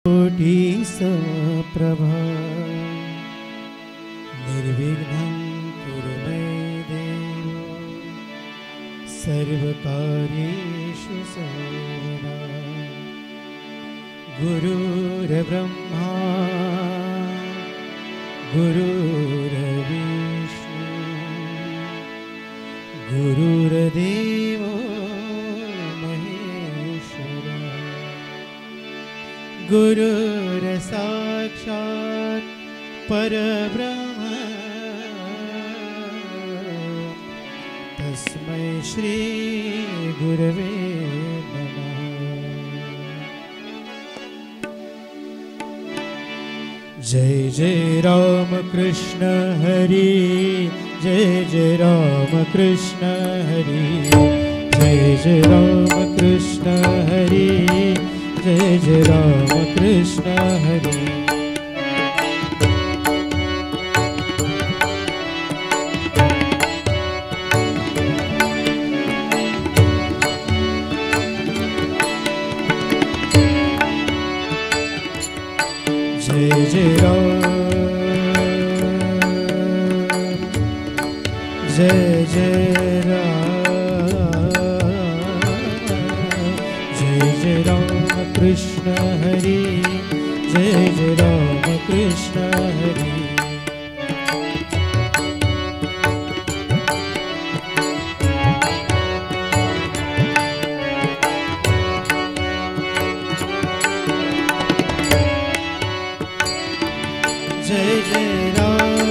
कोटि समप्रभा निर्विघ्नं कुरु मे देव सर्वकार्येषु सर्वदा। गुरुर्ब्रह्मा गुरुर्विष्णु गुरुर्देवो महेश्वरः गुरुर्साक्षात् परब्रह्म तस्मै श्री गुरवे नमः। जय जय राम कृष्ण हरि जय जय राम कृष्ण हरि जय जय राम कृष्ण हरि जय जय राम कृष्ण हरि। जय जय राम जय जय राम जय जय राम कृष्ण हरि जय जय राम कृष्ण हरि। जय जय राम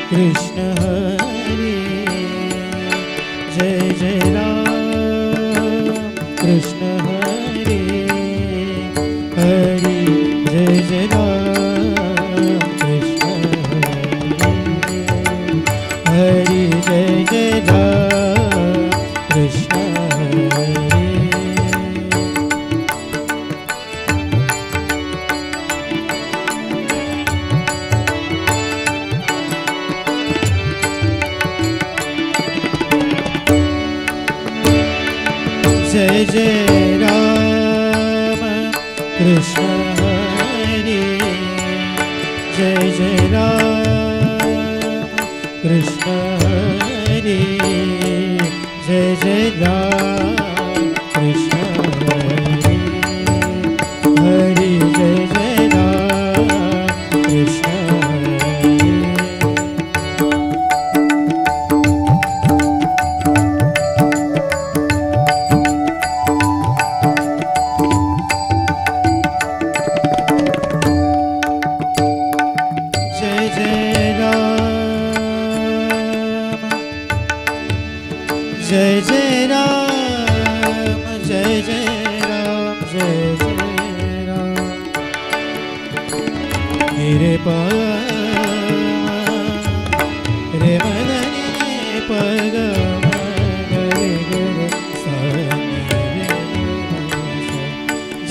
कृष्ण हरि जय जय राम कृष्ण हरि हरि जय जय राम कृष्ण हरि जय जय राम कृष्ण हरि। जय जय राम कृष्ण हरि जय जय राम कृष्ण हरि जय जय राम कृष्ण हरि हरि जय जय राम कृष्ण हरि। जय जय राम जय जय राम जय जय राम मेरे रे मदनी पग रे गुरु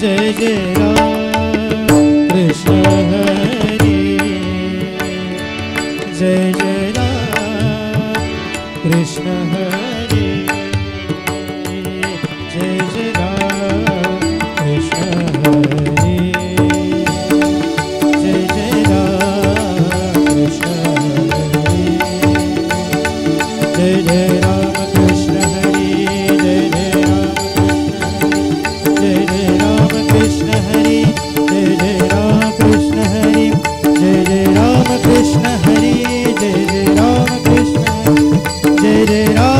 जय जय राम कृष्ण हरि जय जय राम कृष्ण हरि जय जय राम कृष्ण हरि जय जय राम कृष्ण हरि जय जय राम कृष्ण हरि जय जय राम कृष्ण हरि जय जय राम कृष्ण हरि जय जय राम कृष्ण हरि जय जय राम कृष्ण जय जय राम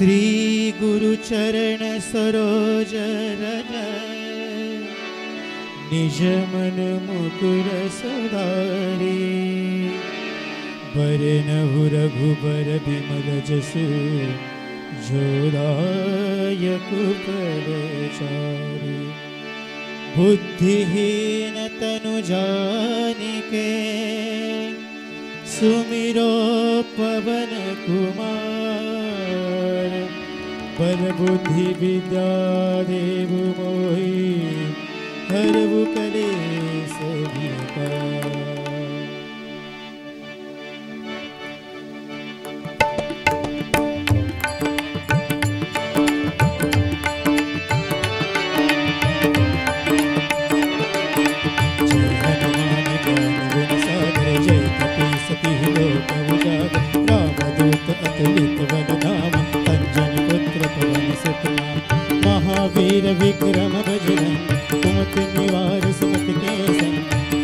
श्री गुरु चरण सरोज रज निज मन मुकुर सुधारी बरनहु रघुबर बिमल जसु जोदायक फलचारि बुद्धिहीन तनु जानिके सुमिरो पवन कुमार बल बुद्धि विद्या देव मोहि हरहु कलेस विकार। अतुलित बलधाम अंजन पुत्र पवन सुत महावीर विक्रम बजरंग कुमति निवार सुमत केसन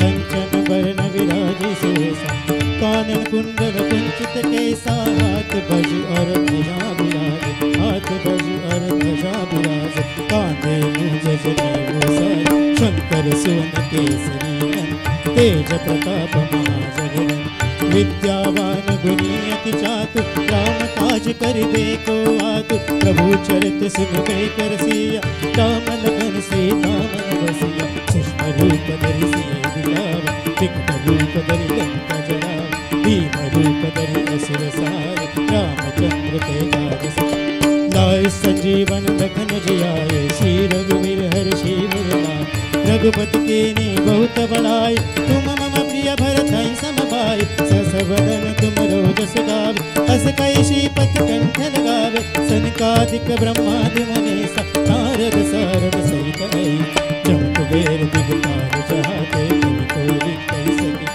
कंचन बरन विराज सुवेशन कानन कुंडल कुंचित केसा हाथ भज और ध्वजा विराज हाथ भज और ध्वजा विराज कांधे मुंज जनेऊ साज शंकर सुवन केसरी नंद तेज प्रताप महाजगवंत विद्यावान गुणी अति चातुर राम काज करिबे को आतुर प्रभु चरित सुनबे कर सिया राम लगन सीता मन बसिया सूक्ष्म रूप धरि सिया दिलावा विकट रूप धरि लंका जलावा भीम रूप धरि असुर सहाय रामचंद्र के काज लाए संजीवन लखन जियाए श्री रघुवीर हर्षि लाए रघुपति कीन्ही बहुत बड़ाई तुम मम प्रिय भरत सम भाई ससवदन तुम रोजस गावे अस कई श्रीपति कंठ लगावे सनकादिक ब्रह्मादि मनीषा नारद सारद सहित जम कुबेर दिगपाल जहाते तुम कोई कहि सके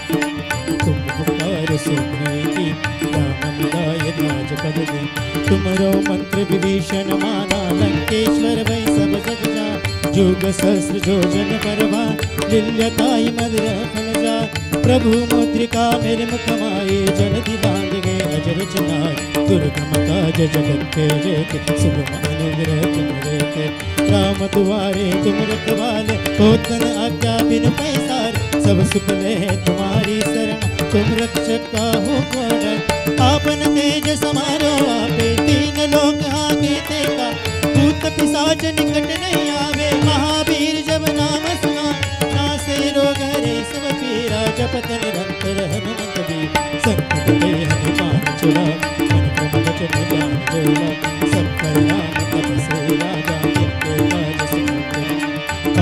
तुम पुकार सुग्रीवी राम मिलाय राजपद दी तुमरो मंत्र विभीषण माना लंकेश्वर भय सब जग जान जुग सहस्र जोजन परवा लिल्यताई मधुर फल जा प्रभु मुद्रिका मेरे मुख माये जलधि लांग गए अजर चलाए दुर्गम काज जगत के जेते सुगम अनुग्रह तुम रेते राम दुआरे तुम रखवाले होतन आज्ञा बिनु पैसार सब सुख ले तुम्हारी शरण तुम रक्षक काहू को डर आपन तेज समारो आपे तीन लोक आगे तेका भूत पिशाच निकट नहीं आवे महावीर जब नाम सुना नासे रोग हरे सब पीरा जपत निरंतर हनुमत बीर संकट ते हनुमान छुड़ा मन क्रम वचन ज्ञान जोड़ा सब पर राम तपसे राजा जिनके काज सिमरते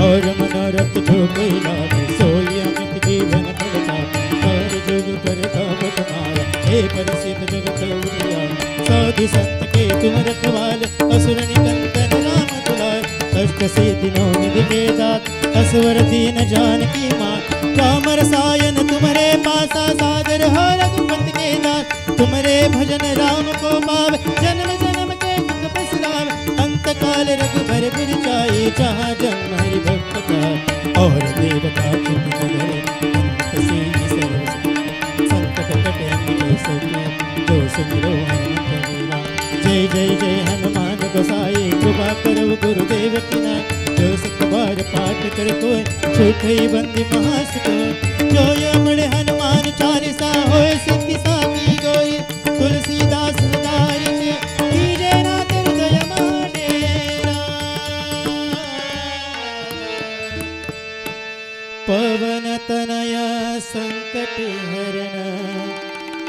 और मनोरथ जो कोई लागे सोई अमित जीवन फल पावे और जुग परताप तुम्हारा हे परिसिद्ध जगत उजियारा साधु संत के तुम रखवाले असुर निकंदन राम दुलारे अष्ट सिद्धि नौ निधि के दात असवर दीन जानकी मां राम रसायन तुम्हारे पासा सादर हो रघुपति के दास तुम्हारे भजन राम को पावे जन्म जन्म के दुख बिसरावे अंत काल रघुबर पुर जाए जहाँ जन्म हरि भक्त का और देवता चित्त धरे हनुमत से सर्व संकट कटे मिटे सब जो सुमिरो हनुमत वीरा जय जय जय हनुमान गोसाई कृपा करो गुरुदेव की नाय जो सत बार पाठ कर कोय छूटई बंदी महासुख जो ये बड़े हनुमान चालीसा होए सिद्धि साखी गोई तुलसीदास सदारि के कीजे नाथ हृदय मानेरा पवन तनया संकट हरण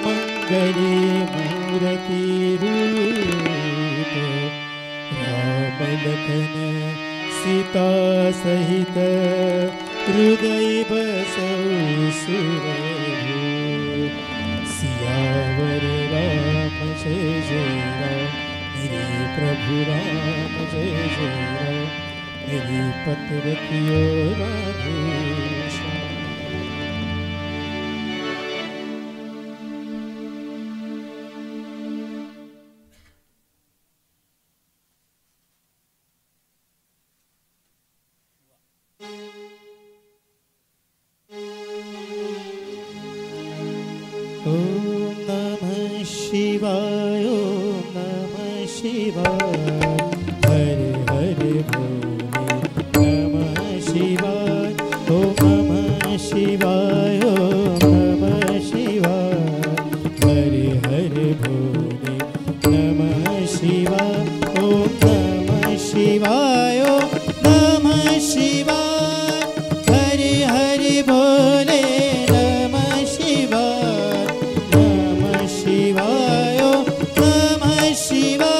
मंगली मूर्ति रूप राम लखन सीता सहित हृदय बसउ सुरभूप सियावर राम जय जय राम मेरे प्रभु राम जय जय राम मेरी पत्र कियो राधेश। ओम नमः शिवाय ओम नमः शिवाय हरे हरे भोले नमः शिवाय ओम नमः शिवाय ओम नमः शिवाय हरे हरे भोले नमः शिवाय ओम नमः शिवाय ओम नमः शिवाय हरे हरे भोले नमः शिवाय नमः शिवाय ओम नमः शिवाय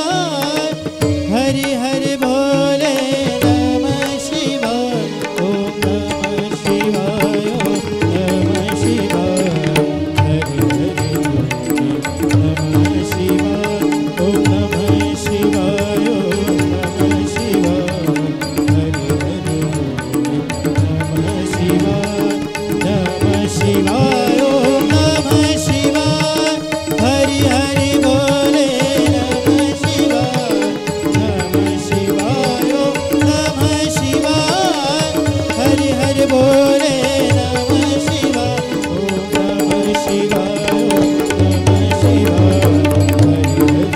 हरे हरे भोले नमः शिवाय ओम नमः शिवाय ओम नमः शिवाय हरे हरे भोले नमः शिवाय ओम नमः शिवाय ओम नमः शिवाय हरे हरे भोले नमः शिवाय नमः शिवाय ओम नमः शिवाय हरि हरि बोले नमः शिवाय नमः शिवाय ओम नमः शिवाय हरि हरि बोले नमः शिवाय ओम नमः शिवाय ओम नमः शिवाय हरि हरि बोले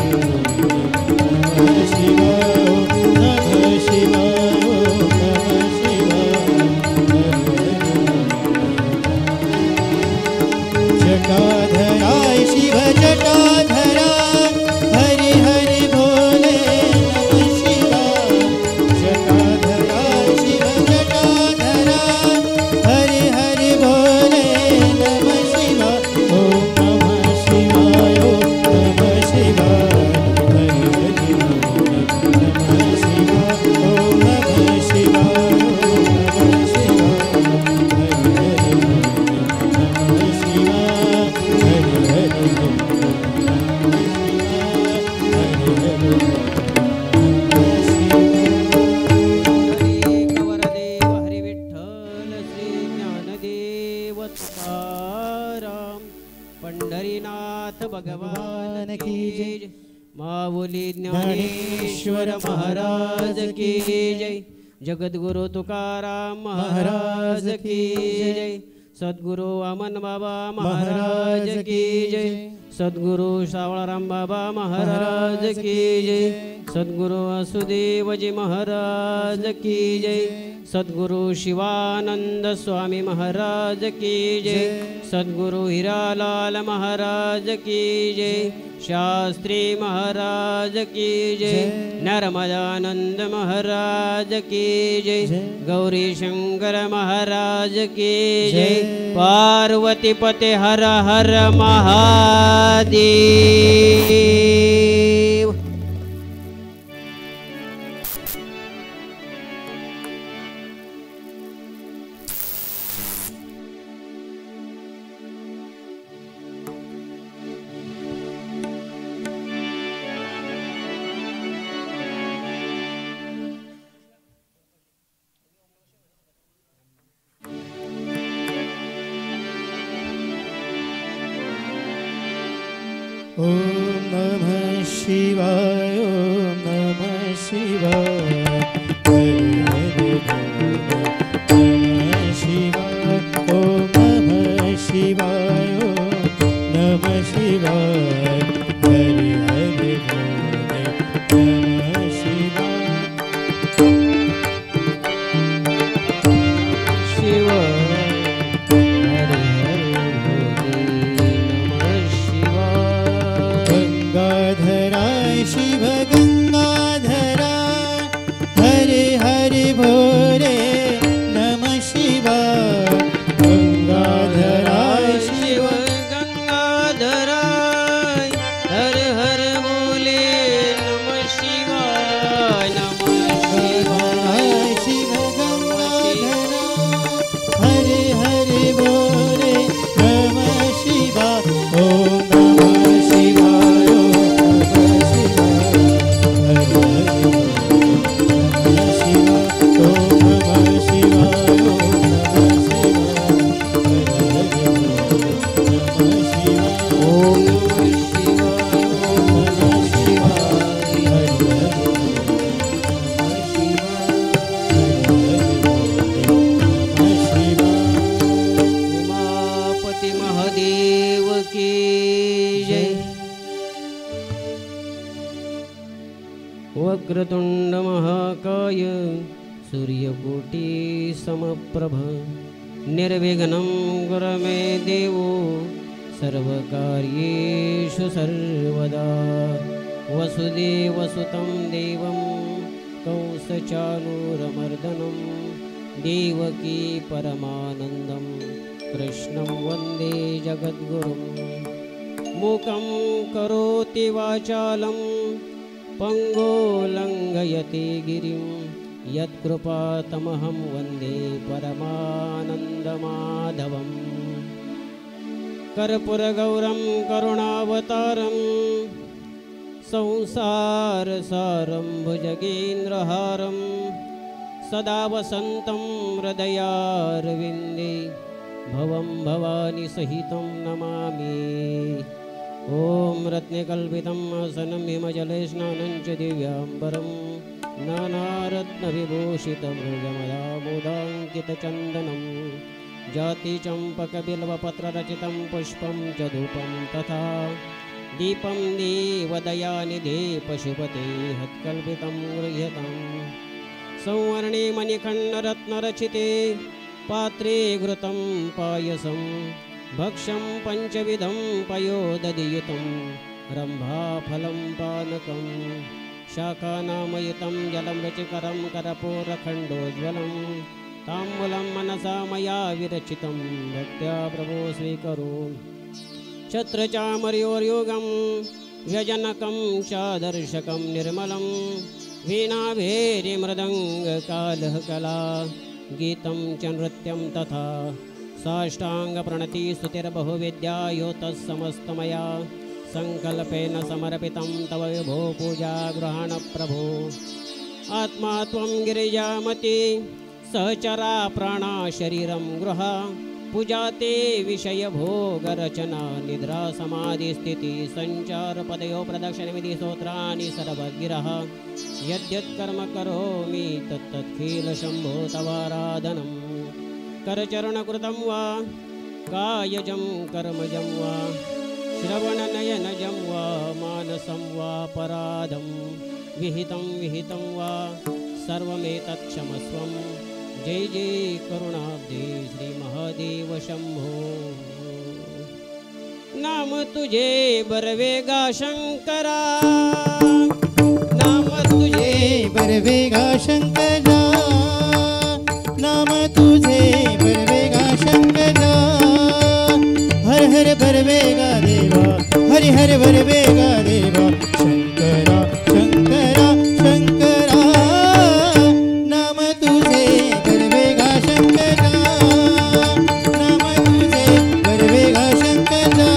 नमः शिवाय ओम नमः शिवाय ओम नमः शिवाय हरि हरि जटाधराय शिव जटाधराय हरि हरि भोले नमः शिवाय जटाधराय शिव जटाधराय हरि हरि भोले नमः शिवाय ओम नमः शिवाय ओम नमः शिवाय हरि हरि भोले नमः शिवाय ओम नमः शिवाय ओम नमः शिवाय हरि हरि भोले नमः शिवाय हरि हरि भोले नमः शिवाय हरि हरि वरदेव हरि विठ्ठल श्री ज्ञानदेव तुकाराम पंढरीनाथ भगवान की जय माऊली ज्ञानेश्वर महाराज की जय जगद्गुरु तुकाराम महाराज की जय सद्गुरु वामन बाबा महाराज की जय सद्गुरु सावळाराम बाबा महाराज की जय सद्गुरु वासुदेवजी महाराज की जय सद्गुरु शिवानंद स्वामी महाराज की जय सद्गुरु हीरालाल महाराज की जय शास्त्री महाराज की जय नर्मदानंद महाराज की जय गौरी शंकर महाराज की जय पार्वती पते हर हर महादेव। ओम नमः शिवाय ओम नमः शिवाय हरि हरि भोले नमः शिवाय ओम नमः शिवाय ओम नमः शिवाय हरि हरि भोले नमः शिवाय शिव हरि हरि भोले नमः शिवाय गंगाधराय शिव गंगाधराय हरे हरे भोले नमः शिवाय गंगाधराय शिव गंगाधराय हर हर बोले नमः शिवाय नमः शिवाय शिव गंगाधराय हरे हरे भोले नमः शिवाय ओम नमः शिवाय ओम नमः शिवाय वक्रतुंड महाकाय सूर्यकोटि समप्रभ निर्विघ्नं कुरु मे देवो सर्वकार्येषु सर्वदा वसुदेवसुतं देवं कंसचाणूरमर्दनं देवकी परमानन्दं कृष्णं वन्दे जगद्गुरुं मूकं करोति वाचालं पंगो लंघयते गिरिं यत्कृपातमहं वन्दे परमानन्दमाधवम् कर्पूरगौरं करुणावतारं संसारसारं भुजगेन्द्रहारं सदा वसन्तं हृदयारविन्दे भवं भवानी सहितं नमामि। ॐ रत्नकल्पितम् आसनं हिमजलस्नानं च दिव्याम्बरं नानारत्नविभूषितमृगमदामोदाङ्कितचन्दनं जातिचम्पकबिल्वपत्ररचितं पुष्पं च धूपं तथा दीपं देवदयानिधे पशुपते हत्कल्पितं गृह्यताम् संवर्णे मणिखण्डरत्नरचिते पात्रे घृतं पायसं भक्ष्यं पञ्चविधं पयोदधियुतं रम्भाफलं पानकं शाकानामयुतं जलं रुचिकरं कर्पूरखण्डोज्ज्वलं ताम्बूलं मनसा मया विरचितं भक्त्या प्रभो स्वीकरो छत्रचामर्योर्योगं व्यजनकं चादर्शकं निर्मलं वीणाभेरीमृदङ्गकालहकला गीतं च नृत्यं तथा साष्टाङ्गप्रणति स्तुतिर्बहुविद्या यो तत्समस्तमया सङ्कल्पेन समर्पितं तव विभो पूजा गृहाण प्रभो आत्मा त्वं गिरिजामति सहचरा प्राणा शरीरं गृहा पूजा ते विषयभोगरचना निद्रा समाधिस्थिति सञ्चारपदयो प्रदक्षिणविधि स्तोत्राणि सर्वगिरः यद्यत्कर्म करोमि तत्तत्खिलशम्भो तवाराधनं करचरणकृतं वा कायजं कर्मजं वा श्रवणनयनजं वा मानसं वा पराधं विहितं वा सर्वमेतत्क्षमस्वं जय जय करुणाब्धे श्री महादेव शंभो। नाम तुझे बरवेगा शंकरा नाम तुझे बरवेगा शंकरा नाम तुझे बरवेगा शंकरा हर हर बरवेगा देवा हरि हर बरवेगा देवा शंकरा शंकरा शंकरा नाम तुझे बरवेगा शंकरा नाम तुझे बरवेगा शंकरा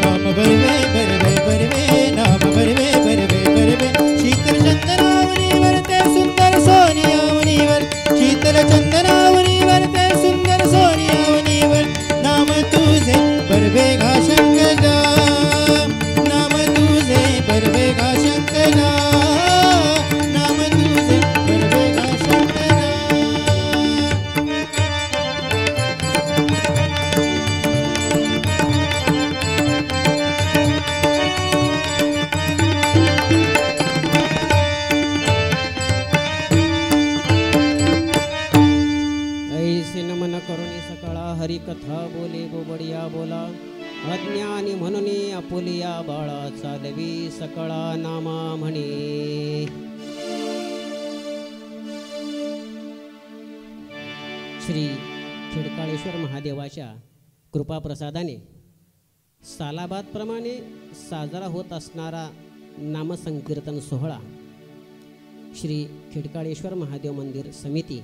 नाम बरवे शीतल चंदनावनी वरते सुंदर सोनियावनी वर शीतल चंदनावनी वरते सुंदर सोनियावनी वर नाम तुझे बरवेगा शंकरा नाम तुझे बरवेगा शंकरा नाम तुझे बरवेगा शंकरा हरी कथा बोले बोबडिया बोला अज्ञानी म्हणून आपुलिया बाळा चालवी सकळा नामा म्हणे। श्री खिडकाळेश्वर महादेवाच्या कृपाप्रसादाने सालाबादप्रमाणे साजरा होत असणारा नामसंकीर्तन सोहळा श्री खिडकाळेश्वर महादेव मंदिर समिती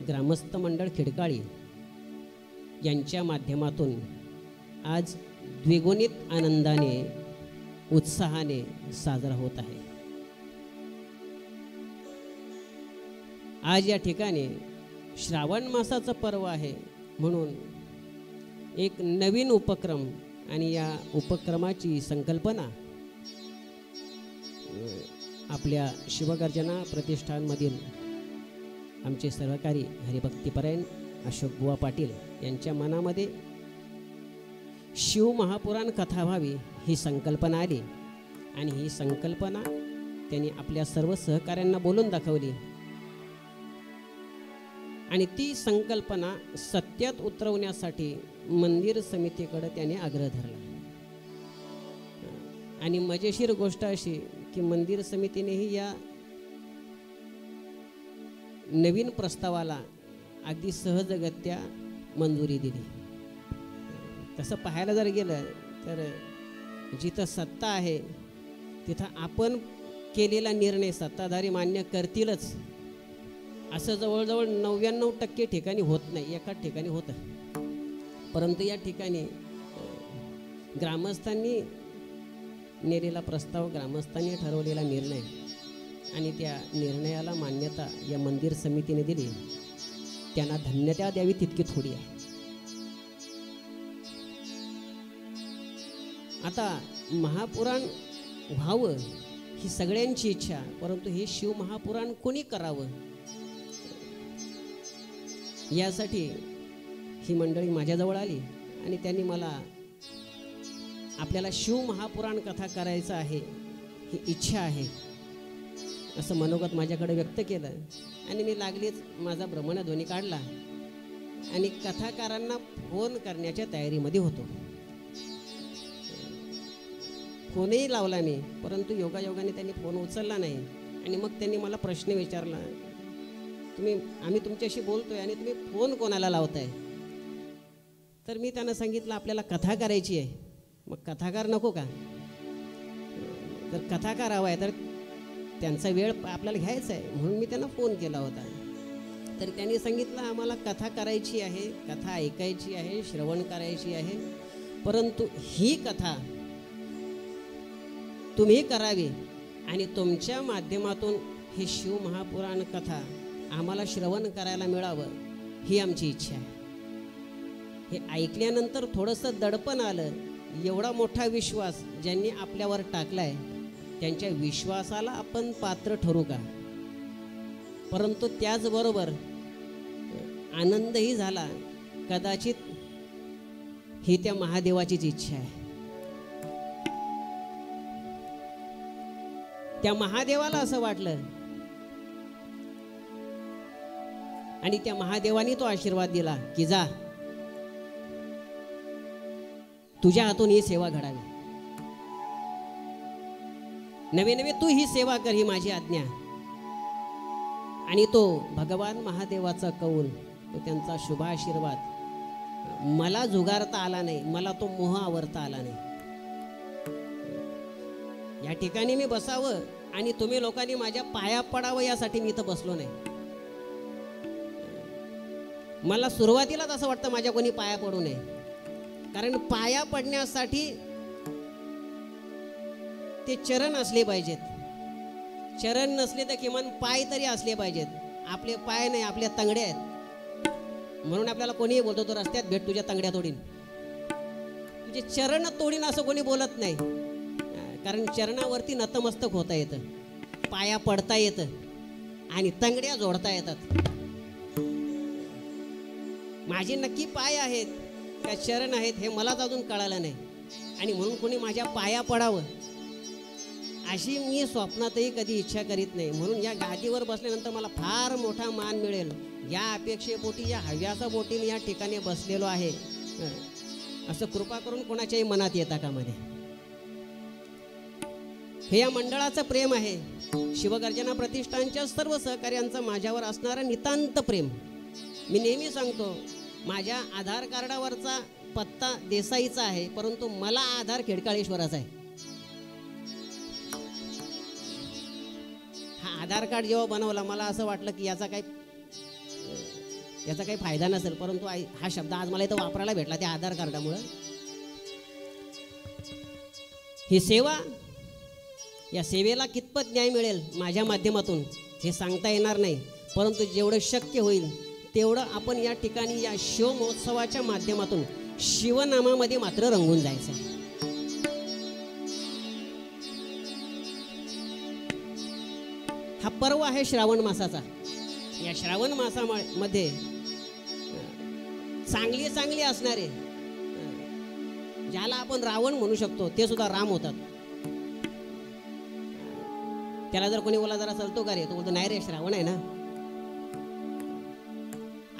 ग्रामस्थ मंडळ खिडकाळी यांच्या माध्यमातून आज द्विगुणित आनंदाने उत्साहाने साजरा होत आहे। आज या ठिकाणी श्रावण मासाचं पर्व आहे म्हणून एक नवीन उपक्रम आणि या उपक्रमाची संकल्पना आपल्या शिवगर्जना प्रतिष्ठानमधील आमचे सहकारी हरिभक्तीपरायण अशोक बुवा पाटील यांच्या मनामध्ये शिव महापुराण कथा व्हावी ही संकल्पना आली आणि ही संकल्पना त्यांनी आपल्या सर्व सहकाऱ्यांना बोलून दाखवली आणि ती संकल्पना सत्यात उतरवण्यासाठी मंदिर समितीकडे त्याने आग्रह धरला. आणि मजेशीर गोष्ट अशी की मंदिर समितीनेही या नवीन प्रस्तावाला अगदी सहजगत्या मंजुरी दिली. तसं पाहायला जर गेलं तर जिथं सत्ता आहे तिथं आपण केलेला निर्णय सत्ताधारी मान्य करतीलच असं जवळजवळ 99% ठिकाणी होत नाही, एकाच ठिकाणी होतं. परंतु या ठिकाणी ग्रामस्थांनी नेलेला प्रस्ताव, ग्रामस्थांनी ठरवलेला निर्णय आणि त्या निर्णयाला मान्यता या मंदिर समितीने दिली. त्यांना धन्यता द्यावी तितकी थोडी आहे. आता महापुराण व्हावं ही सगळ्यांची इच्छा, परंतु हे शिव महापुराण कोणी करावं यासाठी ही मंडळी माझ्याजवळ आली आणि त्यांनी मला आपल्याला शिव महापुराण कथा करायचं आहे, ही इच्छा आहे असं मनोगत माझ्याकडे व्यक्त केलं. आणि मी लागलीच माझा भ्रमणध्वनी काढला आणि कथाकारांना फोन करण्याच्या तयारीमध्ये होतो. फोनही लावला मी, परंतु योगायोगाने त्यांनी फोन उचलला नाही. आणि मग त्यांनी मला प्रश्न विचारला, आम्ही तुमच्याशी बोलतोय आणि तुम्ही फोन कोणाला लावताय? तर मी त्यांना सांगितलं आपल्याला कथा करायची आहे. मग कथाकार नको का? जर कथाकार हवा आहे तर त्यांचा वेळ आपल्याला घ्यायचा आहे, म्हणून मी त्यांना फोन केला होता. तर त्यांनी सांगितलं आम्हाला कथा करायची आहे, कथा ऐकायची आहे, श्रवण करायची आहे, परंतु ही कथा तुम्ही करावी आणि तुमच्या माध्यमातून हे शिव महापुराण कथा आम्हाला श्रवण करायला मिळावं ही आमची इच्छा आहे. हे ऐकल्यानंतर थोडंसं दडपण आलं. एवढा मोठा विश्वास ज्यांनी आपल्यावर टाकलाय त्यांच्या विश्वासाला आपण पात्र ठरू का? परंतु त्याचबरोबर आनंदही झाला. कदाचित ही त्या महादेवाचीच इच्छा आहे. त्या महादेवाला असं वाटलं आणि त्या महादेवानी तो आशीर्वाद दिला की जा, तुझ्या हातून ही सेवा घडावी, नवे नवे तू ही सेवा कर, ही माझी आज्ञा. आणि तो भगवान महादेवाचा कौल, तो त्यांचा शुभ आशीर्वाद मला जुगारता आला नाही, मला तो मोह आवरता आला नाही. या ठिकाणी मी बसावं आणि तुम्ही लोकांनी माझ्या पाया पडावं यासाठी मी इथं बसलो नाही. मला सुरुवातीलाच असं वाटतं माझ्या कोणी पाया पडू नये, कारण पाया पडण्यासाठी ते चरण असले पाहिजेत. चरण नसले तर किमान पाय तरी असले पाहिजेत. आपले पाय नाही, आपल्या तंगड्या आहेत. म्हणून आपल्याला कोणीही बोलतो तो रस्त्यात भेट तुझ्या तंगड्या तोडीन, तुझे चरण तोडीन असं कोणी बोलत नाही. कारण चरणावरती नतमस्तक होता येतं, पाया पडता येतं आणि तंगड्या जोडता येतात. माझे नक्की पाय आहेत का चरण आहेत हे मलाच अजून कळालं नाही. आणि म्हणून कोणी माझ्या पाया पडावं अशी मी स्वप्नातही कधी इच्छा करीत नाही. म्हणून या गादीवर बसल्यानंतर मला फार मोठा मान मिळेल या अपेक्षेपोटी, या हव्यासापोटी मी या ठिकाणी बसलेलो आहे. असं कृपा करून कोणाच्याही मनात येता कामा नये. हे या मंडळाचं प्रेम आहे. शिवगर्जना प्रतिष्ठानच्या सर्व सहकार्यांचं माझ्यावर असणारं नितांत प्रेम. मी नेहमी सांगतो माझ्या आधार कार्डावरचा पत्ता देसाईचा आहे, परंतु मला आधार खेडकाळेश्वराचा आहे. हा आधार कार्ड जेव्हा बनवला मला असं वाटलं की याचा काही फायदा नसेल, परंतु हा शब्द आज मला इथं वापरायला भेटला त्या आधार कार्डामुळं. ही सेवा, या सेवेला कितपत न्याय मिळेल माझ्या माध्यमातून हे सांगता येणार नाही, परंतु जेवढं शक्य होईल तेवढं आपण या ठिकाणी या शिव महोत्सवाच्या माध्यमातून शिवनामामध्ये मात्र रंगून जायचं आहे. हा पर्व आहे श्रावण मासाचा. या श्रावण मासामध्ये चांगली चांगली असणारे, ज्याला आपण रावण म्हणू शकतो, ते सुद्धा राम होतात. त्याला जर कोणी बोला जरा चालतो का रे, तो बोलतो नाही रे श्रावण आहे ना,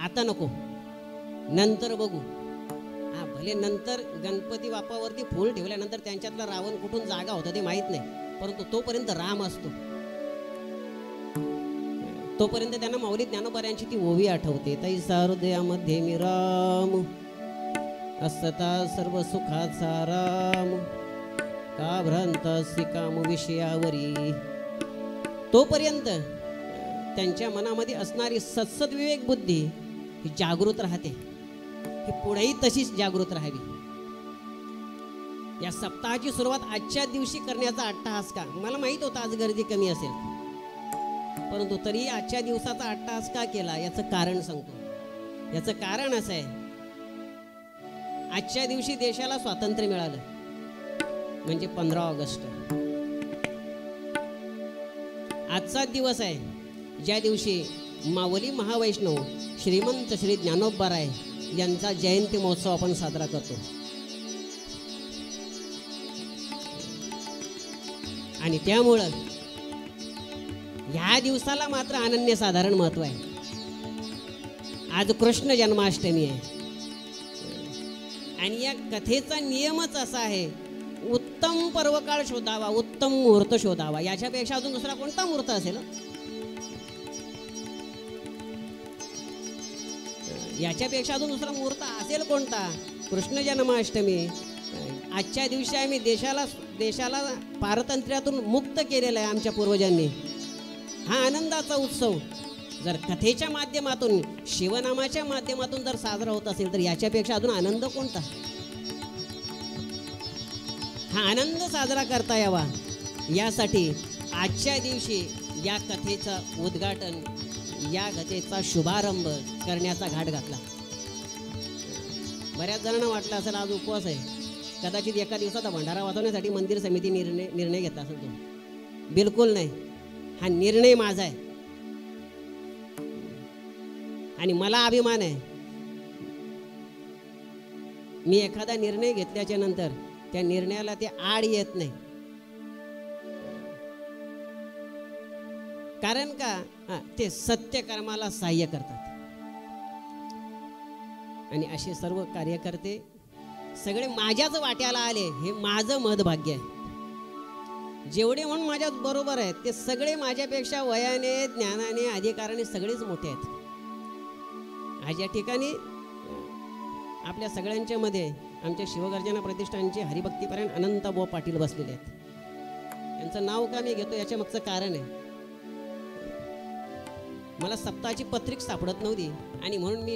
आता नको, नंतर बघू. हा भले नंतर गणपती बाप्पावरती फूल ठेवल्यानंतर त्यांच्यातला रावण कुठून जागा होता ते माहीत नाही, परंतु तोपर्यंत राम असतो. तोपर्यंत त्यांना माऊली ज्ञानोबाऱ्यांची ती ओवी आठवते. तैसा हृदयामध्ये मी राम, असता सर्व सुखाचा राम, का भ्रांत काम विषयावरी. तोपर्यंत त्यांच्या मनामध्ये असणारी सत्सद विवेक बुद्धी ही जागृत राहते, ही पुढेही तशीच जागृत राहावी. या सप्ताहाची सुरुवात आजच्या दिवशी करण्याचा अट्टहास का? मला माहीत होतं आज गर्दी कमी असेल, परंतु तरी आजच्या दिवसाचा अट्टहास का केला याचं कारण सांगतो. याचं कारण असं आहे, आजच्या दिवशी देशाला स्वातंत्र्य मिळालं, म्हणजे 15 ऑगस्ट. आजचा दिवस आहे ज्या दिवशी माऊली महावैष्णव श्रीमंत श्री ज्ञानोबाराय यांचा जयंती महोत्सव आपण साजरा करतो. आणि त्यामुळं ह्या दिवसाला मात्र अनन्यसाधारण महत्व आहे. आज कृष्ण जन्माष्टमी आहे आणि या कथेचा नियमच असा आहे, उत्तम पर्वकाळ शोधावा, उत्तम मुहूर्त शोधावा. याच्यापेक्षा अजून दुसरा कोणता मुहूर्त असेल? याच्यापेक्षा अजून दुसरा मुहूर्त असेल कोणता? कृष्ण जन्माष्टमी. आजच्या दिवशी आम्ही देशाला पारतंत्र्यातून मुक्त केलेला आहे आमच्या पूर्वजांनी. हा आनंदाचा उत्सव जर कथेच्या माध्यमातून, शिवनामाच्या माध्यमातून जर साजरा होत असेल तर याच्यापेक्षा अजून आनंद कोणता? हा आनंद साजरा करता यावा यासाठी आजच्या दिवशी या कथेचं उद्घाटन, या कथेचा शुभारंभ करण्याचा घाट घातला. बऱ्याच जणांना वाटलं असेल आज उपवास आहे, कदाचित एका दिवसाचा भंडारा वाचवण्यासाठी मंदिर समिती निर्णय घेतला असेल. तो बिलकुल नाही. हा निर्णय माझा आहे आणि मला अभिमान आहे. मी एखादा निर्णय घेतल्याच्या नंतर त्या निर्णयाला ते आड येत नाही. कारण का ते सत्य कर्माला सहाय्य करतात. आणि असे सर्व कार्यकर्ते सगळे माझ्याच वाट्याला आले, हे माझं महत्भाग्य आहे. जेवढे म्हणून माझ्या बरोबर आहेत ते सगळे माझ्यापेक्षा वयाने, ज्ञानाने, अधिकाराने सगळेच मोठे आहेत. आज या ठिकाणी आपल्या सगळ्यांच्या मध्ये आमच्या शिवगर्जना प्रतिष्ठानचे हरिभक्तीपरायण अनंतबुवा पाटील बसलेले आहेत. यांचं नाव का मी घेतो याच्या मागचं कारण आहे, मला सप्ताहाची पत्रिका सापडत नव्हती आणि म्हणून मी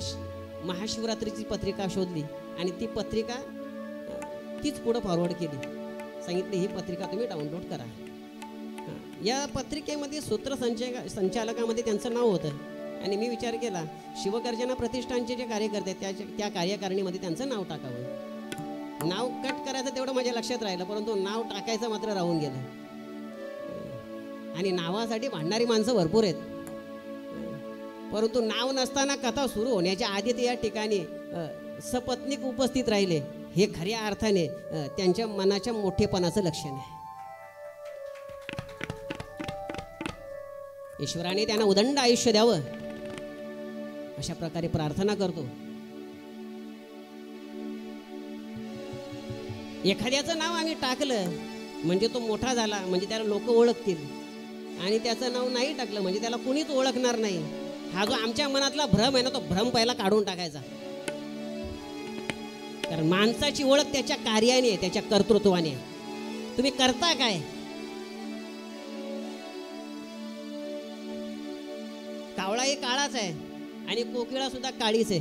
महाशिवरात्रीची पत्रिका शोधली आणि ती पत्रिका तीच पुढं फॉरवर्ड केली. सांगितले ही पत्रिका तुम्ही डाउनलोड करा. या पत्रिकेमध्ये सूत्रसंचालकामध्ये त्यांचं नाव होतं आणि मी विचार केला शिवगर्जना प्रतिष्ठानचे जे कार्यकर्ते त्या कार्यकारिणीमध्ये त्यांचं नाव टाकावं. नाव कट करायचं तेवढं माझ्या लक्षात राहिलं, परंतु नाव टाकायचं मात्र राहून गेलं. आणि नावासाठी भांडणारी माणसं भरपूर आहेत, परंतु नाव नसताना कथा सुरू होण्याच्या आधी ते या ठिकाणी सपत्नीक उपस्थित राहिले, हे खऱ्या अर्थाने त्यांच्या मनाच्या मोठेपणाचं लक्षण आहे. ईश्वराने त्यांना उदंड आयुष्य द्यावं अशा प्रकारे प्रार्थना करतो. एखाद्याचं नाव आम्ही टाकलं म्हणजे तो मोठा झाला म्हणजे त्याला लोक ओळखतील, आणि त्याचं नाव नाही टाकलं म्हणजे त्याला कुणीच ओळखणार नाही. हा जो आमच्या मनातला भ्रम आहे ना, तो भ्रम पहिला काढून टाकायचा. कारण माणसाची ओळख त्याच्या कार्याने, त्याच्या कर्तृत्वाने. तुम्ही करता काय? कावळा हे काळाच आहे आणि कोकिळा सुद्धा काळीच आहे.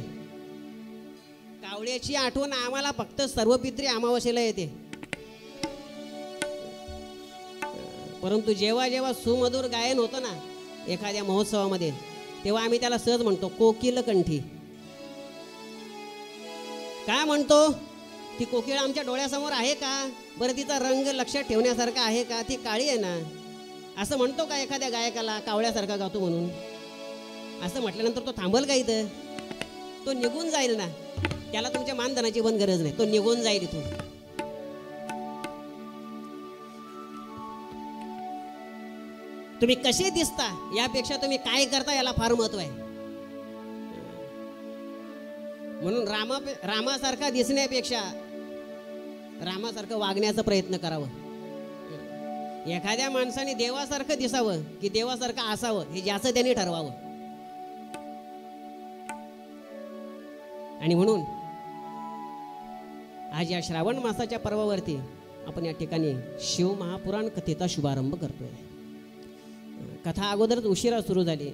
कावळ्याची आठवण आम्हाला फक्त सर्वपित्री अमावस्येला येते, परंतु जेव्हा जेव्हा सुमधुर गायन होतं ना एखाद्या महोत्सवामध्ये, तेव्हा आम्ही त्याला सहज म्हणतो कोकिल कंठी. काय म्हणतो? ती कोकिळ आमच्या डोळ्यासमोर आहे का बरं? तिचा रंग लक्षात ठेवण्यासारखा आहे का? ती काळी आहे ना. असं म्हणतो का एखाद्या गायकाला कावळ्यासारखा गातो म्हणून? असं म्हटल्यानंतर तो थांबल का इथं? तो निघून जाईल ना. त्याला तुमच्या मानधनाची पण गरज नाही, तो निघून जाईल इथून. तुम्ही कसे दिसता यापेक्षा तुम्ही काय करता याला फार महत्व आहे. म्हणून रामासारखा दिसण्यापेक्षा रामासारखं वागण्याचा प्रयत्न करावं. एखाद्या माणसाने देवासारखं दिसावं की देवासारखं असावं हे ज्याचं त्यांनी ठरवावं. आणि म्हणून आज या श्रावण मासाच्या पर्वावरती आपण या ठिकाणी शिव महापुराण कथेचा शुभारंभ करतोय. कथा अगोदरच उशिरा सुरू झाली.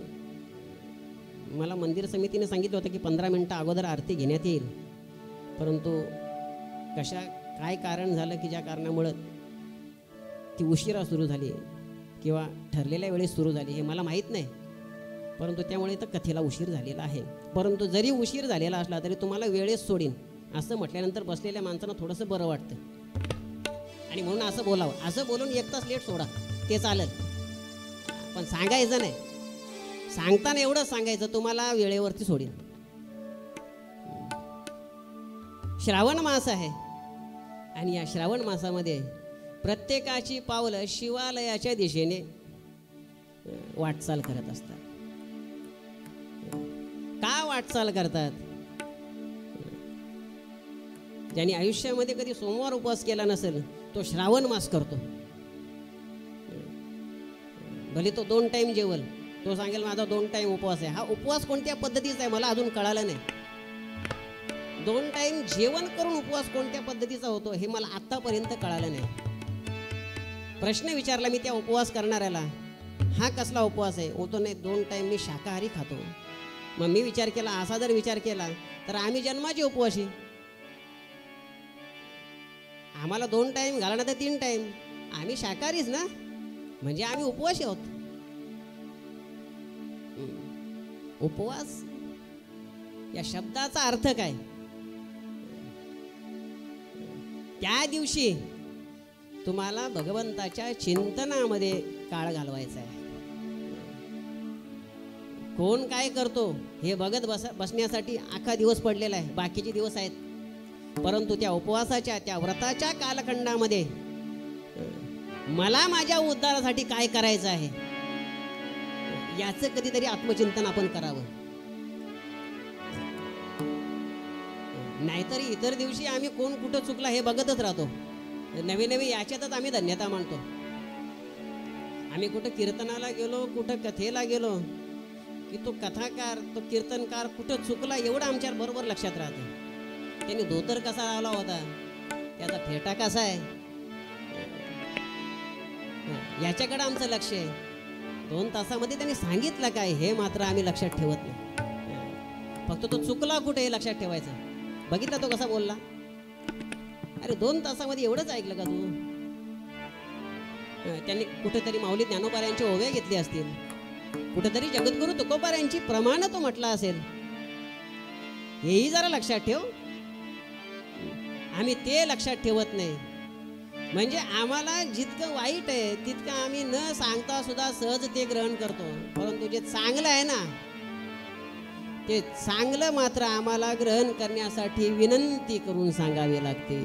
मला मंदिर समितीने सांगितलं होतं की 15 मिनिटं अगोदर आरती घेण्यात येईल, परंतु काय कारण झालं की ज्या कारणामुळं ती उशिरा सुरू झाली किंवा ठरलेल्या वेळेस सुरू झाली हे मला माहीत नाही, परंतु त्यामुळे तर कथेला उशीर झालेला आहे. परंतु जरी उशीर झालेला असला तरी तुम्हाला वेळेस सोडीन असं म्हटल्यानंतर बसलेल्या माणसांना थोडंसं बरं वाटतं. आणि म्हणून असं बोलावं, असं बोलून 1 तास लेट सोडा ते चालेल, पण सांगायचं नाही. सांगताना एवढंच सांगायचं तुम्हाला वेळेवरती सोडीन. श्रावण मास आहे आणि या श्रावण मासामध्ये प्रत्येकाची पावलं शिवालयाच्या दिशेने वाटचाल करत असतात. का वाटचाल करतात? ज्यांनी आयुष्यामध्ये कधी सोमवार उपवास केला नसेल तो श्रावण मास करतो. भले तो 2 टाइम जेवल, तो सांगेल माझा 2 टाइम उपवास आहे. हा उपवास कोणत्या पद्धतीचा आहे मला अजून कळालं नाही. 2 टाइम जेवण करून उपवास कोणत्या पद्धतीचा होतो हे मला आतापर्यंत कळालं नाही. प्रश्न विचारला मी त्या उपवास करणाऱ्याला, हा कसला उपवास आहे? होतो नाही 2 टाइम मी शाकाहारी खातो. मग मी विचार केला, असा जर विचार केला तर आम्ही जन्माचे उपवासी. आम्हाला 2 टाइम घाला ना तर 3 टाइम आम्ही शाकाहारीच ना, म्हणजे आम्ही उपवासी आहोत. उपवास या शब्दाचा अर्थ काय? त्या दिवशी तुम्हाला भगवंताच्या चिंतनामध्ये काळ घालवायचा आहे. कोण काय करतो हे बघत बसण्यासाठी अख्खा दिवस पडलेला आहे, बाकीचे दिवस आहेत. परंतु त्या उपवासाच्या त्या व्रताच्या कालखंडामध्ये मला माझ्या उद्धारासाठी काय करायचं आहे याचं कधीतरी आत्मचिंतन आपण करावं. नाहीतर इतर दिवशी आम्ही कोण कुठं चुकला हे बघतच राहतो. नवे नवे याच्यातच आम्ही धन्यता मानतो. आम्ही कुठं कीर्तनाला गेलो, कुठं कथेला गेलो की तो कथाकार तो कीर्तनकार कुठं चुकला एवढं आमच्या बरोबर लक्षात राहतं. त्यांनी धोतर कसा लावला होता, त्याचा फेटा कसा आहे, याच्याकडे आमचं लक्ष आहे. 2 तासामध्ये त्यांनी सांगितलं काय हे मात्र आम्ही लक्षात ठेवत नाही. फक्त तो चुकला कुठे हे लक्षात ठेवायचं. बघितला तो कसा बोलला, अरे 2 तासामध्ये एवढंच ऐकलं का तू? त्यांनी कुठेतरी माऊली ज्ञानोबाऱ्यांची ओव्या घेतली असतील, कुठेतरी जगद्गुरु तुकोबाऱ्यांची प्रमाण तो म्हटला असेल, हेही जरा लक्षात ठेव. आम्ही ते लक्षात ठेवत नाही. म्हणजे आम्हाला जितकं वाईट आहे तितकं आम्ही न सांगता सुद्धा सहज ते ग्रहण करतो. परंतु जे चांगलं आहे ना ते चांगलं मात्र आम्हाला ग्रहण करण्यासाठी विनंती करून सांगावे लागते.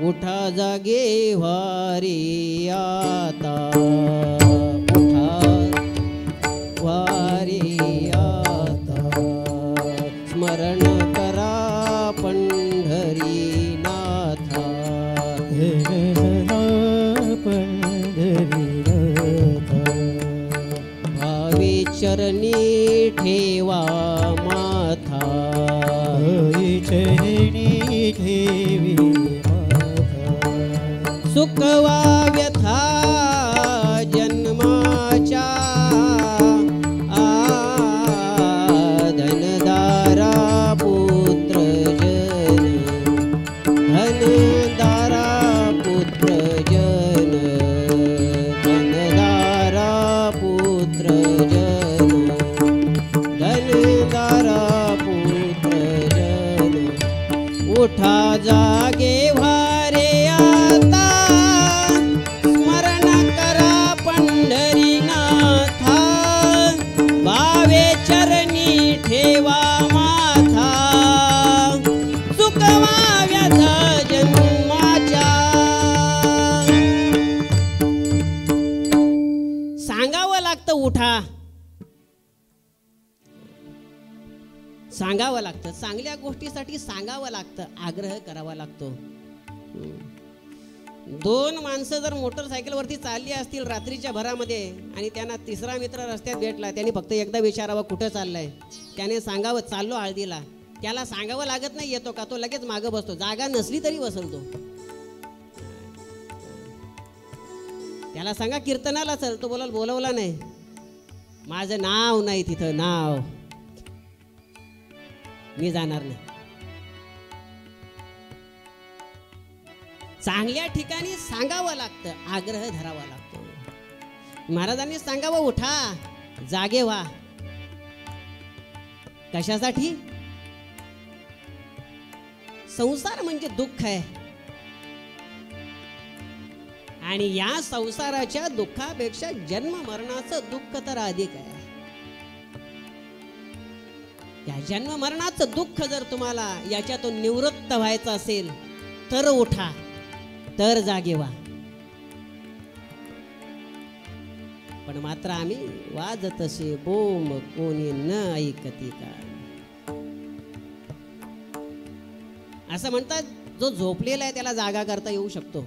उठा जागे वारी आता, उठा वारी आता, स्मरण करा पंढरी नाथा. भावी चरणी ठेवा माथा, चरणी ठेवी सुखवा व्यथा जन्माच्या, धनदारा पुत्र जन, धनदारा पुत्र जन, धनदारा पुत्र जन, धनदारा पुत्र जन. उठा जागे वारे आता, स्मरण करा पंढरीनाथा. भावे चरणी ठेवा माथा, सुख सांगावं लागतं, चांगल्या गोष्टीसाठी सांगावं लागतं, आग्रह करावा लागतो. दोन माणसं जर मोटरसायकलवरती चालली असतील रात्रीच्या भरामध्ये आणि त्यांना तिसरा मित्र रस्त्यात भेटला, त्यांनी फक्त एकदा विचारावं कुठं चाललंय, त्याने सांगावं चाललो हळदीला. त्याला सांगावं लागत नाही येतो का, तो लगेच मागं बसतो, जागा नसली तरी बसलतो. त्याला सांगा कीर्तनाला चल, तो बोलवला नाही, माझं नाव नाही तिथं, नाव मी जाणार नाही. चांगल्या ठिकाणी सांगावं लागतं, आग्रह धरावा लागतो. महाराजांनी सांगावं उठा, जागे व्हा. कशासाठी? संसार म्हणजे दुःख आहे आणि या संसाराच्या दुःखापेक्षा जन्म मरणाचं दुःख तर अधिक आहे. या जन्म मरणाचं दुःख जर तुम्हाला याच्यातून निवृत्त व्हायचं असेल तर उठा, तर जागे व्हा. पण मात्र आम्ही वाजतसे बोम कोणी न ऐकती का, असं म्हणतात. जो झोपलेला आहे त्याला जागा करता येऊ शकतो,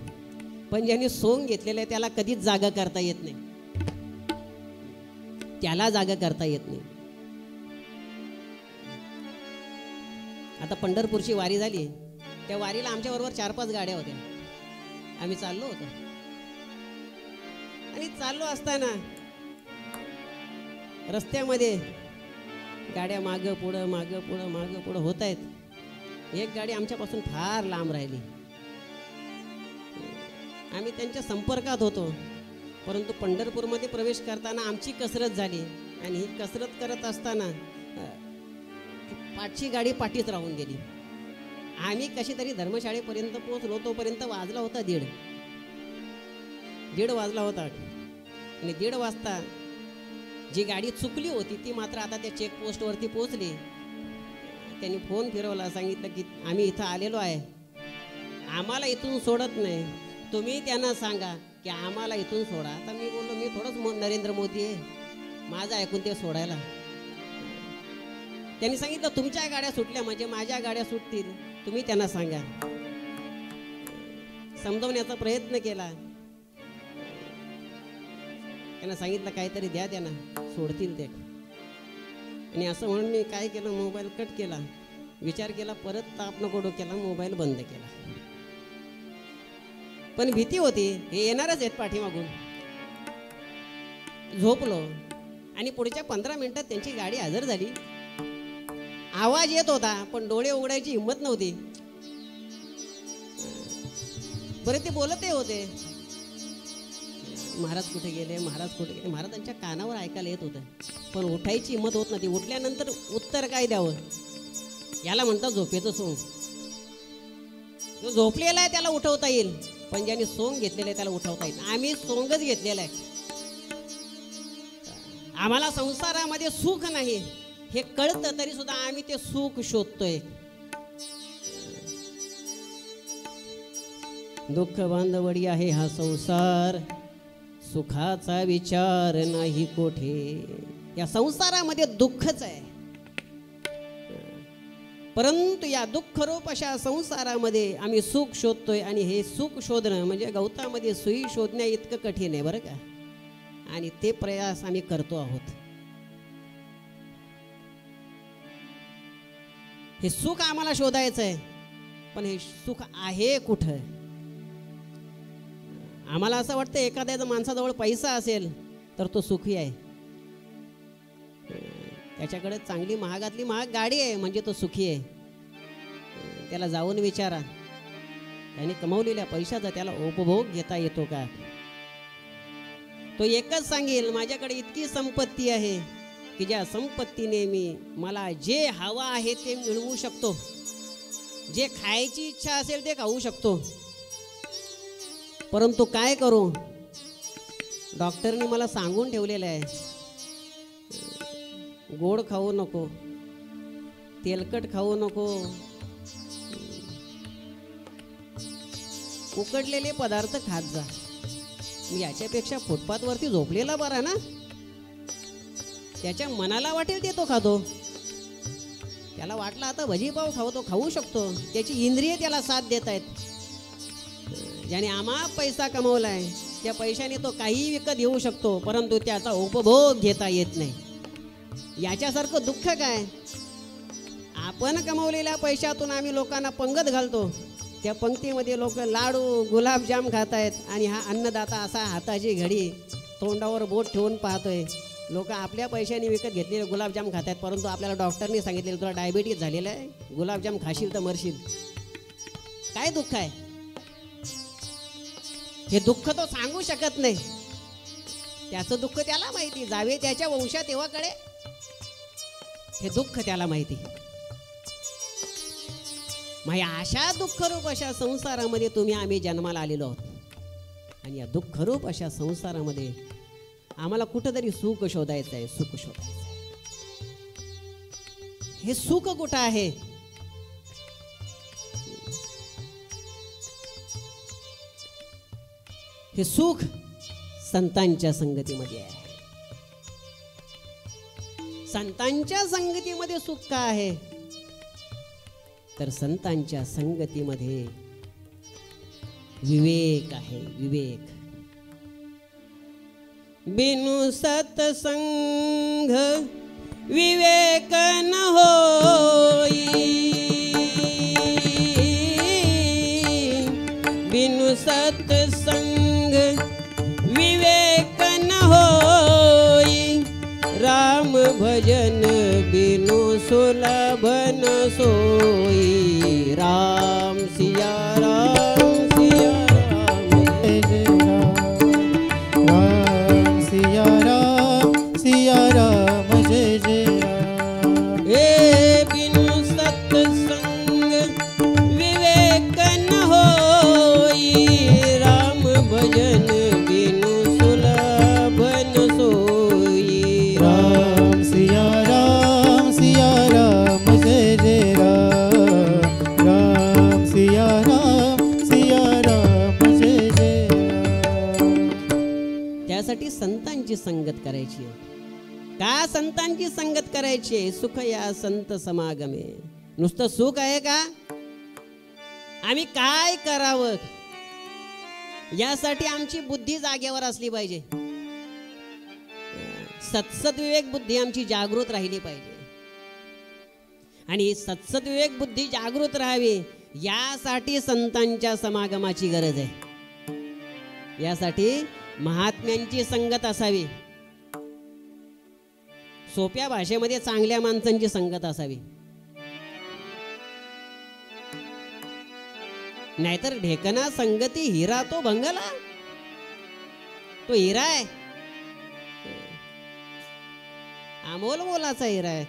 पण ज्याने सोंग घेतलेलं आहे त्याला कधीच जागा करता येत नाही, त्याला जागा करता येत नाही. आता पंढरपूरची वारी झाली, त्या वारीला आमच्या बरोबर 4-5 गाड्या होत्या. आम्ही चाललो होतो आणि चाललो असताना रस्त्यामध्ये गाड्या मागं पुढं होत आहेत. एक गाडी आमच्यापासून फार लांब राहिली. आम्ही त्यांच्या संपर्कात होतो, परंतु पंढरपूरमध्ये प्रवेश करताना आमची कसरत झाली आणि ही कसरत करत असताना पाठची गाडी पाठीच राहून गेली. आम्ही कशी तरी धर्मशाळेपर्यंत पोहोचलो, तोपर्यंत वाजला होता 1:30 वाजला होता. आणि 1:30 वाजता जी गाडी चुकली होती ती मात्र आता त्या चेकपोस्टवरती पोहोचली. त्यांनी फोन फिरवला, सांगितलं की आम्ही इथं आलेलो आहे, आम्हाला इथून सोडत नाही, तुम्ही त्यांना सांगा की आम्हाला इथून सोडा. आता मी बोललो मी थोडंच नरेंद्र मोदी आहे, माझं ऐकून ते सोडायला. त्यांनी सांगितलं तुमच्या गाड्या सुटल्या म्हणजे माझ्या गाड्या सुटतील, तुम्ही त्यांना सांगा. समजवण्याचा प्रयत्न केला, त्यांना सांगितलं काहीतरी द्या, त्यांना सोडतील ते. आणि असं म्हणून मी काय केलं, मोबाईल कट केला, विचार केला परत ताप नको डोक्याला, मोबाईल बंद केला. पण भीती होती, हे येणारच आहेत पाठीमागून. झोपलो आणि पुढच्या 15 मिनिटात त्यांची गाडी हजर झाली. आवाज येत होता पण डोळे उघडायची हिंमत नव्हती. बरे ते बोलतही होते, महाराज कुठे गेले, महाराज कुठे गेले. महाराजांच्या कानावर ऐकायला येत होतं, पण उठायची हिंमत होत नव्हती. उठल्यानंतर उत्तर काय द्यावं, याला म्हणतात झोपेचं सोंग. जो झोपलेला आहे त्याला उठवता येईल, पण ज्याने सोंग घेतलेलं आहे त्याला उठवता येईल. आम्ही सोंगच घेतलेला आहे. आम्हाला संसारामध्ये सुख नाही हे कळतं, तरी सुद्धा आम्ही ते सुख शोधतोय. दुःख बांधवडी आहे हा संसार, सुखाचा विचार नाही कोठे. या संसारामध्ये दुःखच आहे, परंतु या दुःखरूप अशा संसारामध्ये आम्ही सुख शोधतोय. आणि हे सुख शोधणं म्हणजे गवतामध्ये सुई शोधण्या इतकं कठीण आहे बरं का. आणि ते प्रयास आम्ही करतो आहोत. हे सुख आम्हाला शोधायचं आहे, पण हे सुख आहे कुठं. आम्हाला असं वाटतं एखाद्या माणसाजवळ पैसा असेल तर तो सुखी आहे, त्याच्याकडे चांगली महागातली महाग गाडी आहे म्हणजे तो सुखी आहे. त्याला जाऊन विचारा, त्याने कमवलेल्या पैशाचा त्याला उपभोग घेता येतो का. तो एकच सांगेल माझ्याकडे इतकी संपत्ती आहे की ज्या संपत्तीने मला जे हवं आहे ते मिळवू शकतो, जे खायची इच्छा असेल ते खाऊ शकतो. परंतु काय करू, डॉक्टरने मला सांगून ठेवलेलं आहे गोड खाऊ नको, तेलकट खाऊ नको, उकडलेले पदार्थ खात जा. याच्यापेक्षा फुटपाथवरती झोपलेला बरा ना. त्याच्या मनाला वाटेल ते तो खातो, त्याला वाटलं आता भजीपाव खाऊ, तो खाऊ शकतो, त्याची इंद्रिय त्याला साथ देत आहेत. ज्याने अमाप पैसा कमवलाय त्या पैशाने तो काही विकत घेऊ शकतो, परंतु त्याचा उपभोग घेता येत नाही. याच्यासारखं दुःख काय? आपण कमवलेल्या पैशातून आम्ही लोकांना पंगत घालतो, त्या पंक्तीमध्ये लोक लाडू गुलाबजाम खात आहेत आणि हा अन्नदाता असा हाताची घडी तोंडावर बोट ठेवून पाहतोय. लोक आपल्या पैशाने विकत घेतलेले गुलाबजाम खात आहेत, परंतु आपल्याला डॉक्टरने सांगितलेलं तुला डायबिटीज झालेलं आहे, गुलाबजाम खाशील तर मरशील. काय दुःख आहे हे? दुःख तो सांगू शकत नाही. त्याचं दुःख त्याला माहिती, जावे त्याच्या वंशात तेव्हा कळे हे दुःख त्याला माहिती. मग अशा दुःखरूप अशा संसारामध्ये तुम्ही आम्ही जन्माला आलेलो आहोत. आणि या दुःखरूप अशा संसारामध्ये आम्हाला कुठंतरी सुख शोधायचं आहे, सुख शोधायचं आहे. हे सुख कुठं आहे? हे सुख संतांच्या संगतीमध्ये आहे. संतांच्या संगतीमध्ये सुख का आहे? तर संतांच्या संगतीमध्ये विवेक आहे, विवेक. बिनु सत्संग विवेक न होई, बिनु सत्संग विवेक न होई, राम भजन बिनु सुलभ न सोई. राम सिया राम सिया राम, जय जय राम, राम सिया राम, सिया राम जय जय राम. हे बिनु सत्संग विवेक न होई, राम भजन बिनु सुलभ न सोई. राम सिया राम, सिया राम जय जय राम, राम सिया राम, सिया राम जय जय राम. त्यासाठी संतांची संगत करायची आहे. का संतांची संगत करायची आहे? सुख या संत समागमे. नुसतं सुख आहे का? आम्ही काय करावं यासाठी आमची बुद्धी जागेवर असली पाहिजे. सत्सद्विवेक बुद्धी आमची जागृत राहिली पाहिजे. आणि सत्सद्विवेक बुद्धी जागृत राहावी यासाठी संतांच्या समागमाची गरज आहे. यासाठी महात्म्यांची संगत असावी. सोप्या भाषेमध्ये चांगल्या माणसांची संगत असावी. नाहीतर ढेकणा संगती हिरा तो भंगला. तो हिरा आहे, अमोल मोलाचा हिरा आहे.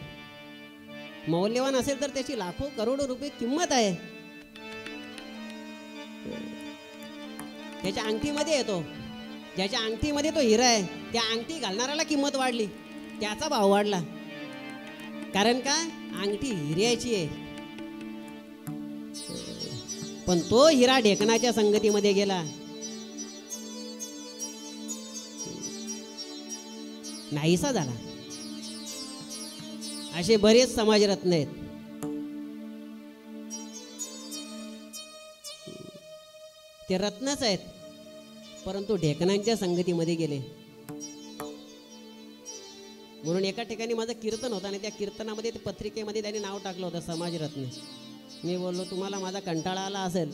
मौल्यवान असेल तर त्याची लाखो करोडो रुपये किंमत आहे. त्याच्या अंगठीमध्ये येतो, ज्याच्या अंगठीमध्ये तो हिरा आहे त्या अंगठी घालणाऱ्याला किंमत वाढली, त्याचा भाव वाढला. कारण का? अंगठी हिऱ्याची आहे. पण तो हिरा ढेकणाच्या संगतीमध्ये गेला, नाहीसा झाला. असे बरेच समाजरत्न आहेत. ते रत्नच आहेत, परंतु ढेकणांच्या संगतीमध्ये गेले. म्हणून एका ठिकाणी माझं कीर्तन होतं आणि त्या कीर्तनामध्ये पत्रिकेमध्ये त्यांनी नाव टाकलं होतं समाजरत्न. मी बोललो तुम्हाला माझा कंटाळा आला असेल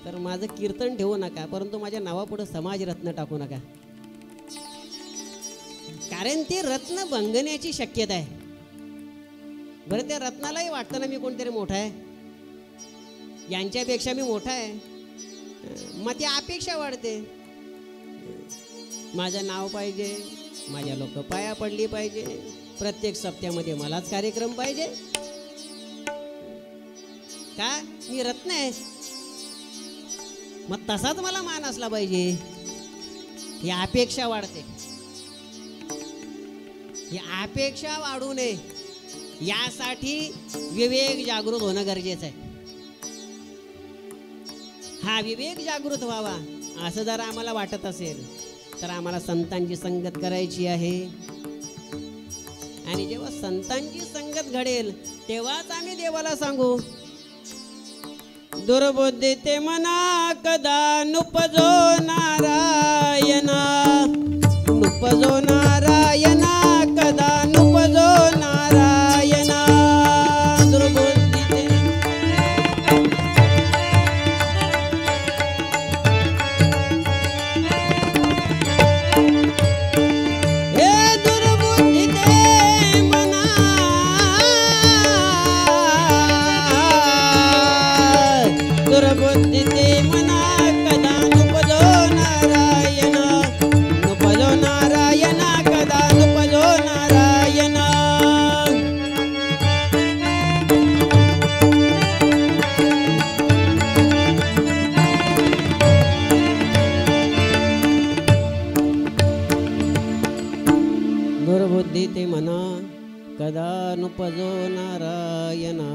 तर माझं कीर्तन ठेवू नका, परंतु माझ्या नावापुढे समाजरत्न टाकू नका. कारण ते रत्न भंगण्याची शक्यता आहे. बरं, त्या रत्नालाही वाटतं ना मी कोणतरी मोठा आहे, यांच्यापेक्षा मी मोठा आहे. मग ती अपेक्षा वाढते. माझं नाव पाहिजे, माझ्या लोक पाया पडली पाहिजे, प्रत्येक सप्त्यामध्ये मलाच कार्यक्रम पाहिजे. का? मी रत्न आहे, मग तसाच मला मान असला पाहिजे. ही अपेक्षा वाढते. ही अपेक्षा वाढू नये यासाठी विवेक जागृत होणं गरजेचं आहे. हा विवेक जागृत व्हावा असं जर आम्हाला वाटत असेल तर आम्हाला संतांची संगत करायची आहे. आणि जेव्हा संतांची संगत घडेल तेव्हाच आम्ही देवाला सांगू. दुर्बुद्धी ते मना कदा नुपजो नारायणा, नुपजो नारायणा कदा नुपजो नारायणा. दुर्बुद्धी ते दुर्बुद्धी ते म्हणा कदा नुपजो नारायणा.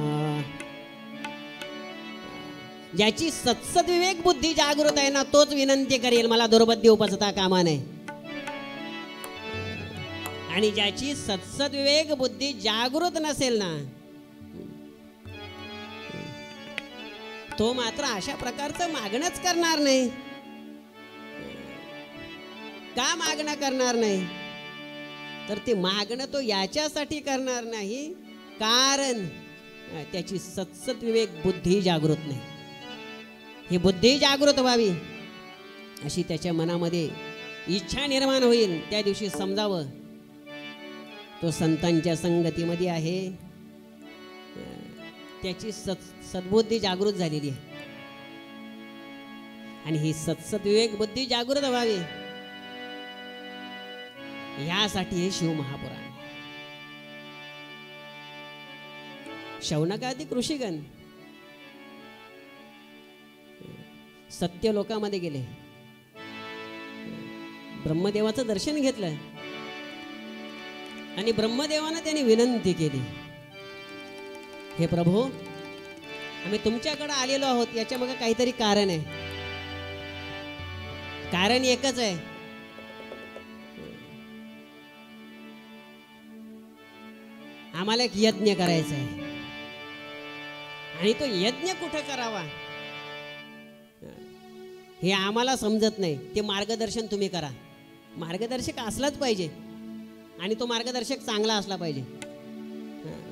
ज्याची सत्सद विवेक बुद्धी जागृत आहे ना तोच विनंती करेल मला दुर्बुद्धी उपजता कामा नये. आणि ज्याची सत्सद विवेक बुद्धी जागृत नसेल ना तो मात्र अशा प्रकारचं मागणंच करणार नाही. का मागणं करणार नाही तर ते मागणं तो याच्यासाठी करणार नाही कारण त्याची सत्सद विवेक बुद्धी जागृत नाही. ही बुद्धी जागृत व्हावी अशी त्याच्या मनामध्ये इच्छा निर्माण होईल. त्या दिवशी समजावं तो संतांच्या संगतीमध्ये आहे, त्याची सद्बुद्धी जागृत झालेली आहे. आणि ही सत्सद विवेक बुद्धी जागृत व्हावी यासाठी हे शिव महापुराण. शौनकादिक ऋषीगण सत्य लोकामध्ये गेले, ब्रह्मदेवाचं दर्शन घेतलं आणि ब्रह्मदेवानं त्यांनी विनंती केली, हे प्रभू आम्ही तुमच्याकडे आलेलो आहोत याच्या मागे काहीतरी कारण आहे. कारण एकच आहे, आम्हाला एक यज्ञ करायचा आहे. आणि तो यज्ञ कुठं करावा हे आम्हाला समजत नाही. ते मार्गदर्शन तुम्ही करा. मार्गदर्शक असलाच पाहिजे आणि तो मार्गदर्शक चांगला असला पाहिजे.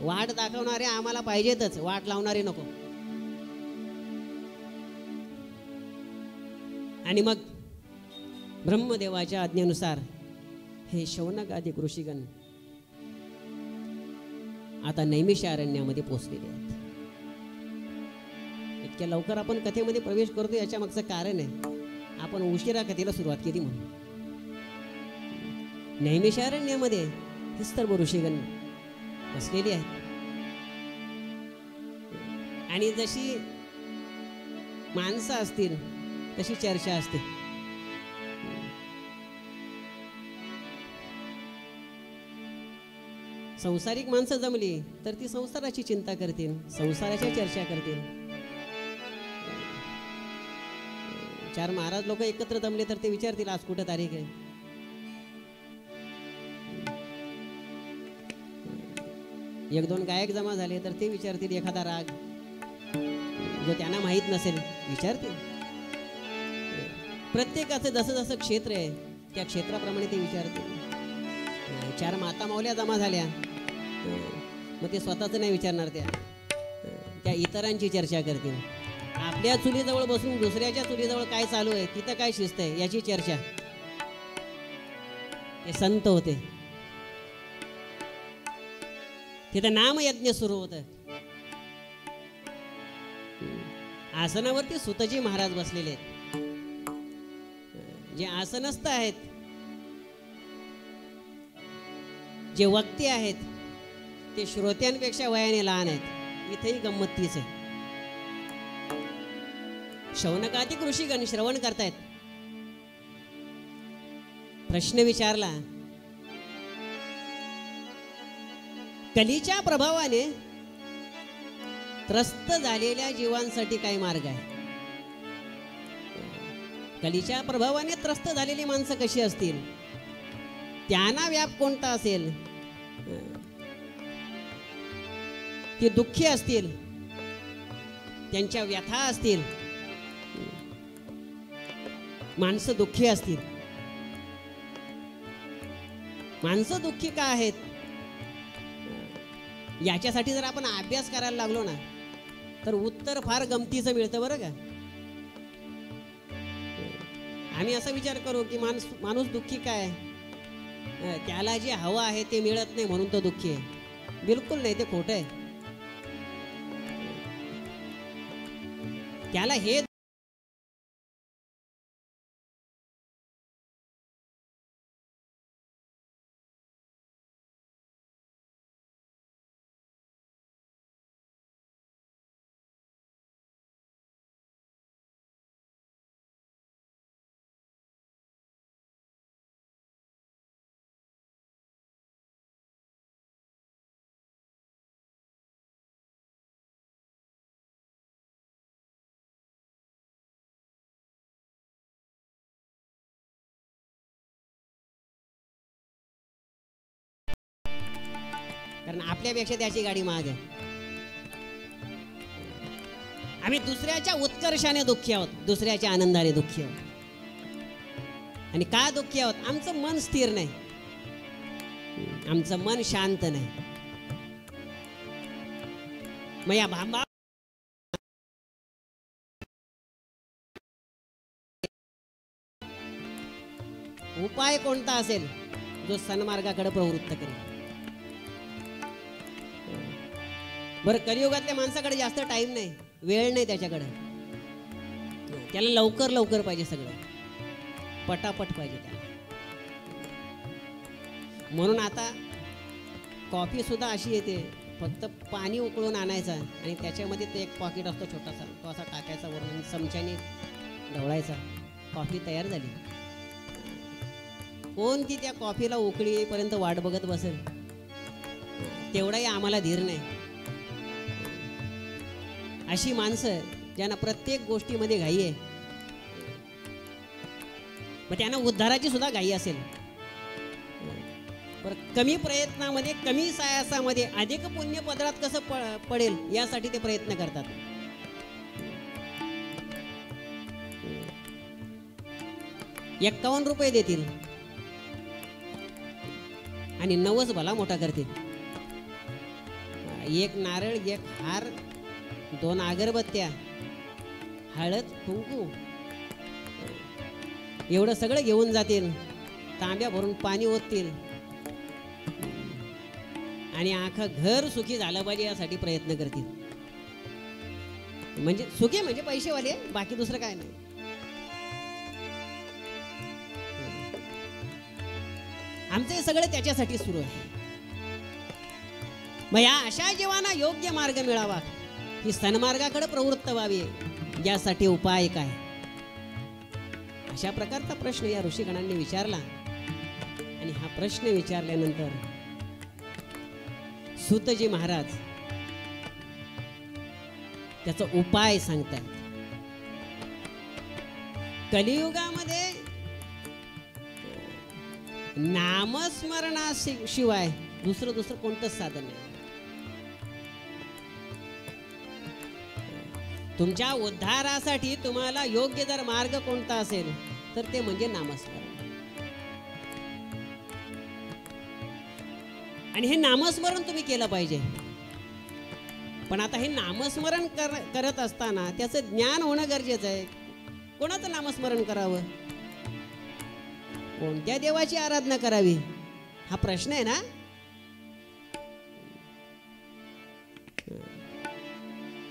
वाट दाखवणारे आम्हाला पाहिजेतच, वाट लावणारे नको. आणि मग ब्रह्मदेवाच्या आज्ञेनुसार हे शौनकादिक ऋषीगण आता नैमिषारण्यामध्ये पोहोचलेले आहेत. इतक्या लवकर आपण कथेमध्ये प्रवेश करतो याच्या मागचं कारण आहे आपण उशिरा कथेला सुरुवात केली म्हणून. नैमिषारण्यामध्ये हे सर्व ऋषीगण बसलेली आहेत आणि जशी माणसं असतील तशी चर्चा असते. संसारिक माणसं जमली तर ती संसाराची चिंता करतील, संसाराची चर्चा करतील. चार महाराज लोक एकत्र जमले तर ते विचारतील आज कुठं तारीख आहे. एक दोन गायक जमा झाले तर ते विचारतील एखादा राग जो त्यांना माहीत नसेल विचारतील. प्रत्येकाचं जसं जसं क्षेत्र आहे त्या क्षेत्राप्रमाणे ते विचारतील. चार माता माऊल्या जमा झाल्या मग ते स्वतःचं नाही विचारणार, त्या इतरांची चर्चा करतील. आपल्या चुलीजवळ बसून दुसऱ्याच्या चुलीजवळ काय चालू आहे, तिथं काय शिस्त आहे याची चर्चा. ते संत होते, तिथं नामयज्ञ सुरू होतं. आसनावरती सुतजी महाराज बसलेले आहेत. जे आसनस्थ आहेत, जे वक्ते आहेत ते श्रोत्यांपेक्षा वयाने लहान आहेत. इथेही गंमत तीच आहे. शौनकादिक ऋषीगण श्रवण करतायत. प्रश्न विचारला, कलीच्या प्रभावाने त्रस्त झालेल्या जीवांसाठी काय मार्ग आहे. कलीच्या प्रभावाने त्रस्त झालेली माणसं कशी असतील, त्यांना व्याप कोणता असेल, ती दुःखी असतील, त्यांच्या व्यथा असतील, माणसं दुःखी असतील. माणसं दुःखी का आहेत याच्यासाठी जर आपण अभ्यास करायला लागलो ना तर उत्तर फार गमतीचं मिळतं बरं का. आम्ही असा विचार करू की माणूस दुःखी काय, त्याला जे हवं आहे ते मिळत नाही म्हणून तो दुःखी आहे. बिलकुल नाही, ते खोटं आहे. त्याला हे कारण आपल्यापेक्षा त्याची गाडी महाग आहे. आम्ही दुसऱ्याच्या उत्कर्षाने दुःखी आहोत, दुसऱ्याच्या आनंदाने दुःखी आहोत. आणि का दुःखी आहोत? आमचं मन स्थिर नाही, आमचं मन शांत नाही. मग या भांबा उपाय कोणता असेल जो सन्मार्गाकडे प्रवृत्त करेल? बरं, कलियुगातल्या माणसाकडे जास्त टाइम नाही, वेळ नाही त्याच्याकडे. त्याला लवकर लवकर पाहिजे, सगळं पटापट पाहिजे त्याला. म्हणून आता कॉफी सुद्धा अशी येते, फक्त पाणी उकळून आणायचं आणि त्याच्यामध्ये ते एक पॉकेट असतो छोटासा, तो असा टाकायचा वरून चमच्याने ढवळायचा, कॉफी तयार झाली. कोण की त्या कॉफीला उकळी येईपर्यंत वाट बघत बसेल? तेवढाही आम्हाला धीर नाही. अशी माणसं ज्यांना प्रत्येक गोष्टीमध्ये घाई आहे, मग त्यांना उद्धाराची सुद्धा घाई असेल. पण कमी प्रयत्नामध्ये, कमी सायासामध्ये अधिक पुण्य पदरात कसं पडेल यासाठी ते प्रयत्न करतात. ₹51 देतील आणि 90 भला मोठा करतील. एक नारळ, एक हार, 2 अगरबत्त्या, हळद, कुंकू, एवढं सगळं घेऊन जातील. तांब्या भरून पाणी ओततील आणि अख्खं घर सुखी झालं पाहिजे यासाठी प्रयत्न करतील. म्हणजे सुखी म्हणजे पैसेवाले, बाकी दुसरं काय नाही. आमचं हे सगळं त्याच्यासाठी सुरू आहे. मग या अशा जीवांना योग्य मार्ग मिळावा, ही सन्मार्गाकडे प्रवृत्त व्हावी, यासाठी उपाय काय? अशा प्रकारचा प्रश्न या ऋषीगणांनी विचारला. आणि हा प्रश्न विचारल्यानंतर सूतजी महाराज त्याचा उपाय सांगतात. कलियुगामध्ये नामस्मरणाशिवाय दुसरं कोणतंच साधन नाही. तुमच्या उद्धारासाठी तुम्हाला योग्य जर मार्ग कोणता असेल तर ते म्हणजे नामस्मरण. आणि हे नामस्मरण तुम्ही केलं पाहिजे. पण आता हे नामस्मरण करत असताना त्याचं ज्ञान होणं गरजेचं आहे. कोणाचं नामस्मरण करावं, कोणत्या देवाची आराधना करावी, हा प्रश्न आहे ना.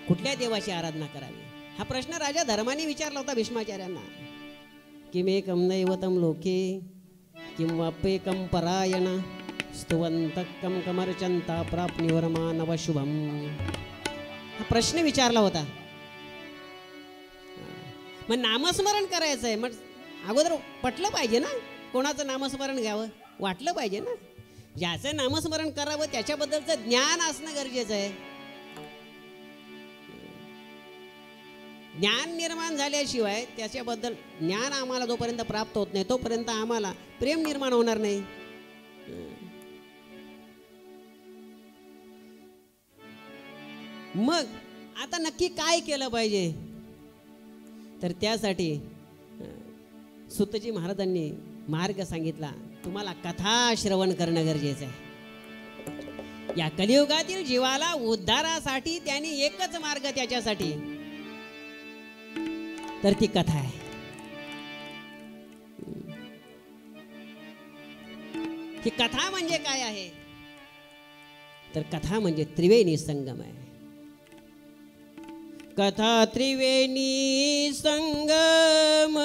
कुठल्या देवाची आराधना करावी हा प्रश्न राजा धर्माने विचारला होता भीष्माचार्यांना. किमेकं नैवतं लोके किंवाप्येकं परायण स्तुवन्तः कमर्चन्ता प्राप्निवर्मानवशुभम, हा प्रश्न विचारला होता. मग नामस्मरण करायचं आहे, मग अगोदर पटलं पाहिजे ना, कोणाचं नामस्मरण घ्यावं वाटलं पाहिजे ना. ज्याचं नामस्मरण करावं त्याच्याबद्दलचं ज्ञान असणं गरजेचं आहे. ज्ञान निर्माण झाल्याशिवाय त्याच्याबद्दल ज्ञान आम्हाला जोपर्यंत प्राप्त होत नाही तोपर्यंत आम्हाला प्रेम निर्माण होणार नाही. मग आता नक्की काय केलं पाहिजे? तर त्यासाठी सुतजी महाराजांनी मार्ग सांगितला. तुम्हाला कथा श्रवण करणं गरजेचं आहे. या कलियुगातील जीवाला उद्धारासाठी त्यांनी एकच मार्ग त्याच्यासाठी, तर ती कथा आहे. ही कथा म्हणजे काय आहे? तर कथा म्हणजे त्रिवेणी संगम आहे. कथा त्रिवेणी संगम,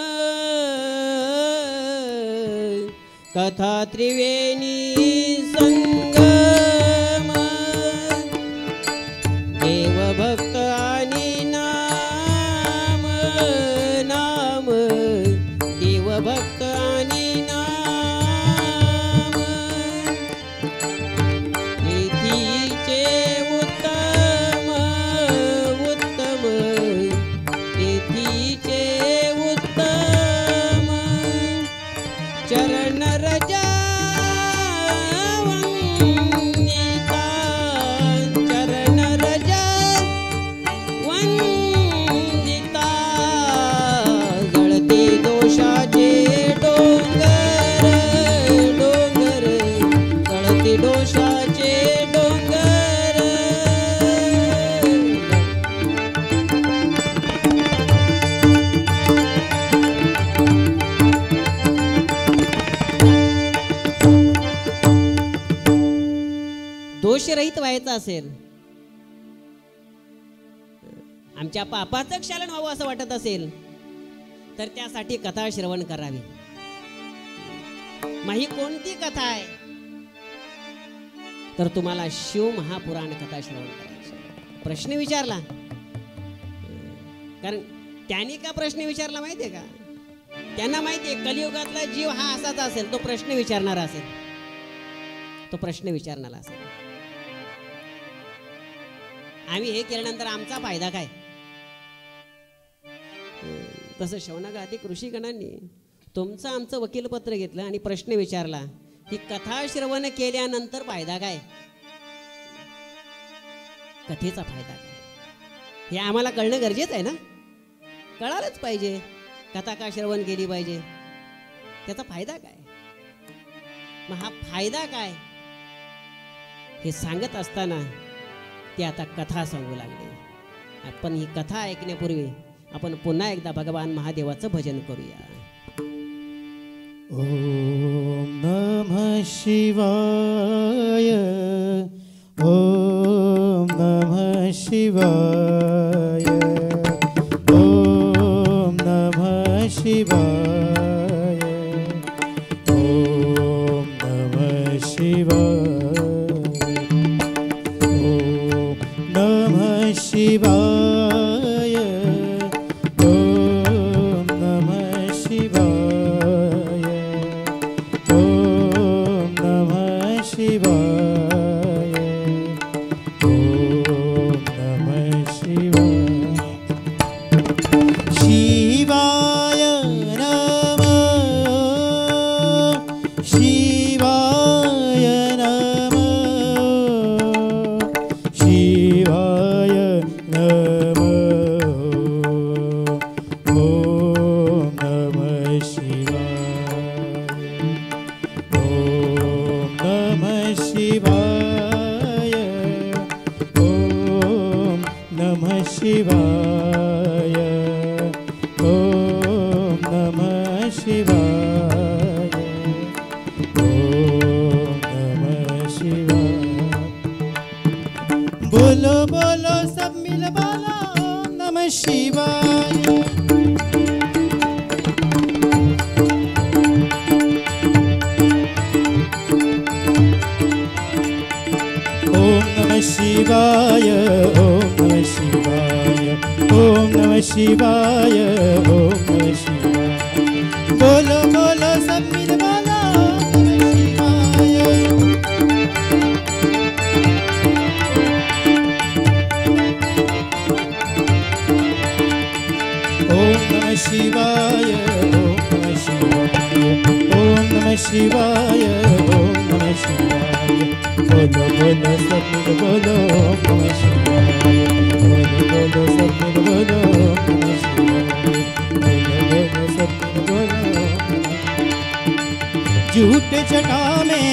कथा त्रिवेणी संगम, देव भक्त आणि नाम, नाम देव भक्त आणि नाम, येथीचे उत्तम उत्तम, येथीचे उत्तम चरण रजा वंदिता, चरण रजा वंदिता, जळते दोषाचे डोंगर डोंगर, जळते दोषाचे डोंगर. दोषरहित व्हायचं असेल, आमच्या पापाचं क्षालन व्हावं असं वाटत असेल, तर त्यासाठी कथा श्रवण करावी. मग ही कोणती कथा आहे? तर तुम्हाला शिव महापुराण कथा श्रवण करायची. प्रश्न विचारला, कारण त्यांनी का प्रश्न विचारला माहितीये का? त्यांना माहितीये कलियुगातला जीव हा असाच असेल, तो प्रश्न विचारणारा असेल, तो प्रश्न विचारणारा असेल. आम्ही हे केल्यानंतर आमचा फायदा काय? तसं शौनकादी ऋषीगणांनी तुमचं आमचं वकीलपत्र घेतलं आणि प्रश्न विचारला, ही कथा श्रवण केल्यानंतर फायदा काय? कथेचा फायदा काय हे आम्हाला कळणं गरजेचं आहे ना. कळालंच पाहिजे कथा का श्रवण केली पाहिजे, त्याचा फायदा काय. मग हा फायदा काय हे सांगत असताना ते आता कथा सांगू लागले. आपण ही कथा ऐकण्यापूर्वी आपण पुन्हा एकदा भगवान महादेवाचं भजन करूया. ओम नमः शिवाय, ओम नमः शिवाय, ओम नमः शिवाय, ओम नमः शिवाय, ओम नमः शिवाय, ओम नमः शिवाय, ओम नमः शिवाय, ओम नमः शिवाय. शिवाय नमः, शिवाय नमः, शिवाय नमः, ओम नमः शिवाय, ओम नमः शिवाय, ओम नमः शिवाय, ओम नमः शिवाय, ओम नमः शिवाय. बोलो बोलो सब मिल बोलो ओम नमः शिवाय. ओम नमः शिवाय, ओम नमः शिवाय, ओम नमः शिवाय, ओम नमः शिवाय. बोलो बोलो सब मिल बोलो ओम नमः शिवाय. ओम नमः शिवाय, ओम नमः शिवाय, ओम नमः शिवाय, ओम नमः शिवाय. बोलो बोलो सब मिल बोलो नमः शिवाय, बोलो बोलो सब मिल बोलो नमः शिवाय, बोलो बोलो सब मिल बोलो नमः। झूठ जटा में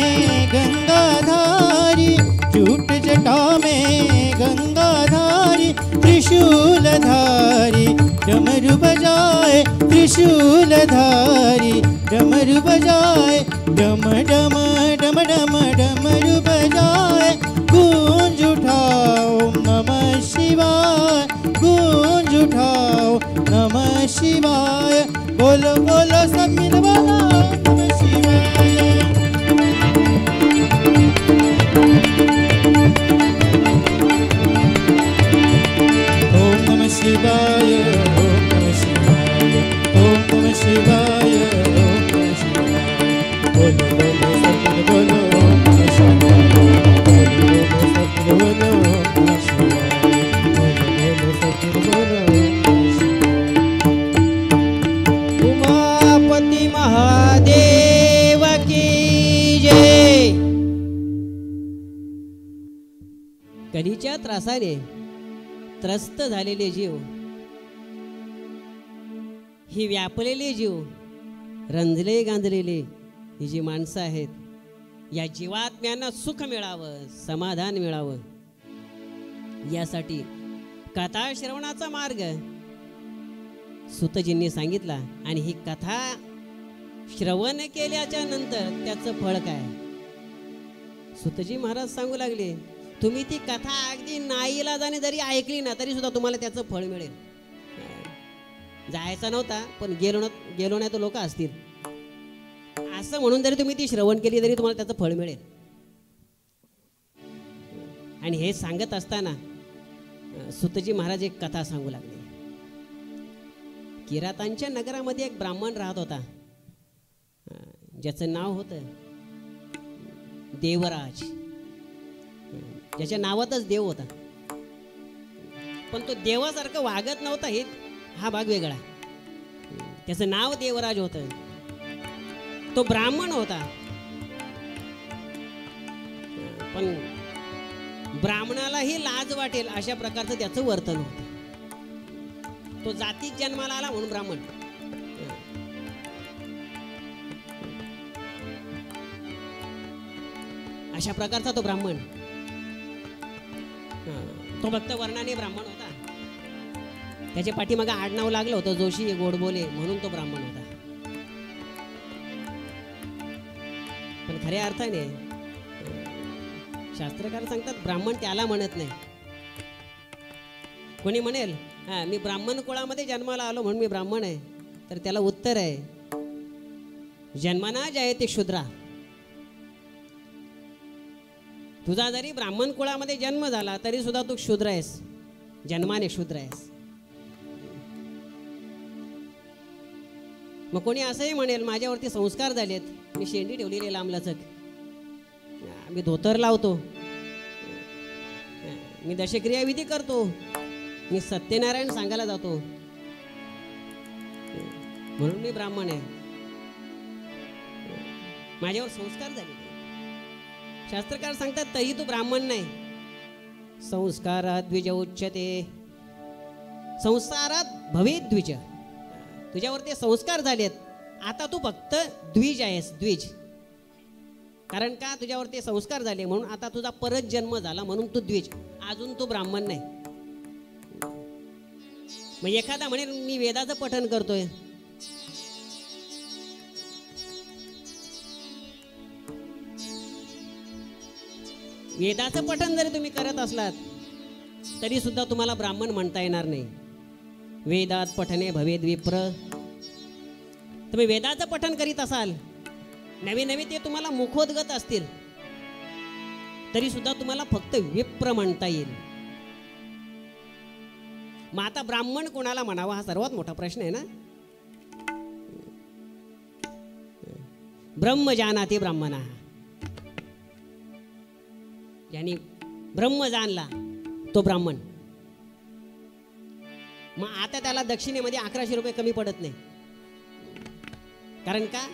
गंगाधारी, झूठ जटा में गंगाधारी, त्रिशूलधारी डमरू बजाए, त्रिशूलधारी डमरू बजाए, डम डम डम डम डमरू बजाए, गूंज उठाओ नमः शिवाय, गूंज उठाओ नमः शिवाय, बोलो बोलो सब मिल बोलो नमः शिवाय। ओम नमः शिवाय, ओम नमः शिवाय, ओम नमः शिवाय, ओम नमः शिवाय, बोलो बोलो सब मिल बोलो नमः शिवाय, बोलो बोलो सब मिल बोलो नमः शिवाय, बोलो बोलो सब मिल बोलो नमः शिवाय। उमापती महादेव की जय। कधीच्या त्रासाने त्रस्त झालेले जीव, ही व्यापलेले जीव, रंजले गांजलेले ही जी माणसं आहेत, या जीवात्म्यांना सुख मिळावं, समाधान मिळावं, यासाठी कथा श्रवणाचा मार्ग सुतजींनी सांगितला। आणि ही कथा श्रवण केल्याच्या नंतर त्याचं फळ काय? सुतजी महाराज सांगू लागले, तुम्ही ती कथा अगदी नाईलाजाने जरी ऐकली ना तरी सुद्धा तुम्हाला त्याचं फळ मिळेल। जायचा नव्हता पण गेलो नाही तर लोक असतील असं म्हणून जरी तुम्ही ती श्रवण केली तरी तुम्हाला त्याचं फळ मिळेल। आणि हे सांगत असताना सुतजी महाराज एक कथा सांगू लागले। किरातांच्या नगरामध्ये एक ब्राह्मण राहत होता, ज्याचं नाव होतं देवराज, ज्याच्या नावातच देव होता, पण तो देवासारखं वागत नव्हता, हे हा भाग वेगळा। त्याचं नाव देवराज होतं, तो ब्राह्मण होता, पण ब्राह्मणालाही लाज वाटेल अशा प्रकारचं त्याचं वर्तन होतं। तो जातीत जन्माला आला म्हणून ब्राह्मण। अशा प्रकारचा तो ब्राह्मण, तो फक्त वर्णाने ब्राह्मण होता, त्याच्या पाठीमागे आडनाव लागलं होतं जोशी गोडबोले म्हणून तो ब्राह्मण होता। पण खऱ्या अर्थाने शास्त्रकार सांगतात ब्राह्मण त्याला म्हणत नाही। कोणी म्हणेल मी ब्राह्मण कुळामध्ये जन्माला आलो म्हणून मी ब्राह्मण आहे, तर त्याला उत्तर आहे जन्मना जयते शूद्रा। तुझा जरी ब्राह्मण कुळामध्ये जन्म झाला तरी सुद्धा तू शूद्र आहेस, जन्माने शूद्र आहेस। मग कोणी असंही म्हणेल माझ्यावरती संस्कार झालेत, मी शेंडी ठेवलेली लांबलचक, मी धोतर लावतो, मी दशक्रिया विधी करतो, मी सत्यनारायण सांगायला जातो म्हणून मी ब्राह्मण आहे, माझ्यावर संस्कार झाले। शास्त्रकार सांगतात तरी तू ब्राह्मण नाही। संस्कारात द्विज उच्यते, संसारात भवे द्विज, तुझ्यावरती संस्कार झालेत, आता तू फक्त द्विज आहेस, द्विज। कारण का तुझ्यावरती संस्कार झाले म्हणून आता तुझा परत जन्म झाला म्हणून तू द्विज, अजून तू ब्राह्मण नाही। मग एखादा म्हणेल मी वेदाचं पठण करतोय, वेदाचं पठण जरी तुम्ही करत असलात तरी सुद्धा तुम्हाला ब्राह्मण म्हणता येणार नाही। वेदात पठने भवेद विप्र, तुम्ही वेदाचं पठण करीत असाल, नवे नवे ते तुम्हाला मुखोद्गत असतील तरी सुद्धा तुम्हाला फक्त विप्र म्हणता येईल। मग आता ब्राह्मण कोणाला म्हणावा हा सर्वात मोठा प्रश्न आहे ना। ब्रह्म जानाति ब्राह्मणा, ज्यांनी ब्रह्म जाणला तो ब्राह्मण। मग आता त्याला दक्षिणेमध्ये 1100 रुपये कमी पडत नाही, कारण का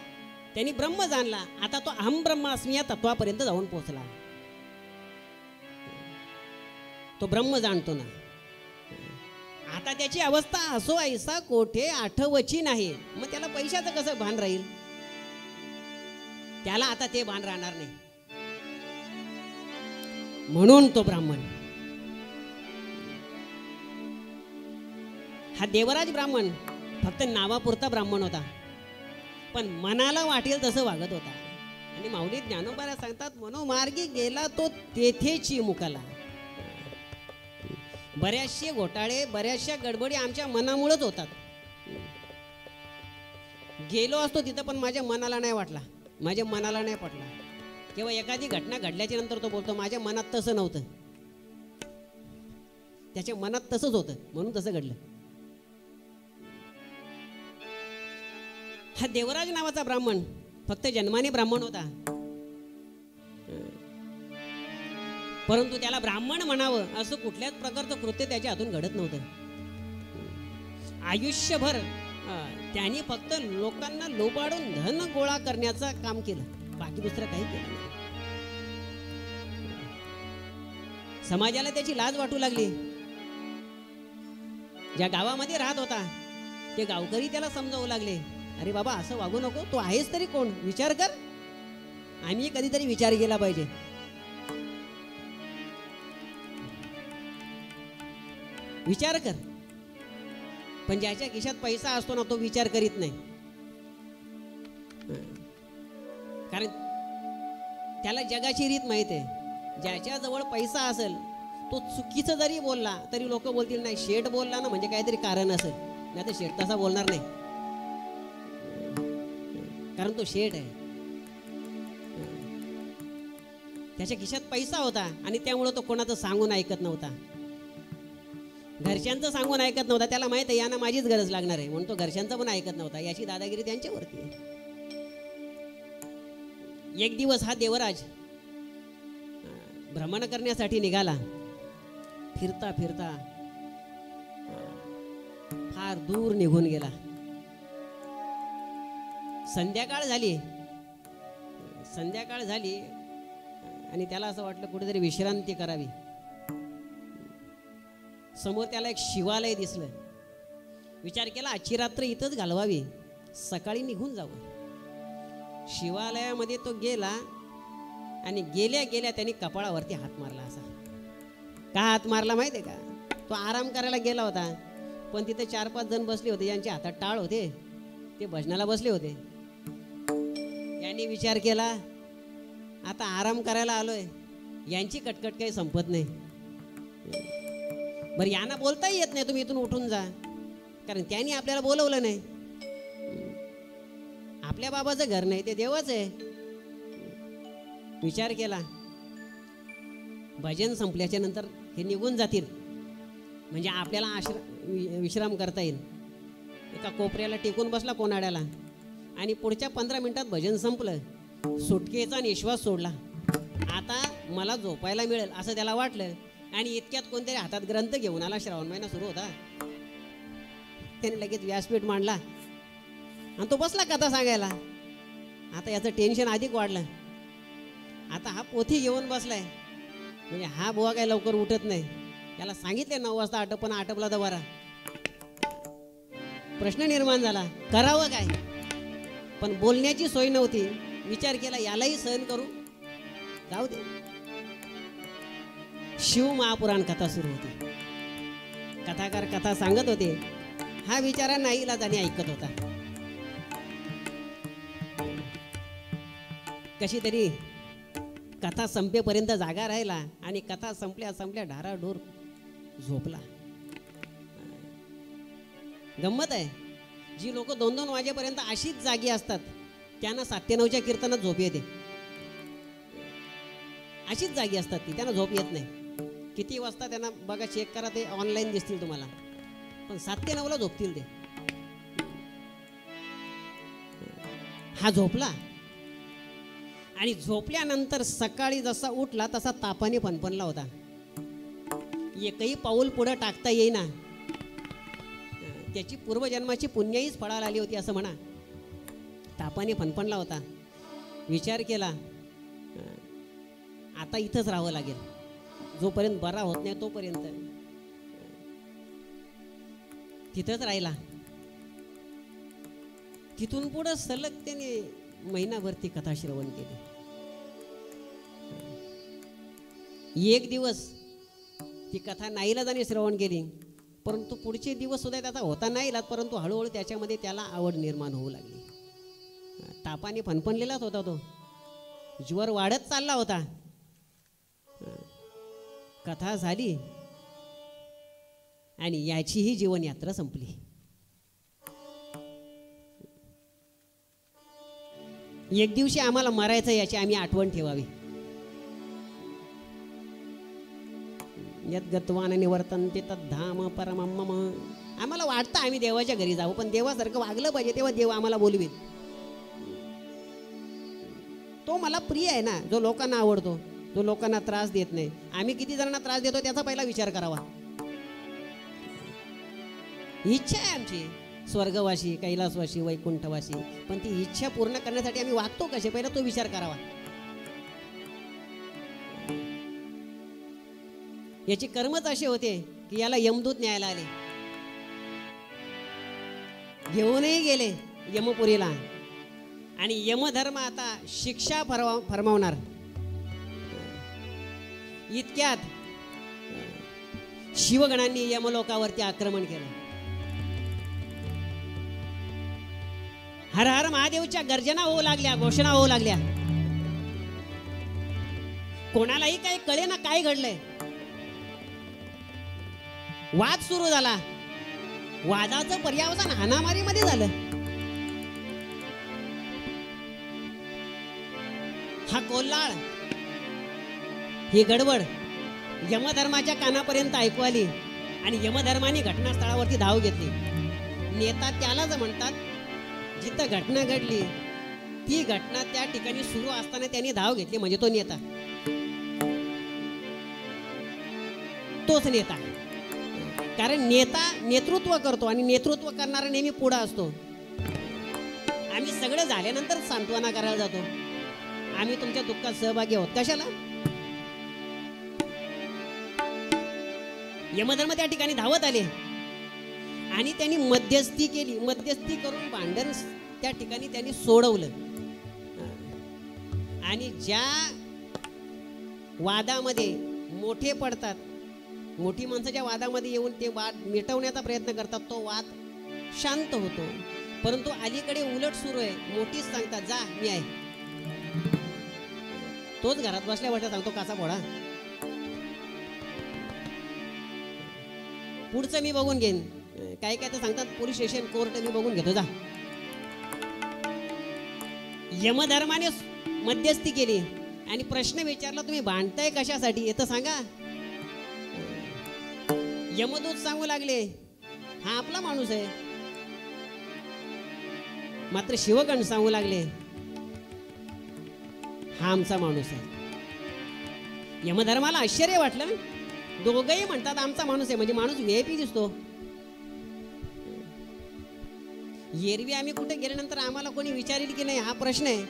त्यांनी ब्रह्म जाणला, आता तो अहम ब्रह्मास्मी या तत्वापर्यंत जाऊन पोहोचला। तो ब्रह्म जाणतो ना. आता त्याची अवस्था असो ऐसा कोठे आठवची नाही. मग त्याला पैशाचं कसं भान राहील? त्याला आता ते भान राहणार नाही. म्हणून तो ब्राह्मण, हा देवराज ब्राह्मण फक्त नावापुरता ब्राह्मण होता, पण मनाला वाटेल तसं वागत होता. आणि माऊली ज्ञानोबाला सांगतात, मनोमार्गी गेला तो तेथेची मुकाला. बऱ्याचशे घोटाळे, बऱ्याचशा गडबडी आमच्या मनामुळेच होतात. गेलो असतो तिथं, पण माझ्या मनाला नाही वाटला, माझ्या मनाला नाही पटला. किंवा एखादी घटना घडल्याच्या नंतर तो बोलतो माझ्या मनात तसं नव्हतं, त्याच्या मनात तसंच होतं म्हणून तसं घडलं. हा देवराज नावाचा ब्राह्मण फक्त जन्माने ब्राह्मण होता, परंतु त्याला ब्राह्मण म्हणावं असं कुठल्याच प्रकारचं कृत्य त्याच्या हातून घडत नव्हतं. आयुष्यभर त्यांनी फक्त लोकांना लोबाडून धन गोळा करण्याचं काम केलं, बाकी दुसरं काही केलं नाही. समाजाला त्याची लाज वाटू लागली. ज्या गावामध्ये राहत होता ते गावकरी त्याला समजावू लागले, अरे बाबा असं वागू नको, तू आहेस तरी कोण, विचार कर. आम्ही कधीतरी विचार केला पाहिजे. विचार कर. पण ज्याच्या खिशात पैसा असतो ना तो विचार करीत नाही, कारण त्याला जगाची रीत माहित आहे. ज्याच्या जवळ पैसा असेल तो चुकीचं जरी बोलला तरी लोक बोलतील नाही शेठ बोलला ना म्हणजे काहीतरी कारण असेल, नाही तर शेठ तसा बोलणार नाही, कारण तो शेठ आहे. त्याच्या खिशात पैसा होता आणि त्यामुळे तो कोणाचं सांगून ऐकत नव्हता, घरच्यांचं सांगून ऐकत नव्हता. त्याला माहित आहे यांना माझीच गरज लागणार आहे म्हणून तो घरच्यांचं पण ऐकत नव्हता. याची दादागिरी त्यांच्यावरती आहे. एक दिवस हा देवराज भ्रमण करण्यासाठी निघाला. फिरता फिरता फार दूर निघून गेला. संध्याकाळ झाली आणि त्याला असं वाटलं कुठेतरी विश्रांती करावी. समोर त्याला एक शिवालय दिसलं. विचार केला आजची रात्र इथंच घालवावी, सकाळी निघून जावं. शिवालयामध्ये तो गेला आणि गेल्या गेल्या त्यांनी कपाळावरती हात मारला. असा का हात मारला माहिती आहे का? तो आराम करायला गेला होता, पण तिथे 4-5 जण बसले होते, यांच्या हातात टाळ होते, ते भजनाला बसले होते. यांनी विचार केला आता आराम करायला आलोय, यांची कटकट काही संपत नाही. बरं यांना बोलताही येत नाही तुम्ही इथून उठून जा, कारण त्यांनी आपल्याला बोलवलं नाही. आपल्या बाबाचं घर नाही ते देवाचं आहे. विचार केला भजन संपल्याच्या नंतर हे निघून जातील म्हणजे आपल्याला विश्राम करता येईल. एका कोपऱ्याला टेकून बसला कोणाड्याला आणि पुढच्या 15 मिनिटात भजन संपलं. सुटकेचा निश्वास सोडला, आता मला झोपायला मिळेल असं त्याला वाटलं. आणि इतक्यात कोणतरी हातात ग्रंथ घेऊन आला. श्रावण महिना सुरू होता. त्याने लगेच व्यासपीठ मांडला आणि तो बसला कथा सांगायला. आता याचं टेन्शन अधिक वाढलं. आता हा पोथी घेऊन बसलाय म्हणजे हा बुवा काय लवकर उठत नाही. याला सांगितले 9 वाजता आटप, पण आटपला तर बरा. प्रश्न निर्माण झाला करावं काय, पण बोलण्याची सोय नव्हती. विचार केला यालाही सहन करू, जाऊ दे. शिव महापुराण कथा सुरू होती. कथाकार कथा सांगत होते. हा बिचारा नाईलाजाने ऐकत होता. कशी तरी कथा संपेपर्यंत जागा राहिला आणि कथा संपल्या ढाराढोर झोपला. गंमत आहे, जी लोक 2-2 वाजेपर्यंत अशीच जागी असतात त्यांना 7 ते 9च्या कीर्तनात झोप येते. अशीच जागी असतात ती, त्यांना झोप येत नाही. किती वाजता त्यांना बघा, चेक करा, ते ऑनलाईन दिसतील तुम्हाला, पण 7 ते 9ला झोपतील ते. हा झोपला आणि झोपल्यानंतर सकाळी जसा उठला तसा तापाने फणफणला होता. एकही पाऊल पुढे टाकता येईना. त्याची पूर्वजन्माची पुण्याईच फळाला आली होती असं म्हणा. तापाने फणफणला होता. विचार केला आता इथंच राहावं लागेल. जोपर्यंत बरा होत नाही तोपर्यंत तिथंच राहिला. तिथून पुढं सलग त्याने महिनाभर ती कथा श्रवण केली. एक दिवस ती कथा नाईलाजाने श्रवण केली, परंतु पुढचे दिवस सुद्धा त्याचा होता नाही इलाज, परंतु हळूहळू त्याच्यामध्ये त्याला आवड निर्माण होऊ लागली. तापाने फणफणलेलाच होता तो, ज्वर वाढत चालला होता. कथा झाली आणि याचीही जीवनयात्रा संपली. एक दिवशी आम्हाला मरायचं याची आम्ही आठवण ठेवावी. यद्गत्वान निवर्तन्ते तद्धाम परमं मम. आम्हाला वाटतं आम्ही देवाच्या घरी जाऊ, पण देवासारखं वागलं पाहिजे तेव्हा देव आम्हाला बोलवेल. तो मला प्रिय आहे ना, जो लोकांना आवडतो, जो लोकांना त्रास देत नाही. आम्ही किती जणांना त्रास देतो त्याचा पहिला विचार करावा. इच्छा आहे आमची स्वर्गवासी, कैलासवासी, वैकुंठवासी, पण ती इच्छा पूर्ण करण्यासाठी आम्ही वागतो कसे, पहिला तो विचार करावा. याची कर्मच असे होते की याला यमदूत न्यायला आले, घेऊनही गेले यमपुरीला, आणि यमधर्म आता शिक्षा फरमावणार. इतक्यात शिवगणांनी यमलोकावरती आक्रमण केलं. हर हर महादेवच्या गर्जना होऊ लागल्या, घोषणा होऊ लागल्या. कोणालाही काही कळे ना काय घडलंय. वाद सुरू झाला. वादाचं पर्यावसान हाणामारीमध्ये झालं. हा कोल्हाळ, ही गडबड यमधर्माच्या कानापर्यंत ऐकू आली आणि यमधर्माने घटनास्थळावरती धाव घेतली. नेता त्यालाच म्हणतात जिथं घटना घडली ती घटना त्या ठिकाणी सुरू असताना त्यांनी धाव घेतली म्हणजे तो नेता, तोच नेता. कारण नेता नेतृत्व करतो आणि नेतृत्व करणारा नेहमी पुढे असतो. आम्ही सगळं झाल्यानंतर सांत्वना करायला जातो. आम्ही तुमच्या दुःखात सहभागी आहोत कशाला. यमधर्म त्या ठिकाणी धावत आले आणि त्यांनी मध्यस्थी केली. मध्यस्थी करून भांडण त्या ठिकाणी त्यांनी सोडवलं. आणि ज्या वादामध्ये मोठे पडतात, मोठी माणसं ज्या वादामध्ये येऊन ते वाद मिटवण्याचा प्रयत्न करतात, तो वाद शांत होतो. परंतु अलीकडे उलट सुरू आहे. मोठीच सांगतात जा मी आहे, तोच घरात बसल्या बसल्या सांगतो कसा फोडा, पुढचं मी बघून घेईन. काय काय तर सांगतात पोलीस स्टेशन, कोर्ट मी बघून घेतो जा. यमधर्माने मध्यस्थी केली आणि प्रश्न विचारला तुम्ही भांडताय कशासाठी हे तर सांगा. यमदूत सांगू लागले हा आपला माणूस आहे. मात्र शिवगण सांगू लागले हा आमचा माणूस आहे. यमधर्माला आश्चर्य वाटलं. दोघंही म्हणतात आमचा माणूस आहे, म्हणजे माणूस VIP दिसतो. एरवी आम्ही कुठे गेल्यानंतर आम्हाला कोणी विचारेल की नाही हा प्रश्न आहे.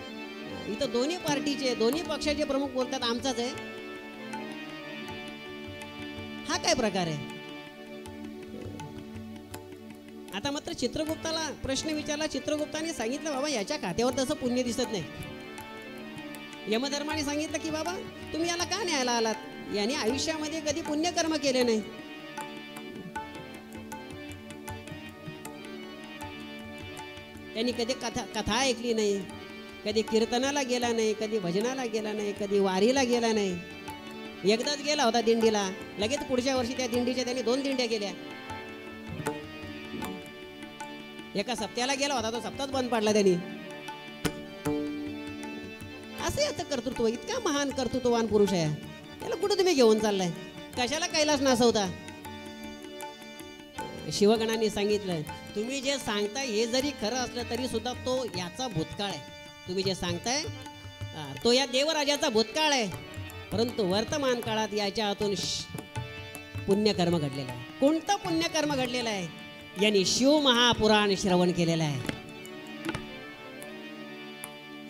इथं दोन्ही पार्टीचे, दोन्ही पक्षाचे प्रमुख बोलतात आमचाच आहे. हा काय प्रकार आहे. आता मात्र चित्रगुप्ताला प्रश्न विचारला. चित्रगुप्ताने सांगितलं बाबा याच्या खात्यावर तसं पुण्य दिसत नाही. यमधर्माने सांगितलं की बाबा तुम्ही याला का न्यायला आलात, याने आयुष्यामध्ये कधी पुण्यकर्म केले नाही. त्यांनी कधी कथा ऐकली नाही, कधी कीर्तनाला गेला नाही, कधी भजनाला गेला नाही, कधी वारीला गेला नाही. एकदाच गेला होता दिंडीला, लगेच पुढच्या वर्षी त्या दिंडीच्या त्यांनी 2 दिंड्या केल्या. एका सप्त्याला गेला होता, तो सप्ताहच बंद पाडला त्यांनी. असं याचं कर्तृत्व, इतका महान कर्तृत्ववान पुरुष आहे, त्याला कुठं तुम्ही घेऊन चाललाय, कशाला कैलास नासवता. शिवगणांनी सांगितलं तुम्ही जे सांगताय हे जरी खरं असलं तरी सुद्धा तो याचा भूतकाळ आहे. तुम्ही जे सांगताय तो या देवराजाचा भूतकाळ आहे, परंतु वर्तमान काळात याच्या हातून पुण्यकर्म घडलेलं आहे. कोणतं पुण्यकर्म घडलेलं आहे, यांनी शिव महापुराण श्रवण केलेलं आहे.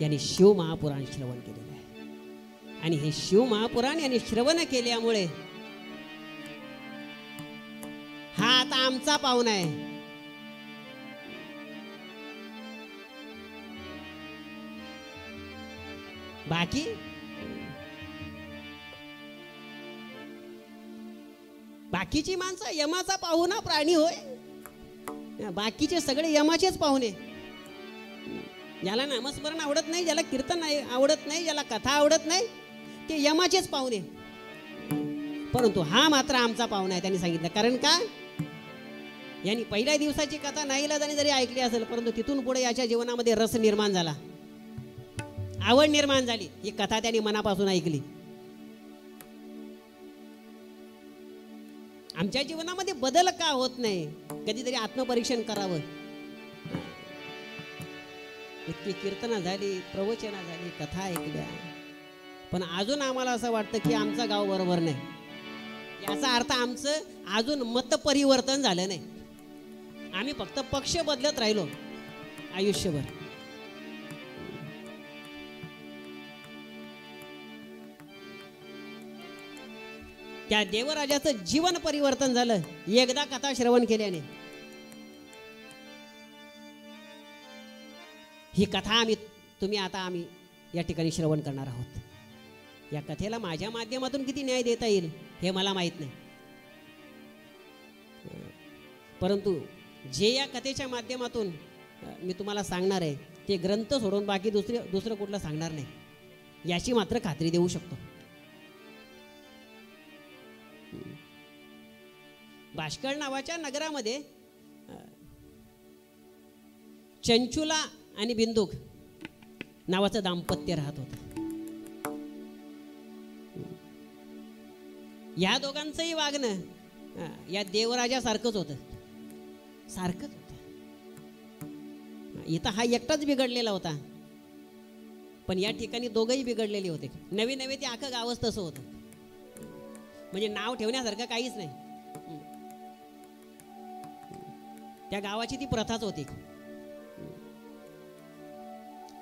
यांनी शिव महापुराण श्रवण केलेलं आहे आणि हे शिव महापुराण यांनी श्रवण केल्यामुळे हा आता आमचा पाहुणा आहे. बाकीची माणसं यमाचा पाहुणा प्राणी होय. बाकीचे सगळे यमाचेच पाहुणे. ज्याला नामस्मरण आवडत नाही, ज्याला कीर्तन आवडत नाही, ज्याला कथा आवडत नाही, ते यमाचेच पाहुणे. परंतु हा मात्र आमचा पाहुणा आहे त्यांनी सांगितलं. कारण का? यांनी पहिल्या दिवसाची कथा नाईलाजाने जरी ऐकली असेल, परंतु तिथून पुढे याच्या जीवनामध्ये रस निर्माण झाला, आवड निर्माण झाली. ही कथा त्यांनी मनापासून ऐकली. आमच्या जीवनामध्ये बदल का होत नाही? कधीतरी आत्मपरीक्षण करावं. इतकी कीर्तनं झाली, प्रवचना झाली, कथा ऐकल्या, पण अजून आम्हाला असं वाटतं की आमचं गाव बरोबर नाही. याचा अर्थ आमचं अजून मत परिवर्तन झालं नाही. आम्ही फक्त पक्ष बदलत राहिलो आयुष्यभर. त्या देवराजाचं जीवन परिवर्तन झालं एकदा कथा श्रवण केल्याने. ही कथा तुम्ही आम्ही या ठिकाणी श्रवण करणार आहोत. या कथेला माझ्या माध्यमातून किती न्याय देता येईल हे मला माहीत नाही, परंतु जे या कथेच्या माध्यमातून मी तुम्हाला सांगणार आहे ते ग्रंथ सोडून बाकी दुसरं कुठलं सांगणार नाही, याची मात्र खात्री देऊ शकतो. बाष्कळ नावाच्या नगरामध्ये चंचुला आणि बिंदुक नावाचं दाम्पत्य राहत होतं. या दोघांचंही वागणं या देवराजासारखंच होतं. इथं हा एकटाच बिघडलेला होता, पण या ठिकाणी दोघंही बिघडलेले होते. नवे नवे ते अख्खं गावच तसं होतं. म्हणजे नाव ठेवण्यासारखं काहीच नाही. त्या गावाची ती प्रथाच होती.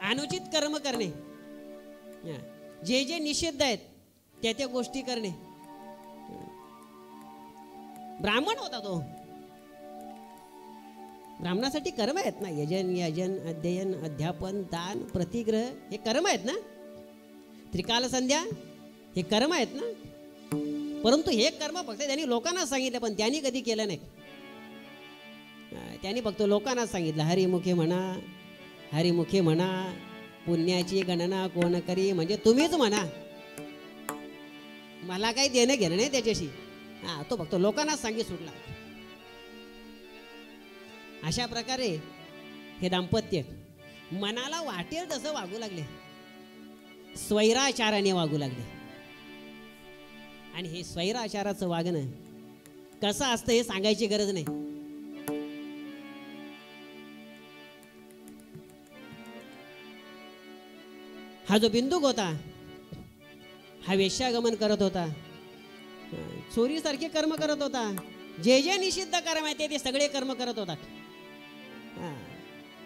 अनुचित कर्म करणे, जे जे निषिद्ध आहेत त्या गोष्टी करणे. ब्राह्मण होता तो. ब्राह्मणासाठी कर्म आहेत ना, यजन याजन अध्ययन अध्यापन दान प्रतिग्रह हे कर्म आहेत ना. त्रिकाल संध्या हे कर्म आहेत ना. परंतु हे कर्म फक्त त्यांनी लोकांना सांगितलं, पण त्यांनी कधी केलं नाही. त्यांनी फक्त लोकांना सांगितलं, हरिमुखे म्हणा, हरिमुखे म्हणा, पुण्याची गणना कोण करी, म्हणजे तुम्हीच म्हणा, मला काही देणं घेणं नाही त्याच्याशी. तो फक्त लोकांना सांगी सुटला. अशा प्रकारे हे दाम्पत्य मनाला वाटेल तसं वागू लागले, स्वैराचाराने वागू लागले. आणि हे स्वैराचाराचं वागणं कसं असतं हे सांगायची गरज नाही. हा जो बिंदुक होता हा वेश्यागमन करत होता, चोरीसारखे कर्म करत होता, जे जे निषिद्ध कर्म आहे ते सगळे कर्म करत होता.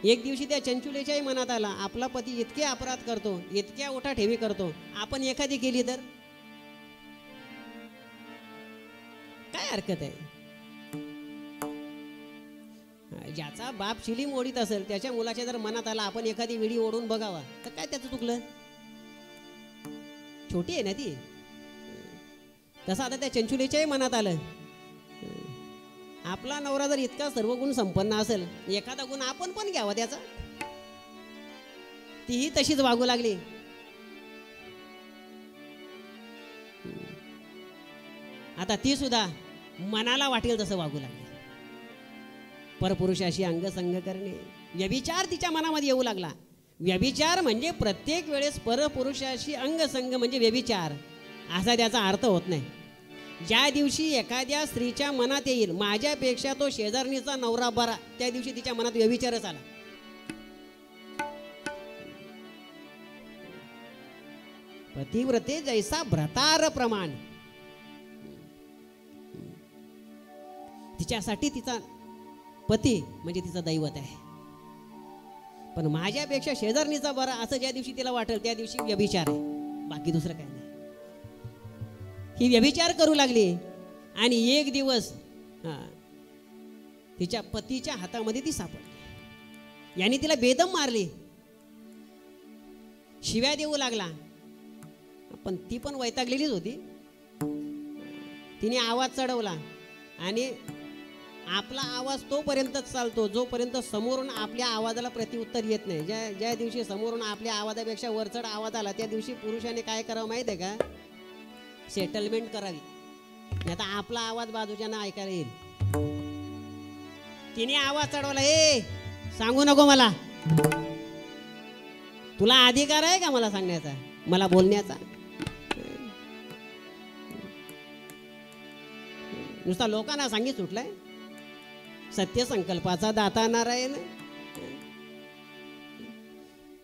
एक दिवशी त्या चंचुलेच्याही मनात आला, आपला पती इतके अपराध करतो, इतक्या उठाठेवी करतो, आपण एखादी केली तर काय हरकत आहे. ज्याचा बाप शिलीम ओढीत असेल त्याच्या मुलाच्या जर मनात आला आपण एखादी विडी ओढून बघावा, तर काय त्याचं चुकलं. छोटी आहे ना ती. तसं आता त्या चंचुलीच्याही मनात आलं, आपला नवरा जर इतका सर्व गुण संपन्न असेल, एखादा गुण आपण पण घ्यावा त्याचा. तीही तशीच वागू लागली. आता ती सुद्धा मनाला वाटेल तसं वागू लागली. परपुरुषाशी अंगसंग करणे, व्यभिचार तिच्या मनामध्ये येऊ लागला. व्यभिचार म्हणजे प्रत्येक वेळेस परपुरुषाशी अंगसंग म्हणजे व्यभिचार असा त्याचा अर्थ होत नाही. ज्या दिवशी एखाद्या स्त्रीच्या मनात येईल माझ्यापेक्षा तो शेजारणीचा नवरा बरा, त्या दिवशी तिच्या मनात व्यभिचारच आला. पतिव्रते जैसा भ्रतार प्रमाण. तिच्यासाठी तिचा पती म्हणजे तिचं दैवत आहे, पण माझ्यापेक्षा शेजारणीचा बरा असं ज्या दिवशी तिला वाटेल त्या दिवशी व्यभिचार आहे, बाकी दुसरं काय नाही. ही व्यभिचार करू लागली आणि एक दिवस तिच्या पतीच्या हातामध्ये ती सापडली. याने तिला बेदम मारली, शिव्या देऊ लागला. पण ती पण वैतागलेलीच होती. तिने आवाज चढवला आणि आपला आवाज तोपर्यंतच चालतो जोपर्यंत समोरून आपल्या आवाजाला प्रतिउत्तर येत नाही. ज्या दिवशी समोरून आपल्या आवाजापेक्षा वरचढ आवाज आला त्या दिवशी पुरुषाने काय करावं माहिती आहे का? सेटलमेंट करावी. नाही तर आपला आवाज बाजूच्यानं ऐकायला येईल. तिने आवाज चढवला, ए सांगू नको मला, तुला अधिकार आहे का मला सांगण्याचा, मला बोलण्याचा? नुसता लोकांना सांगी सुटलाय. सत्य संकल्पाचा दाता नारायण.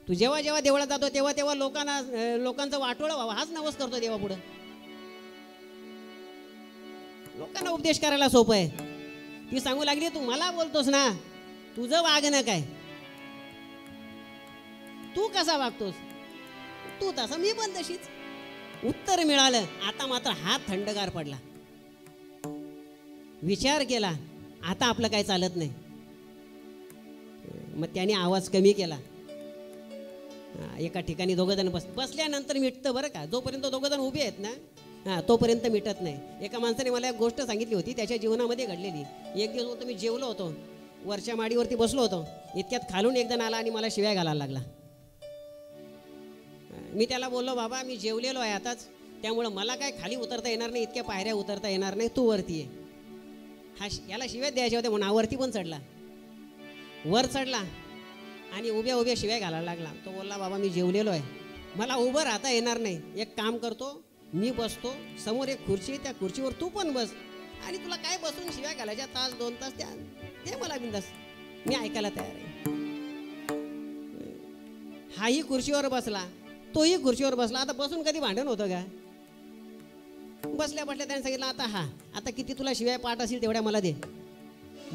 तू जेव्हा जेव्हा देवळात जातो तेव्हा तेव्हा लोकांचं वाटोळं व्हावं हाच नवस करतो देवा पुढं. लोकांना उपदेश करायला सोपं आहे. ती सांगू लागली, तू मला बोलतोस ना, तुझं वागणं काय, तू कसा वागतोस, तू तसा मी पण तशीच. उत्तर मिळालं. आता मात्र हात थंडगार पडला. विचार केला, आता आपलं काय चालत नाही. मग त्याने आवाज कमी केला. एका ठिकाणी दोघं जण बसल्यानंतर मिटतं बरं का. जोपर्यंत दोघं जण उभे आहेत ना तोपर्यंत मिटत नाही. एका माणसाने मला एक गोष्ट सांगितली होती त्याच्या जीवनामध्ये घडलेली. एक दिवस होतो मी जेवलो होतो, वरच्या माडीवरती बसलो होतो. इतक्यात खालून एक जण आला आणि मला शिव्या घालायला लागला. मी त्याला बोललो, बाबा मी जेवलेलो आहे आताच, त्यामुळं मला काय खाली उतरता येणार नाही, इतक्या पायऱ्या उतरता येणार नाही, तू वरती आहे. याला शिव्या द्यायच्या होत्या म्हणून वरती पण चढला. वर चढला आणि उभ्या उभ्या शिव्या घालायला लागला. तो बोलला, बाबा मी जेवलेलो आहे, मला उभं राहता येणार नाही, एक काम करतो, मी बसतो, समोर एक खुर्ची आहे, त्या खुर्चीवर तू पण बस, आणि तुला काय बसून शिव्या घालायच्या तास 2 तास ते मला बिंदास, मी ऐकायला तयार आहे. हाही खुर्चीवर बसला, तोही खुर्चीवर बसला. आता बसून कधी भांडण होतं का? बसल्या बसल्या त्याने सांगितलं, आता किती तुला शिव्या पाठ असतील तेवढ्या मला दे.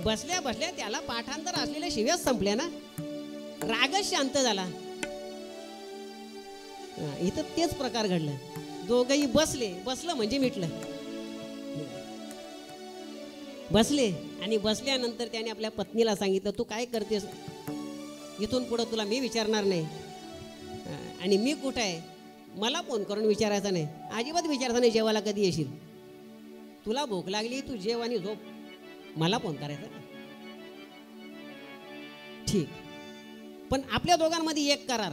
बसल्या बसल्या त्याला पाठांतर असलेल्या शिव्याच संपल्या ना. रागच शांत झाला. इथं तेच प्रकार घडलं. दोघंही बसलं म्हणजे मिटलं. बसले आणि बसल्यानंतर त्याने आपल्या पत्नीला सांगितलं, तू काय करतेस, इथून पुढं तुला मी विचारणार नाही, आणि मी कुठं आहे मला फोन करून विचारायचा नाही, अजिबात विचारायचं नाही, जेवायला कधी येशील, तुला भूक लागली तू जेव आणि झोप, मला फोन करायचा नाही. ठीक. पण आपल्या दोघांमध्ये एक करार,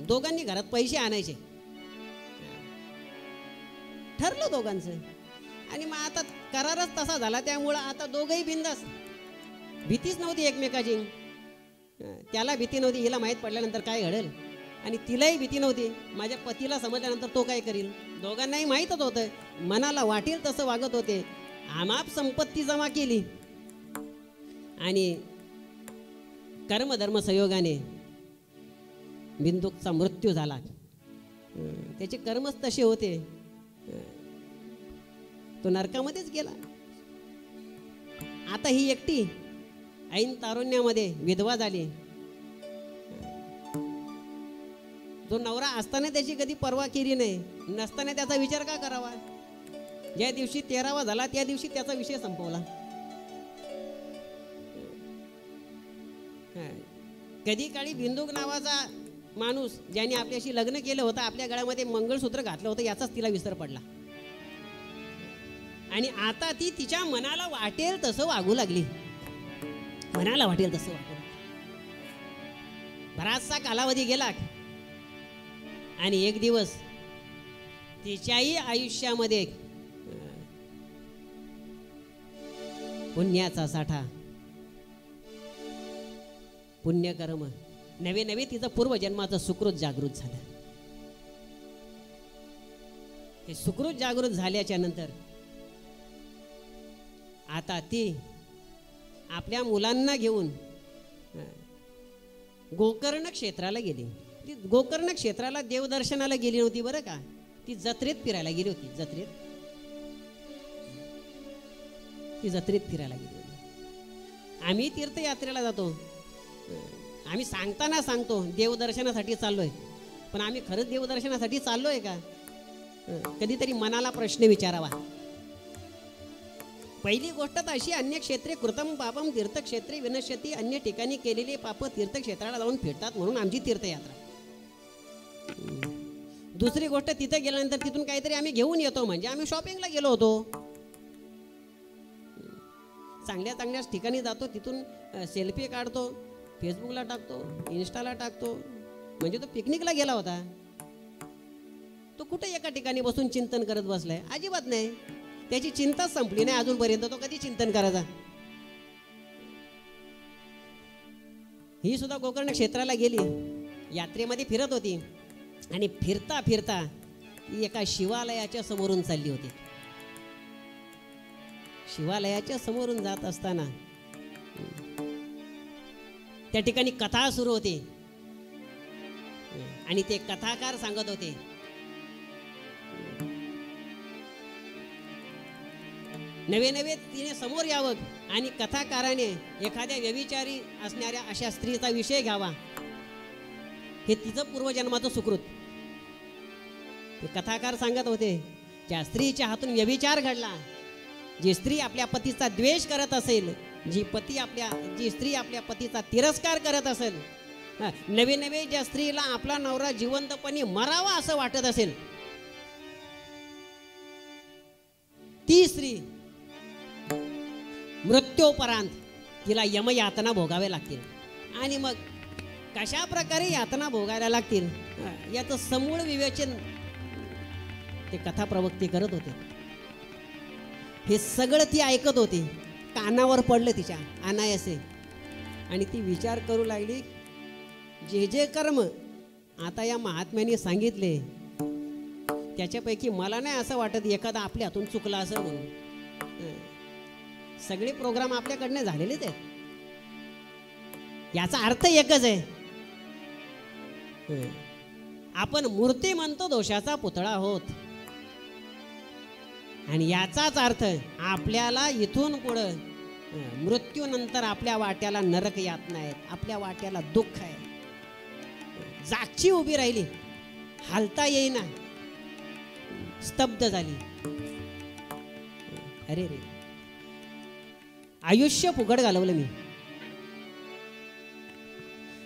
दोघांनी घरात पैसे आणायचे ठरलं दोघांचं. आणि मग आता करारच तसा झाला, त्यामुळं आता दोघंही बिंदास. भीतीच नव्हती एकमेकाची. त्याला भीती नव्हती हिला माहीत पडल्यानंतर काय घडेल, आणि तिलाही भीती नव्हती माझ्या पतीला समजल्यानंतर तो काय करील. दोघांनाही माहीतच होतं, मनाला वाटेल तसं वागत होते. आमाप संपत्ती जमा केली आणि कर्मधर्म संयोगाने बिंदूचा मृत्यू झाला. त्याचे कर्मच तसे होते, तो नरकामध्येच गेला. आता ही एकटी ऐन तारुण्यामध्ये विधवा झाली. जो नवरा असताना त्याची कधी पर्वा केली नाही, नसताना त्याचा विचार का करावा. ज्या दिवशी 13वा झाला त्या दिवशी त्याचा विषय संपवला. कधी काळी बिंदुक नावाचा माणूस ज्याने आपल्याशी लग्न केलं होतं, आपल्या गळ्यामध्ये मंगळसूत्र घातलं होतं, याचाच तिला विसर पडला. आणि आता ती तिच्या मनाला वाटेल तसं वागू लागली. मनाला वाटेल तसं वागू. बराचसा कालावधी गेला आणि एक दिवस तिच्याही आयुष्यामध्ये पुण्याचा साठा, पुण्यकर्म, नवे नवे तिचं पूर्वजन्माचं सुकृत जागृत झालं. हे सुकृत जागृत झाल्याच्या नंतर आता ती आपल्या मुलांना घेऊन गोकर्ण क्षेत्राला गेली. ती गोकर्ण क्षेत्राला देवदर्शनाला गेली नव्हती बरं का, ती जत्रेत फिरायला गेली होती. जत्रेत फिरायला गेली होती. आम्ही तीर्थयात्रेला जातो, आम्ही सांगताना सांगतो देवदर्शनासाठी चाललोय, पण आम्ही खरंच देवदर्शनासाठी चाललोय का? कधीतरी मनाला प्रश्न विचारावा. पहिली गोष्ट तर अशी, अन्य क्षेत्रे कृतम पापम तीर्थक्षेत्रे विनश्यती. अन्य ठिकाणी केलेले पाप तीर्थक्षेत्राला जाऊन फेडतात म्हणून आमची तीर्थयात्रा. दुसरी गोष्ट, तिथे गेल्यानंतर तिथून काहीतरी आम्ही घेऊन येतो म्हणजे आम्ही शॉपिंगला गेलो होतो. चांगल्या चांगल्या ठिकाणी जातो, तिथून सेल्फी काढतो, फेसबुकला टाकतो, इन्स्टाला टाकतो, म्हणजे तो पिकनिकला गेला होता. तो कुठे एका ठिकाणी बसून चिंतन करत बसलाय? अजिबात नाही. त्याची चिंताच संपली नाही अजूनपर्यंत. तो कधी चिंतन करायचा? ही सुद्धा गोकर्ण क्षेत्राला गेली, यात्रेमध्ये फिरत होती आणि फिरता फिरता ती एका शिवालयाच्या समोरून चालली होती. शिवालयाच्या समोरून जात असताना त्या ठिकाणी कथा सुरू होती आणि ते कथाकार सांगत होते, नवे नवे तिने समोर यावं आणि कथाकाराने एखाद्या व्यभिचारी असणाऱ्या अशा स्त्रीचा विषय घ्यावा. हे तिचं पूर्वजन्माचं सुकृत. ते कथाकार सांगत होते, ज्या स्त्रीच्या हातून व्यभिचार घडला, जी स्त्री आपल्या पतीचा द्वेष करत असेल, जी स्त्री आपल्या पतीचा तिरस्कार करत असेल, नवे नवे ज्या स्त्रीला आपला नवरा जिवंतपणे मरावा असं वाटत असेल, ती स्त्री मृत्यूपरांत तिला यमयातना भोगावे लागतील. आणि मग कशा प्रकारे यातना भोगायला लागतील याचं समूळ विवेचन ते कथा प्रवक्ते करत होते. हे सगळं ती ऐकत होती. कानावर पडलं तिच्या अनायासे आणि ती विचार करू लागली, जे जे कर्म आता या महात्म्याने सांगितले त्याच्यापैकी मला नाही असं वाटत एखादा आपल्या हातून चुकला असं म्हणून. सगळे प्रोग्राम आपल्याकडनं झालेलेच आहेत. याचा अर्थ एकच आहे, आपण मूर्ती म्हणतो दोषाचा पुतळा आहोत. आणि याचाच अर्थ आपल्याला इथून पुढं मृत्यूनंतर आपल्या वाट्याला नरक यातना आहेत, आपल्या वाट्याला दुःख आहे. जागची उभी राहिली, हालता येईना, स्तब्ध झाली. अरे रे, आयुष्य फुकट घालवलं मी.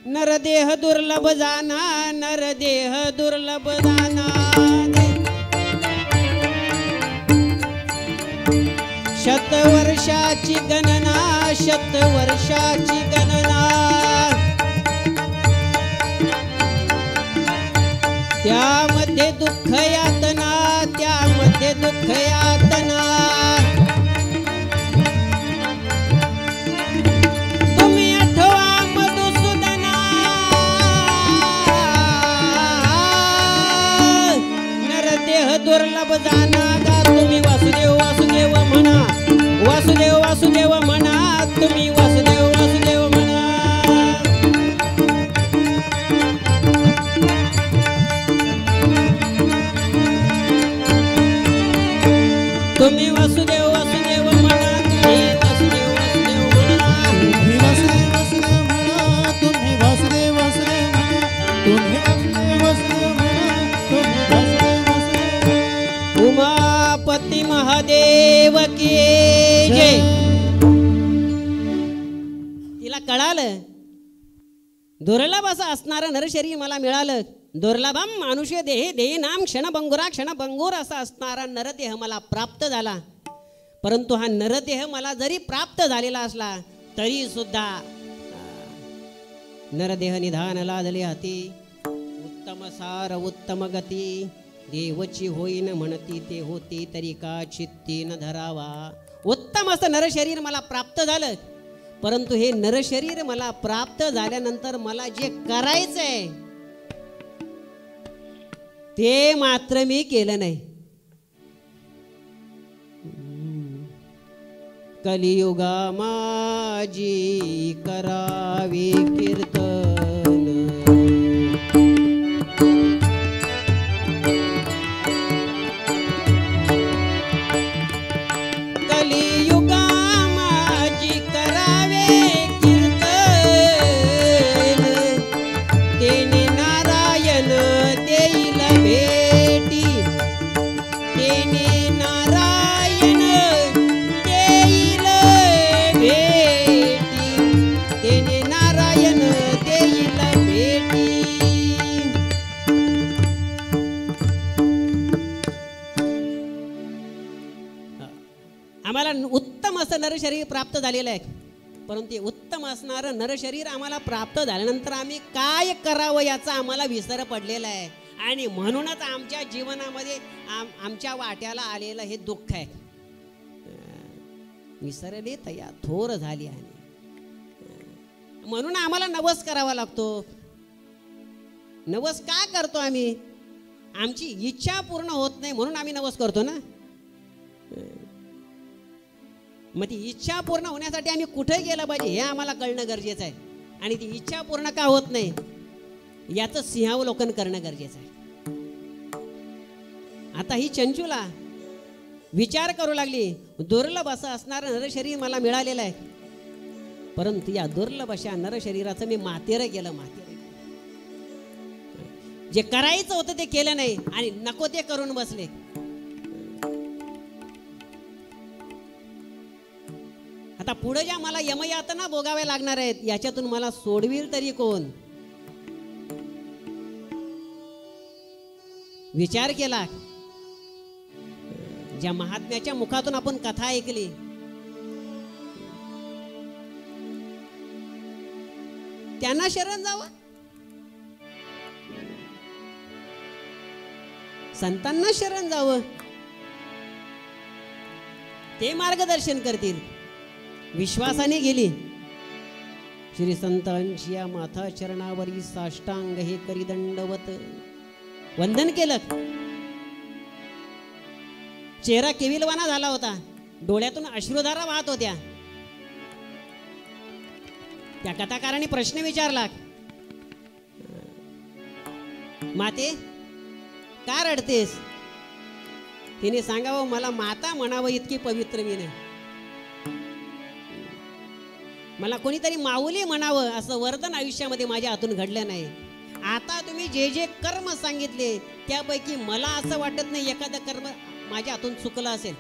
नरदेह दुर्लभ जाना, नरदेह दुर्लभ जाना, शतवर्षाची गणना, शतवर्षाची गणना, त्यामध्ये दुःख यातना, त्यामध्ये दुःख यातना. तुम्ही आठवा मधुसूदना, नरदेह दुर्लभ जाना. गा तुम्ही वासुदेव वासुदेव म्हणा, वासुदेव वासुदेव म्हणा, तुम्ही वासुदेव वासुदेव म्हणा. तुम्ही वासुदेव वासुदेव म्हणा, तुम्ही वासुदेव वासुदेव म्हणा, तुम्ही वासुदेव वासुदेव म्हणा, तुम्ही वासुदेव वासुदेव म्हणा, तुम्ही वासुदेव वासुदेव म्हणा, तुम्ही वासुदेव वासुदेव म्हणा. उमापती महादेव की जय. तिला कळालं, दुर्लभ असं असणारं नरशरीर मला मिळालं. दुर्लभम मानुष्य देहे देही नाम क्षणभंगुरा क्षणभंगूर असा असणारा नरदेह मला प्राप्त झाला. परंतु हा नरदेह मला जरी प्राप्त झालेला असला तरी सुद्धा नरदेह निधान लादले हाती. उत्तम सार उत्तम गती, देवची होईन म्हणती ते होती तरी का चित्ती न धरावा. उत्तम असं नरशरीर मला प्राप्त झालं, परंतु हे नरशरीर मला प्राप्त झाल्यानंतर मला जे करायचंय ते मात्र मी केलं नाही. कलियुगा माझी करावी कीर्तन, कलियुगा माझी करावे कीर्तन, तेने नारायण देईल भेटी, तेने नारायण देईल भेटी, तेने नारायण देईल भेटी. आम्हाला उत्तम असं नरशरीर प्राप्त झालेलं आहे, परंतु ते उत्तम असणारं नरशरीर आम्हाला प्राप्त झाल्यानंतर आम्ही काय करावं याचा आम्हाला विसर पडलेला आहे. आणि म्हणूनच आमच्या जीवनामध्ये आमच्या वाट्याला आलेलं हे दुःख आहे. विसरले तया थोर झाली आहे, म्हणून आम्हाला नवस करावा लागतो. नवस का करतो आम्ही? आमची इच्छा पूर्ण होत नाही म्हणून आम्ही नवस करतो ना. मग ती इच्छा पूर्ण होण्यासाठी आम्ही कुठे गेलं पाहिजे हे आम्हाला कळणं गरजेचं आहे. आणि ती इच्छा पूर्ण का होत नाही याचं सिंहावलोकन करणं गरजेचं आहे. आता ही चंचुला विचार करू लागली, दुर्लभ असं असणारं नरशरीर मला मिळालेलं आहे, परंतु या दुर्लभ अशा नरशरीराचं मी मातेरं केलं. जे करायचं होतं ते केलं नाही आणि नको ते करून बसले. आता पुढे ज्या मला यमयातना भोगाव्या लागणार आहेत याच्यातून मला सोडविल तरी कोण? विचार केला. ज्या महात्म्याच्या मुखातून आपण कथा ऐकली, त्यांना शरण जावं, संतांना शरण जावं, ते मार्गदर्शन करतील. विश्वासाने गेली. श्री संतांची या माथा चरणावरी साष्टांग हे करी दंडवत वंदन केलं. चेहरा केविलवाना झाला होता, डोळ्यातून अश्रुधारा वाहत होत्या. त्या कथाकाराने प्रश्न विचारला, माते का रडतेस? तिने सांगावं, मला माता म्हणावं इतकी पवित्र मी नाही, मला कोणीतरी माऊली म्हणावं असं वर्तन आयुष्यामध्ये माझ्या हातून घडलं नाही. आता तुम्ही जे जे कर्म सांगितले त्यापैकी मला असं वाटत नाही एखादं कर्म माझ्या हातून चुकलं असेल,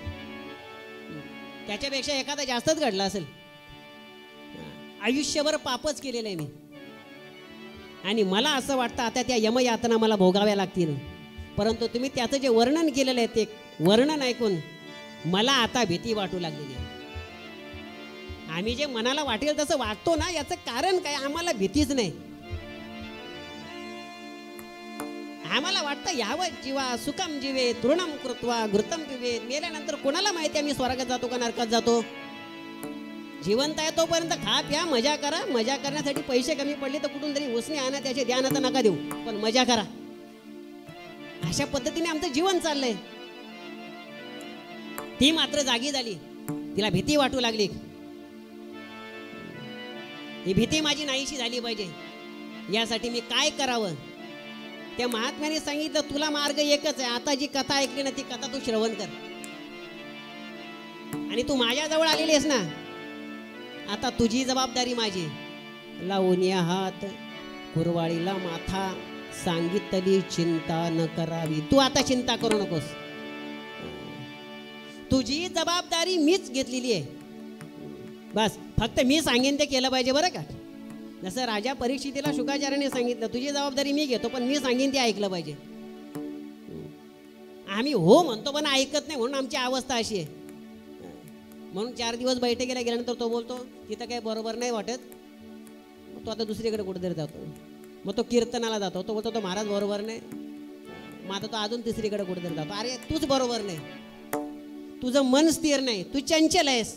त्याच्यापेक्षा एखादा जास्तच घडला असेल. आयुष्यभर पापच केलेलं आहे मी आणि मला असं वाटतं आता त्या यमयातना मला भोगाव्या लागतील. परंतु तुम्ही त्याचं जे वर्णन केलेलं आहे ते वर्णन ऐकून मला आता भीती वाटू लागलेली आहे. आम्ही जे मनाला वाटेल तसं वाटतो ना, याचं कारण काय? आम्हाला भीतीच नाही. आम्हाला वाटतं यावं जीवा सुखम जीवे तृणम कृत्वा घृतम पिबे. मेल्यानंतर कोणाला माहिती आम्ही स्वर्गात जातो का नरकात जातो? जिवंत आहे तोपर्यंत खा प्या मजा करा. मजा करण्यासाठी पैसे कमी पडले तर कुठून तरी उसने आणा, त्याचे ध्यान तर नका देऊ, पण मजा करा. अशा पद्धतीने आमचं जीवन चाललंय. ती मात्र जागी झाली, तिला भीती वाटू लागली. ही भीती माझी नाहीशी झाली पाहिजे, यासाठी मी काय करावं? त्या महात्म्याने सांगितलं, तुला मार्ग एकच आहे. आता जी कथा ऐकली ना ती कथा तू श्रवण कर. आणि तू माझ्याजवळ आलेली आहेस ना, आता तुझी जबाबदारी माझी. लावून या हात कुरवाळीला माथा, सांगितली चिंता न करावी. तू आता चिंता करू नकोस, तुझी जबाबदारी मीच घेतलेली आहे. बस फक्त मी सांगेन ते केलं पाहिजे, बरं का? जसं राजा परीक्षितीला शुकाचार्याने सांगितलं, तुझी जबाबदारी मी घेतो पण मी सांगेन ते ऐकलं पाहिजे. आम्ही हो म्हणतो पण ऐकत नाही, म्हणून आमची अवस्था अशी आहे. म्हणून 4 दिवस बैठकीला गेल्यानंतर तो बोलतो तिथं काही बरोबर नाही वाटत, तो आता दुसरीकडे कुठेतरी जातो. मग तो कीर्तनाला जातो, तो बोलतो तो महाराज बरोबर नाही. मग आता तो अजून तिसरीकडे कुठेतरी जातो. अरे तूच बरोबर नाही, तुझं मन स्थिर नाही, तू चंचल आहेस.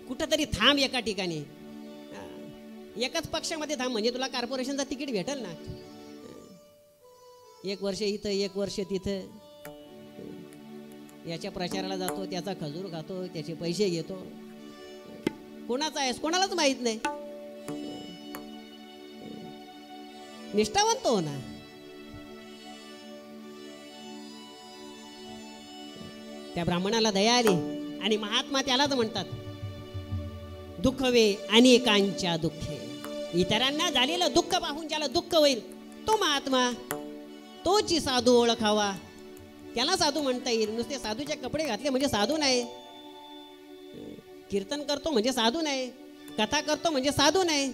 कुठंतरी थांब एका ठिकाणी, एकाच पक्षामध्ये थांब, म्हणजे तुला कॉर्पोरेशनचं तिकीट भेटेल ना. 1 वर्ष इथं 1 वर्ष तिथं, याच्या प्रचाराला जातो, त्याचा खजूर खातो, त्याचे पैसे घेतो. कोणाचा आहेस कोणालाच माहित नाही. निष्ठावंत हो ना. त्या ब्राह्मणाला दया आली आणि महात्मा त्यालाच म्हणतात, दुःख वे अनेकांच्या दुःखे. इतरांना झालेलं दुःख पाहून ज्याला दुःख होईल तो महात्मा, तोची साधू ओळखावा. त्याला साधू म्हणता येईल. नुसते साधूचे कपडे घातले म्हणजे साधू नाही. कीर्तन करतो म्हणजे साधू नाही. कथा करतो म्हणजे साधू नाही.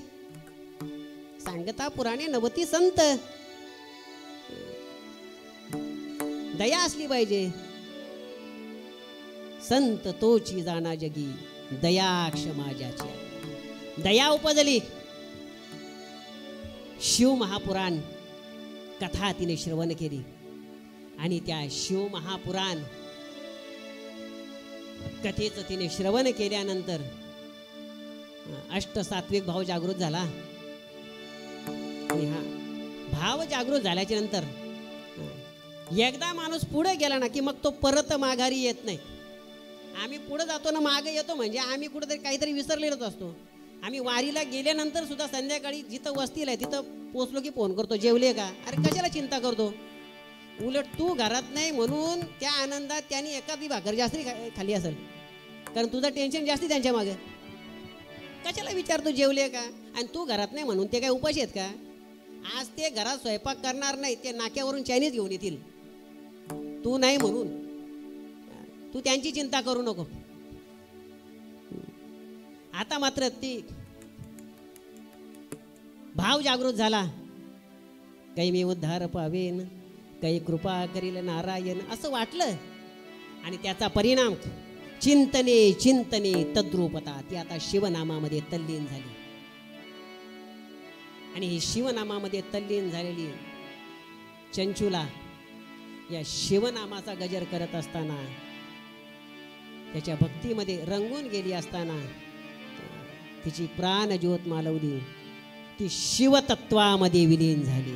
सांगता पुराणे नवती संत. दया असली पाहिजे. संत तोची जाणा जगी, दया क्षमा ज्याची. दया उपजली. शिव महापुराण कथा तिने श्रवण केली आणि त्या शिव महापुराण कथेचं तिने श्रवण केल्यानंतर अष्टसात्विक भाव जागृत झाला. आणि हा भाव जागृत झाल्याच्या नंतर एकदा माणूस पुढे गेला ना की मग तो परत माघारी येत नाही. आम्ही पुढे जातो ना मागे येतो म्हणजे आम्ही कुठेतरी काहीतरी विसरलेलोच असतो. आम्ही वारीला गेल्यानंतर सुद्धा संध्याकाळी जिथं वस्तीला आहे तिथं पोचलो की फोन करतो, जेवले का? अरे कशाला चिंता करतो? उलट तू घरात नाही म्हणून त्या आनंदात त्यांनी एखादी भाकर जास्ती खाली असेल, कारण तुझं टेन्शन जास्ती त्यांच्या मागे. कशाला विचारतो जेवले का? आणि तू घरात नाही म्हणून ते काय उपाशी आहेत का? आज ते घरात स्वयंपाक करणार नाही, ते नाक्यावरून चायनीज घेऊन येतील. तू नाही म्हणून तू त्यांची चिंता करू नको. आता मात्र ती भाव जागृत झाला. काही मी उद्धार पावेन, काही कृपा करील नारायण असं वाटलं. आणि त्याचा परिणाम चिंतने चिंतने तद्रूपता. ती आता शिवनामामध्ये तल्लीन झाली. आणि ही शिवनामामध्ये तल्लीन झालेली चंचुला या शिवनामाचा गजर करत असताना, त्याच्या भक्तीमध्ये रंगून गेली असताना तिची प्राण ज्योत मालवली. ती शिवतत्वामध्ये विलीन झाली.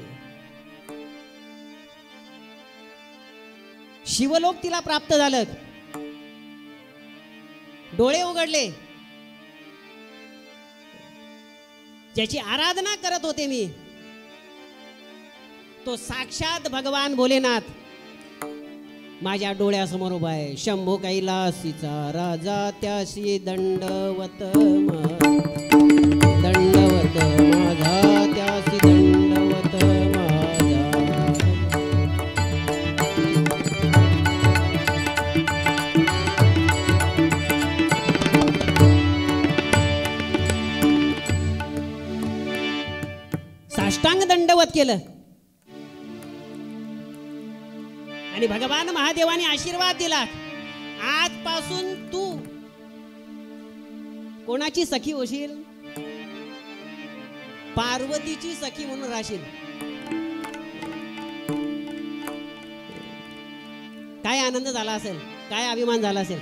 शिवलोक तिला प्राप्त झालं. डोळे उघडले. ज्याची आराधना करत होते मी, तो साक्षात भगवान भोलेनाथ माझ्या डोळ्यासमोर उभा आहे. शंभो कैलासीचा राजा त्यासी दंडवत दंडवत माझा, त्यासी दंडवत माझा. साष्टांग दंडवत केलं. आणि भगवान महादेवाने आशीर्वाद दिला, आजपासून तू कोणाची सखी होशील? पार्वतीची सखी म्हणून राहशील. काय आनंद झाला असेल, काय अभिमान झाला असेल.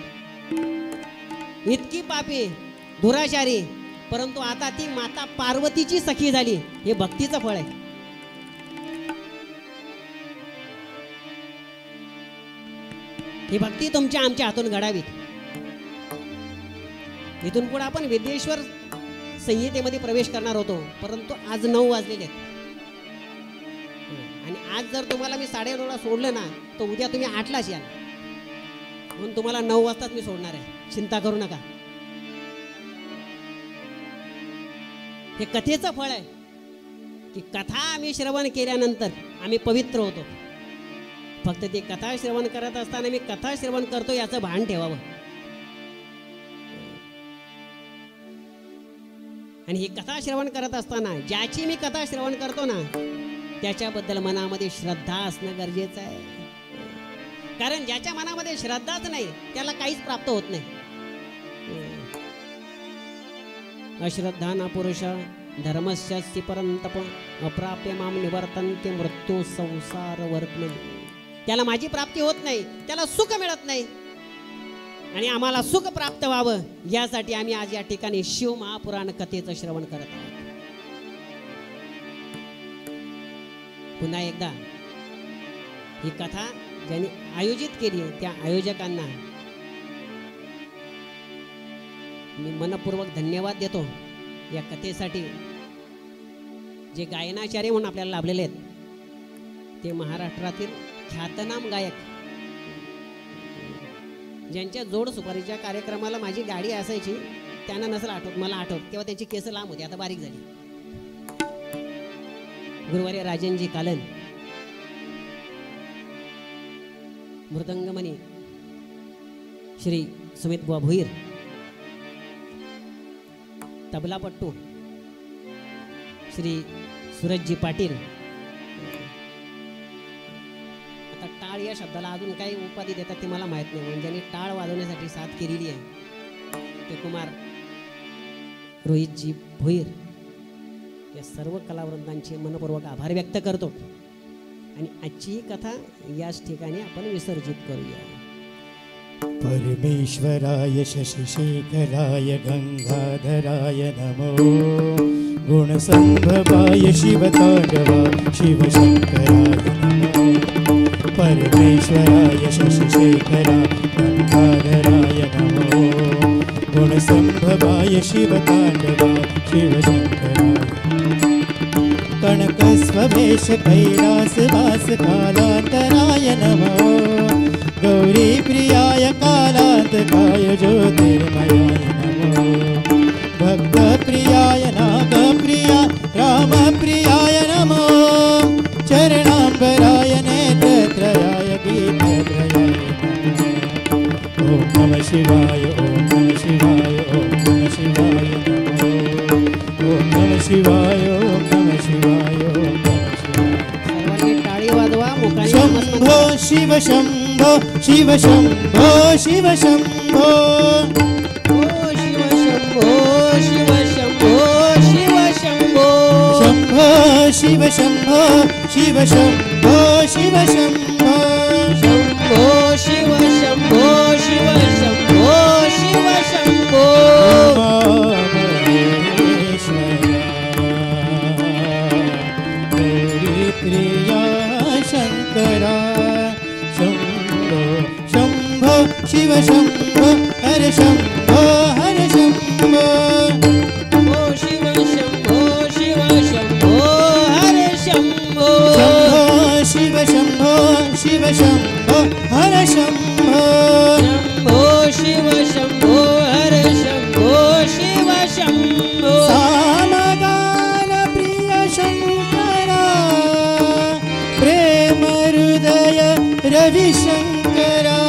इतकी पापी दुराचारी, परंतु आता ती माता पार्वतीची सखी झाली. हे भक्तीचं फळ आहे. ही भक्ती तुमच्या आमच्या हातून घडावी. इथून पुढे आपण विद्येश्वर संहितेमध्ये प्रवेश करणार होतो, परंतु आज 9 वाजलेले आहेत. आणि आज जर तुम्हाला मी 9:30ला सोडलं ना, तर उद्या तुम्ही 8लाच याल. म्हणून तुम्हाला 9 वाजताच मी सोडणार आहे. चिंता करू नका. हे कथेचं फळ आहे की कथा आम्ही श्रवण केल्यानंतर आम्ही पवित्र होतो. फक्त ती कथा श्रवण करत असताना मी कथा श्रवण करतो याचं भान ठेवावं. आणि ही कथा श्रवण करत असताना ज्याची मी कथा श्रवण करतो ना, त्याच्याबद्दल मनामध्ये श्रद्धा असणं गरजेचं आहे. कारण ज्याच्या मनामध्ये श्रद्धाच नाही त्याला काहीच प्राप्त होत नाही. अश्रद्धा ना पुरुष धर्मस्य परंतप अप्राप्य माम निवर्तन्ते मृत्यू संसार वर्तन. त्याला माझी प्राप्ती होत नाही, त्याला सुख मिळत नाही. आणि आम्हाला सुख प्राप्त व्हावं यासाठी आम्ही आज या ठिकाणी शिव महापुराण कथेचं श्रवण करत आहोत. पुन्हा एकदा ही कथा ज्यांनी आयोजित केली त्या आयोजकांना मी मनपूर्वक धन्यवाद देतो. या कथेसाठी जे गायनाचार्य म्हणून आपल्याला लाभलेले आहेत ते महाराष्ट्रातील ख्यातनाम गायक, ज्यांच्या जोड सुपारीच्या कार्यक्रमाला माझी गाडी असायची, त्यांना नसेल आठवत, मला आठवत. तेव्हा त्यांची केस लांब होती, आता बारीक झाली. गुरुवारी राजनजी कालन मृदंगमणी श्री सुमित बुवा भोईर, तबलापट्टू श्री सूरजजी पाटील. आता टाळ या शब्दाला अजून काही उपाधी देतात ते मला माहीत नाही, म्हणजे ज्यांनी टाळ वाजवण्यासाठी साथ केलेली आहे ते कुमार रोहितजी भोईर. या सर्व कलावृंदांचे मनपूर्वक आभार व्यक्त करतो आणि आजची कथा याच ठिकाणी आपण विसर्जित करूया. परमेश्वराय शशिशेखराय गंगाधराय नमो, गुणसंभवाय शिवतांडवा शिवशंकराय नमो. परमेश्वराय शशिशेखराय गंगाधराय नमो, गुणसंभवाय शिवतांडवा शिवशंकराय. कनकस्ववेश कैलासवास कालांतराय नमो, गौरी प्रियाय कालांतकाय ज्योतिर्मयाय नमो. भक्तप्रियाय नागप्रियाय रामप्रियाय नमो, चरणाम्बराय नेत्रत्रयाय गीतत्रयाय नमो. ओम नमः शिवाय, ओम नमः शिवाय, ओम नमः शिवाय नमो. ओम नमः शिवाय, ओम नमः शिवाय, ओम नमः शिवाय. सर्वांनी टाळी वाजवा, मुखाने शंभो शिव शंभो, शिव शंभो, शिव शंभो. ओ शिव शंभो, शिव शंभो, शिव शंभो. शंभो शिव शंभो, शिव शंभो, शिव शंभो. शंभो शिव शंभो, शिव शंभो, शिव शंभो. गौरी प्रिया शंकरा. शंभो शंभो शिव शंभो, हर शंभो, हर शंभो. ओ शिव शंभो, शिव शंभो, हर शंभो. शंभो शिव शंभो, शिव शंभो, हर शंभो. शंभो शिव शंभो, हर शंभो, शिव शंभो. सामगान प्रिय शंकरा, प्रेम हृदय रविशंकरा.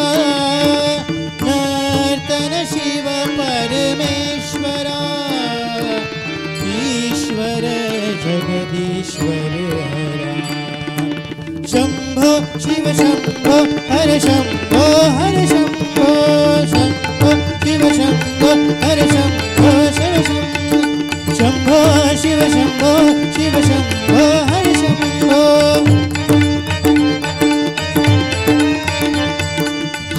नर्तन शिव परमेश्वरा, ईश्वर जगदीश्वर हरा. शंभो शिव शंभो, हर शंभो, हर शंभो. शंभो शिव शंभो, हर शंभो, शिव शंभो. शंभो शिव शंभो, शिव शंभो, हर शंभो.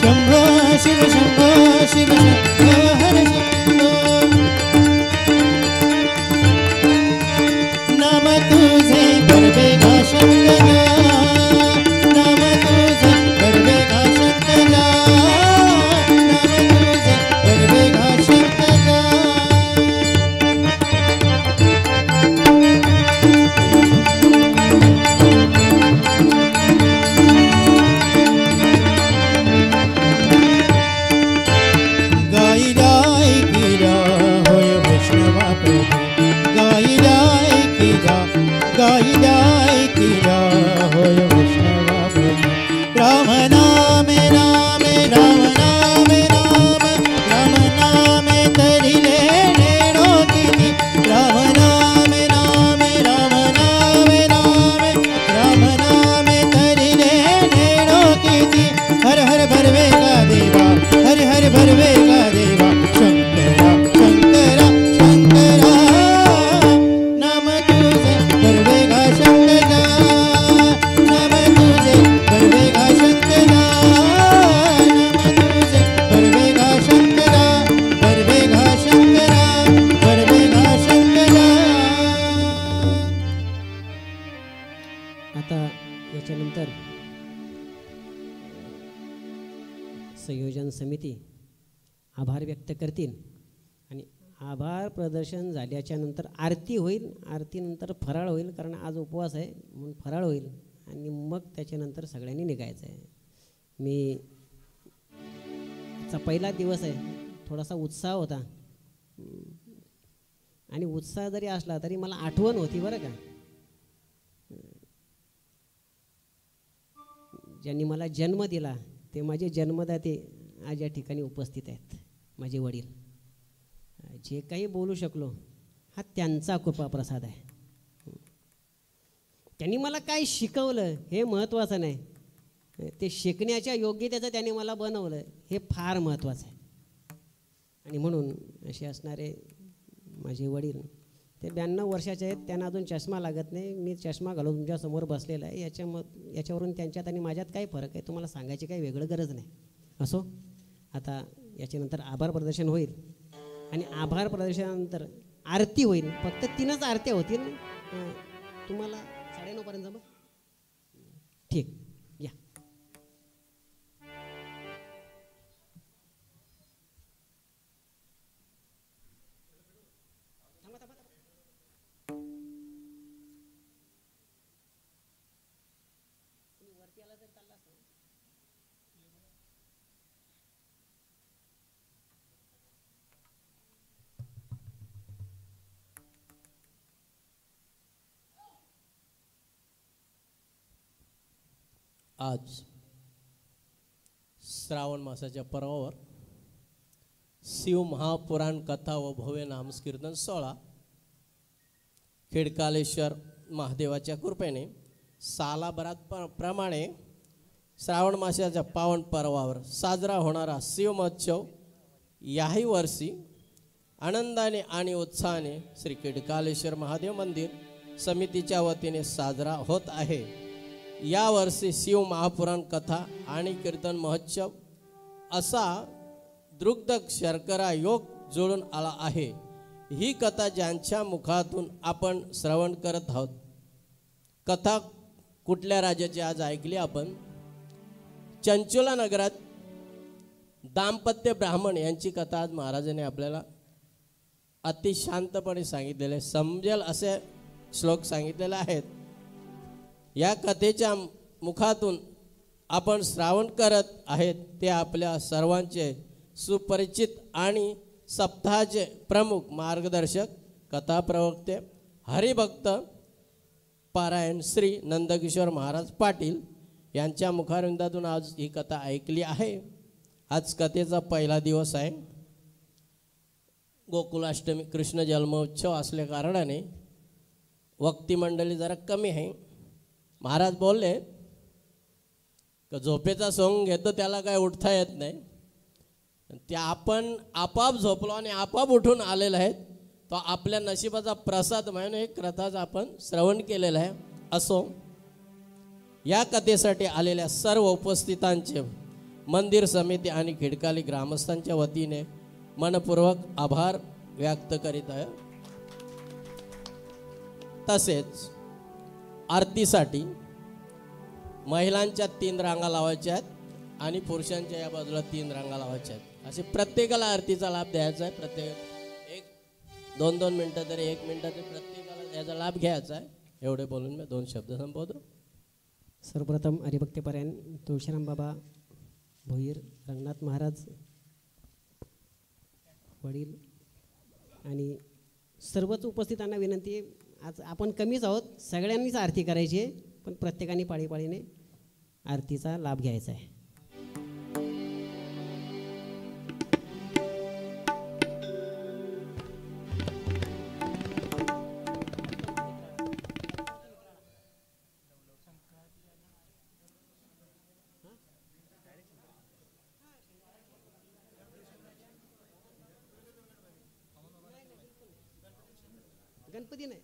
शंभो शिव शंभो, शिव शंभो, हर शंभो. नाम तुझे बरबेगा शंकरा, नाम तुझे बरबेगा शंकरा, नाम तुझे बरबेगा शंकरा. गाईलाय गिरा होय वैष्णवा प्रभू, गाईलाय गिरा, गाईलाय गिरा होय वैष्णवा प्रभू. राम नामे नामे, राम नामे नाम, राम नामे तरिले नेणो किती. राम नामे नामे, राम नामे नामे, राम नामे तरिले नेणो किती. हर हर भरवेगा देवा, हर हर भरवेगा देवा. शंकरा शंकरा शंकरा, नाम तुझे भरवेगा शंकरा, नाम तुझे भरवेगा शंकरा, नाम तुझे भरवेगा शंकरा, भरवेगा शंकरा, भरवेगा शंकरा. आता याच्यानंतर संयोजन समिती आभार व्यक्त करतील आणि आभार प्रदर्शन झाल्याच्या नंतर आरती होईल. आरतीनंतर फराळ होईल, कारण आज उपवास आहे म्हणून फराळ होईल आणि मग त्याच्यानंतर सगळ्यांनी निघायचं आहे. मी आजचा पहिला दिवस आहे, थोडासा उत्साह होता आणि उत्साह जरी असला तरी मला आठवण होती बरं का, ज्यांनी मला जन्म दिला ते माझे जन्मदाते आज या ठिकाणी उपस्थित आहेत, माझे वडील. जे काही बोलू शकलो हा त्यांचा कृपा प्रसाद आहे. त्यांनी मला काय शिकवलं हे महत्त्वाचं नाही, ते शिकण्याच्या योग्यतेचं त्यांनी मला बनवलं हे फार महत्त्वाचं आहे. आणि म्हणून असे असणारे माझे वडील ते 92 वर्षाचे आहेत, त्यांना अजून चष्मा लागत नाही. मी चष्मा घालून तुमच्यासमोर बसलेला आहे. याच्यावरून त्यांच्यात आणि माझ्यात काय फरक आहे तुम्हाला सांगायची काही वेगळं गरज नाही. असो, आता याच्यानंतर आभार प्रदर्शन होईल आणि आभार प्रदर्शनानंतर आरती होईल. फक्त 3च आरत्या होतील. तुम्हाला 9:30 पर्यंत जमत? ठीक, या. आज श्रावण मासाच्या पर्वावर शिव महापुराण कथा व भव्य नामस्कीर्तन सोहळा खिडकालेश्वर महादेवाच्या कृपेने सालाभरात प्रमाणे श्रावण मासाच्या पावन पर्वावर साजरा होणारा शिव महोत्सव याही वर्षी आनंदाने आणि उत्साहाने श्री खिडकालेश्वर महादेव मंदिर समितीच्या वतीने साजरा होत आहे. यावर्षी शिव महापुराण कथा आणि कीर्तन महोत्सव असा दुग्ध शर्करा योग जोडून आला आहे. ही कथा ज्यांच्या मुखातून आपण श्रवण करत आहोत. कथा कुठल्या राजाची आज ऐकली आपण? चंचुला नगरात दाम्पत्य ब्राह्मण यांची कथा आज महाराजांनी आपल्याला अति शांतपणे सांगितलेले, समजेल असे श्लोक सांगितलेले आहेत. या कथेच्या मुखातून आपण श्रावण करत आहेत ते आपल्या सर्वांचे सुपरिचित आणि सप्ताहाचे प्रमुख मार्गदर्शक कथा प्रवक्ते हरिभक्त पारायण श्री नंदकिशोर महाराज पाटील यांच्या मुखारविंदातून आज ही कथा ऐकली आहे. आज कथेचा पहिला दिवस आहे. गोकुलाष्टमी कृष्ण जन्मोत्सव असल्या कारणाने वक्ती मंडळी जरा कमी आहे. महाराज बोलले का झोपेचा सोंग घेतो त्याला काय उठता येत नाही. ते आपण आपाप झोपलो आणि आपाप उठून आलेलं आहेत, तो आपल्या नशिबाचा प्रसाद म्हणून एक कथाच आपण श्रवण केलेलं आहे. असो, या कथेसाठी आलेल्या सर्व उपस्थितांचे मंदिर समिती आणि खिडकाली ग्रामस्थांच्या वतीने मनपूर्वक आभार व्यक्त करीत आहे. तसेच आरतीसाठी महिलांच्या 3 रांगा लावायच्या आहेत आणि पुरुषांच्या या बाजूला 3 रांगा लावायच्या आहेत. असे प्रत्येकाला आरतीचा लाभ द्यायचा आहे. प्रत्येक 1-2 मिनटं तरी 1 मिनटं तरी प्रत्येकाला त्याचा लाभ घ्यायचा आहे. एवढे बोलून मी 2 शब्द संबोधतो. सर्वप्रथम हरिभक्तपरायण तुळशीराम बाबा भोईर, रंगनाथ महाराज वडील आणि सर्वच उपस्थितांना विनंती आहे, आज आपण कमीच आहोत, सगळ्यांनीच आरती करायची आहे, पण प्रत्येकाने पाळीपाळीने आरतीचा लाभ घ्यायचा आहे. गणपती नाही,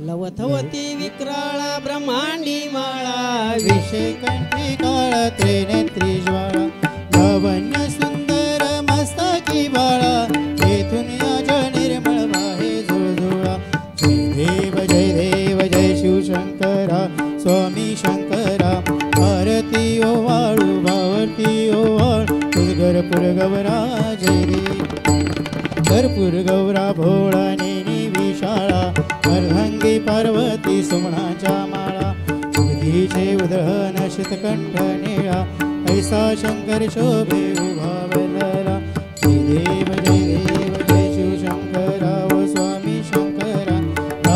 लवथवती विक्राळा ब्रह्मांडी माळा विषयकंठी काळा त्रिनेत्री ज्वाळा लावण्य सुंदर मस्तकी बाळा येथून जळ निर्मळ वाहे जुळजुळा जय देव जय शिवशंकरा स्वामी शंकरा आरती ओ वाळू भावती ओ वाळ तुझगरपूर गौरा जय देव कर्पूर गौरा भोळा नेनी विशाळा अर्धांगी पार्वती सुमणाच्या माळा बुद्धीचे उदहन शीतकंठ निळा ऐसा शंकर शोभे उभा वदला जय देव जय शिवशंकरा ओ स्वामी शंकरा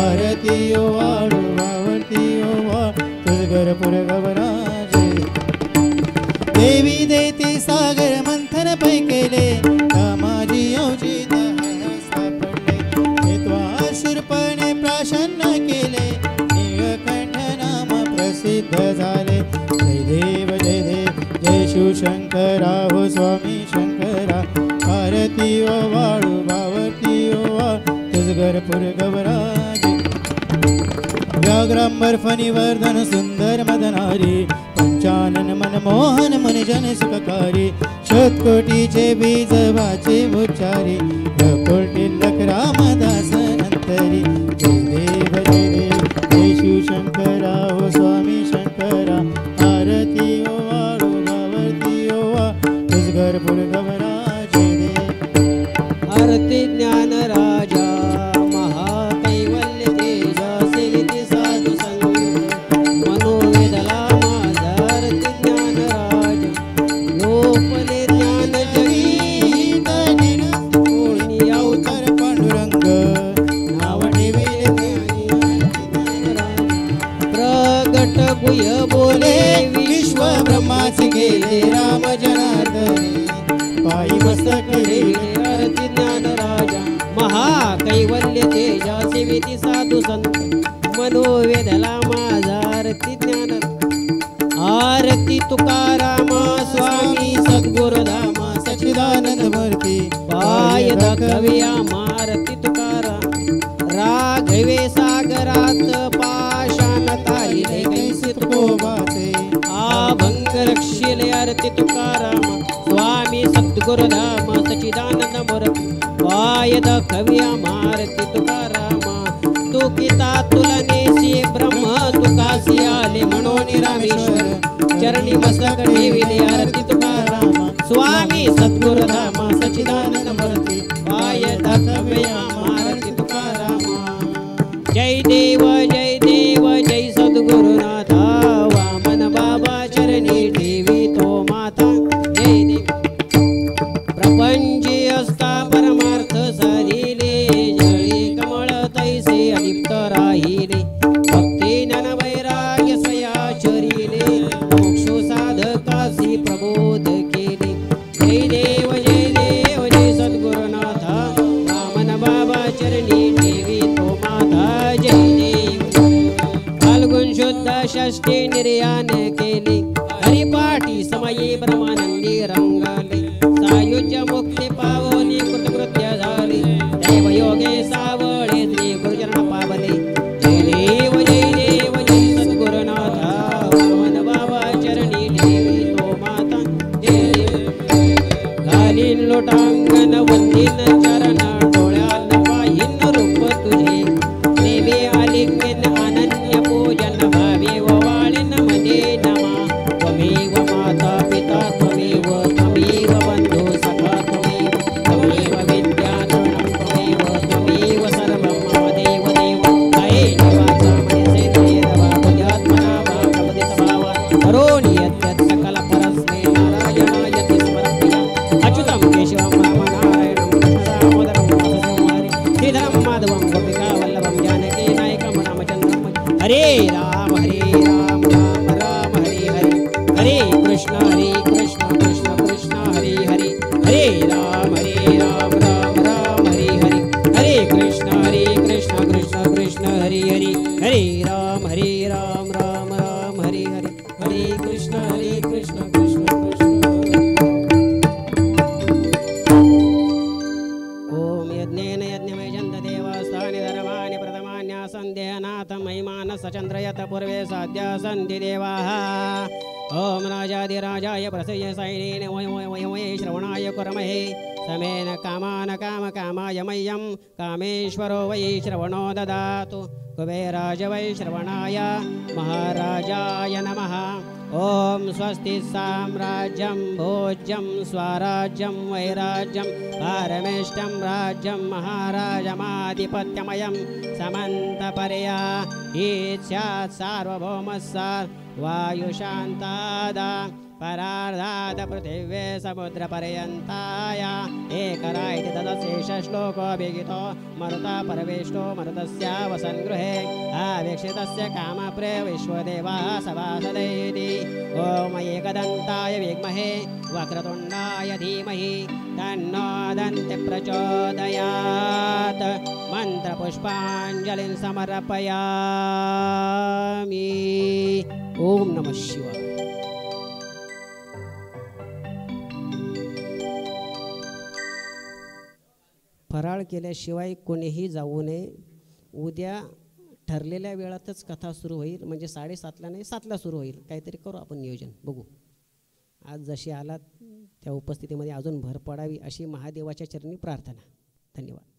आरती ओ वाळू भावती ओ वाळ तुझगरपूर गौरा जय देवी देती सागर मंथन पै केले माझी अवचित सापडले शूरपणे प्राशन्न केले नीळकंठ नाम प्रसिद्ध झाले जय देव जय शिवशंकरा हो स्वामी शंकरा आरती ओ वाळू भावती ओ वाळ तुझगरपूर गौरा व्याघ्रांबर फणिवर्धन सुंदर मदनारी पंचानन मनमोहन मुनिजन सुखकारी शतकोटीचे बीज वाचे उच्चारी कोटिल्लक रामदास नंतरी जय देव जय शिवशंकरा हो स्वामी शंकरा आरती ओ वाळू भावती ओ वाळ तुझगरपूर गौरा जय देव आरती ज्ञान राजा महाकैवल्य तेजा सेविती साधू संग मनोवेदला माझा आरती ज्ञान राजा लोपले ज्ञान जगी कोणी अवतार पांडुरंग नाव ठेविले प्रगट गुह्य बोले विश्व ब्रह्माचे गेले राम जनार्दनी पायी मस्तक केले आरती ज्ञान राजा महाकैवल्य तेजा सेविती साधू संत मनोवेदला माझा आरती ज्ञान आरती तुकारामा स्वामी सद्गुरुधामा सच्चिदानंद मूर्ती पाय दाखविया मारती तुकारा राघवे सागरात पाषाण तारिले कैसे तुकोबाचे अभंग रक्षिले आरती तुकारामा स्वामी सद्गुरुधाम सच्चिदानंद मूर्ती पाय दाखविया मारती तुकारामा तुकिता तुलनेसी ब्रह्म तुकासी आले म्हणून रामेश्वर चरणी मस्तक ठेविले आरती तुकारामा स्वामी सद्गुरुधाम सच्चिदानंद मूर्ती पाय दाखविया मारती तुकारामा जय देव जय सद्गुरुनाथा वामन बाबा चरणी ठेवी तो माता जय देव प्रपंची असता परमार्थ साधिले जळी कमळ तैसे अलिप्त राहिले भक्ती ज्ञान वैराग्य स्वया चरिले मोक्ष साधकासी प्रबोध केले जय देव जय सद्गुरुनाथा वामन बाबा चरणी ठेवी तो माता जय देव फाल्गुन शुद्ध षष्ठी निर्याण केले हरिपाठी समये ब्रह्मानंदी रंगाले सायुज्य मुक्ती पावनी कृतकृत्य झाले दैव योगे सावळे श्री गुरुचरण पावले जय सद्गुरुनाथा वामन बाबा चरणी ठेवी तो माता जय घालीन लोटांगण वंदीन चरण डोळ्यात पाहिन रूप तुझे देवी आलिंगन अनन्य पूजन भावे वाळीन मध्ये नमा त्वमेव माता पिता त्वमेव बंधु सखा त्वमेव विद्या त्वमेव सर्वं मम देव काये निवासा मनसे देवा बुद्ध्यात्मना वा प्रपदितभावा करोमि यत् सकल परस्मै नारायणायति समर्पया अच्युतं केशवं राम नारायण वसन्ति देवाः ॐ राजाधिराजाय प्रसय सैनेन वै श्रवणाय कुर्महे समेन कामान कामकामाय मह्यं कामेश्वरो वै श्रवणो ददातु कुबेराज वै श्रवणाय महाराजाय नमः ॐ स्वस्ति साम्राज्यं भोज्यं स्वराज्यं वैराज्यं पारमेष्टं राज्यं महाराजमाधिपत्यमयं समन्तपर्या ईस्यात् सार्वभौमस्सार् वायुशान्तादा परार्धात् पृथिवे समुद्रपर्यन्ताय एकरा इति तदशेष श्लोको विगितो मरुता परवेष्टो मरुतस्य वसन्गृहे आवीक्षितस्य कामप्रे विश्वदेवाः सभासदैति ॐ एकदन्ताय विद्महे वक्रतुण्डाय धीमहि तन्नो दन्ति प्रचोदयात् मन्त्रपुष्पाञ्जलिं समर्पयामि ॐ नमः शिवाय फराळ केल्याशिवाय कोणीही जाऊ नये उद्या ठरलेल्या वेळातच कथा सुरू होईल म्हणजे 7:30ला नाही 7ला सुरू होईल काहीतरी करू आपण नियोजन बघू आज जशी आलात त्या उपस्थितीमध्ये अजून भर पडावी अशी महादेवाच्या चरणी प्रार्थना धन्यवाद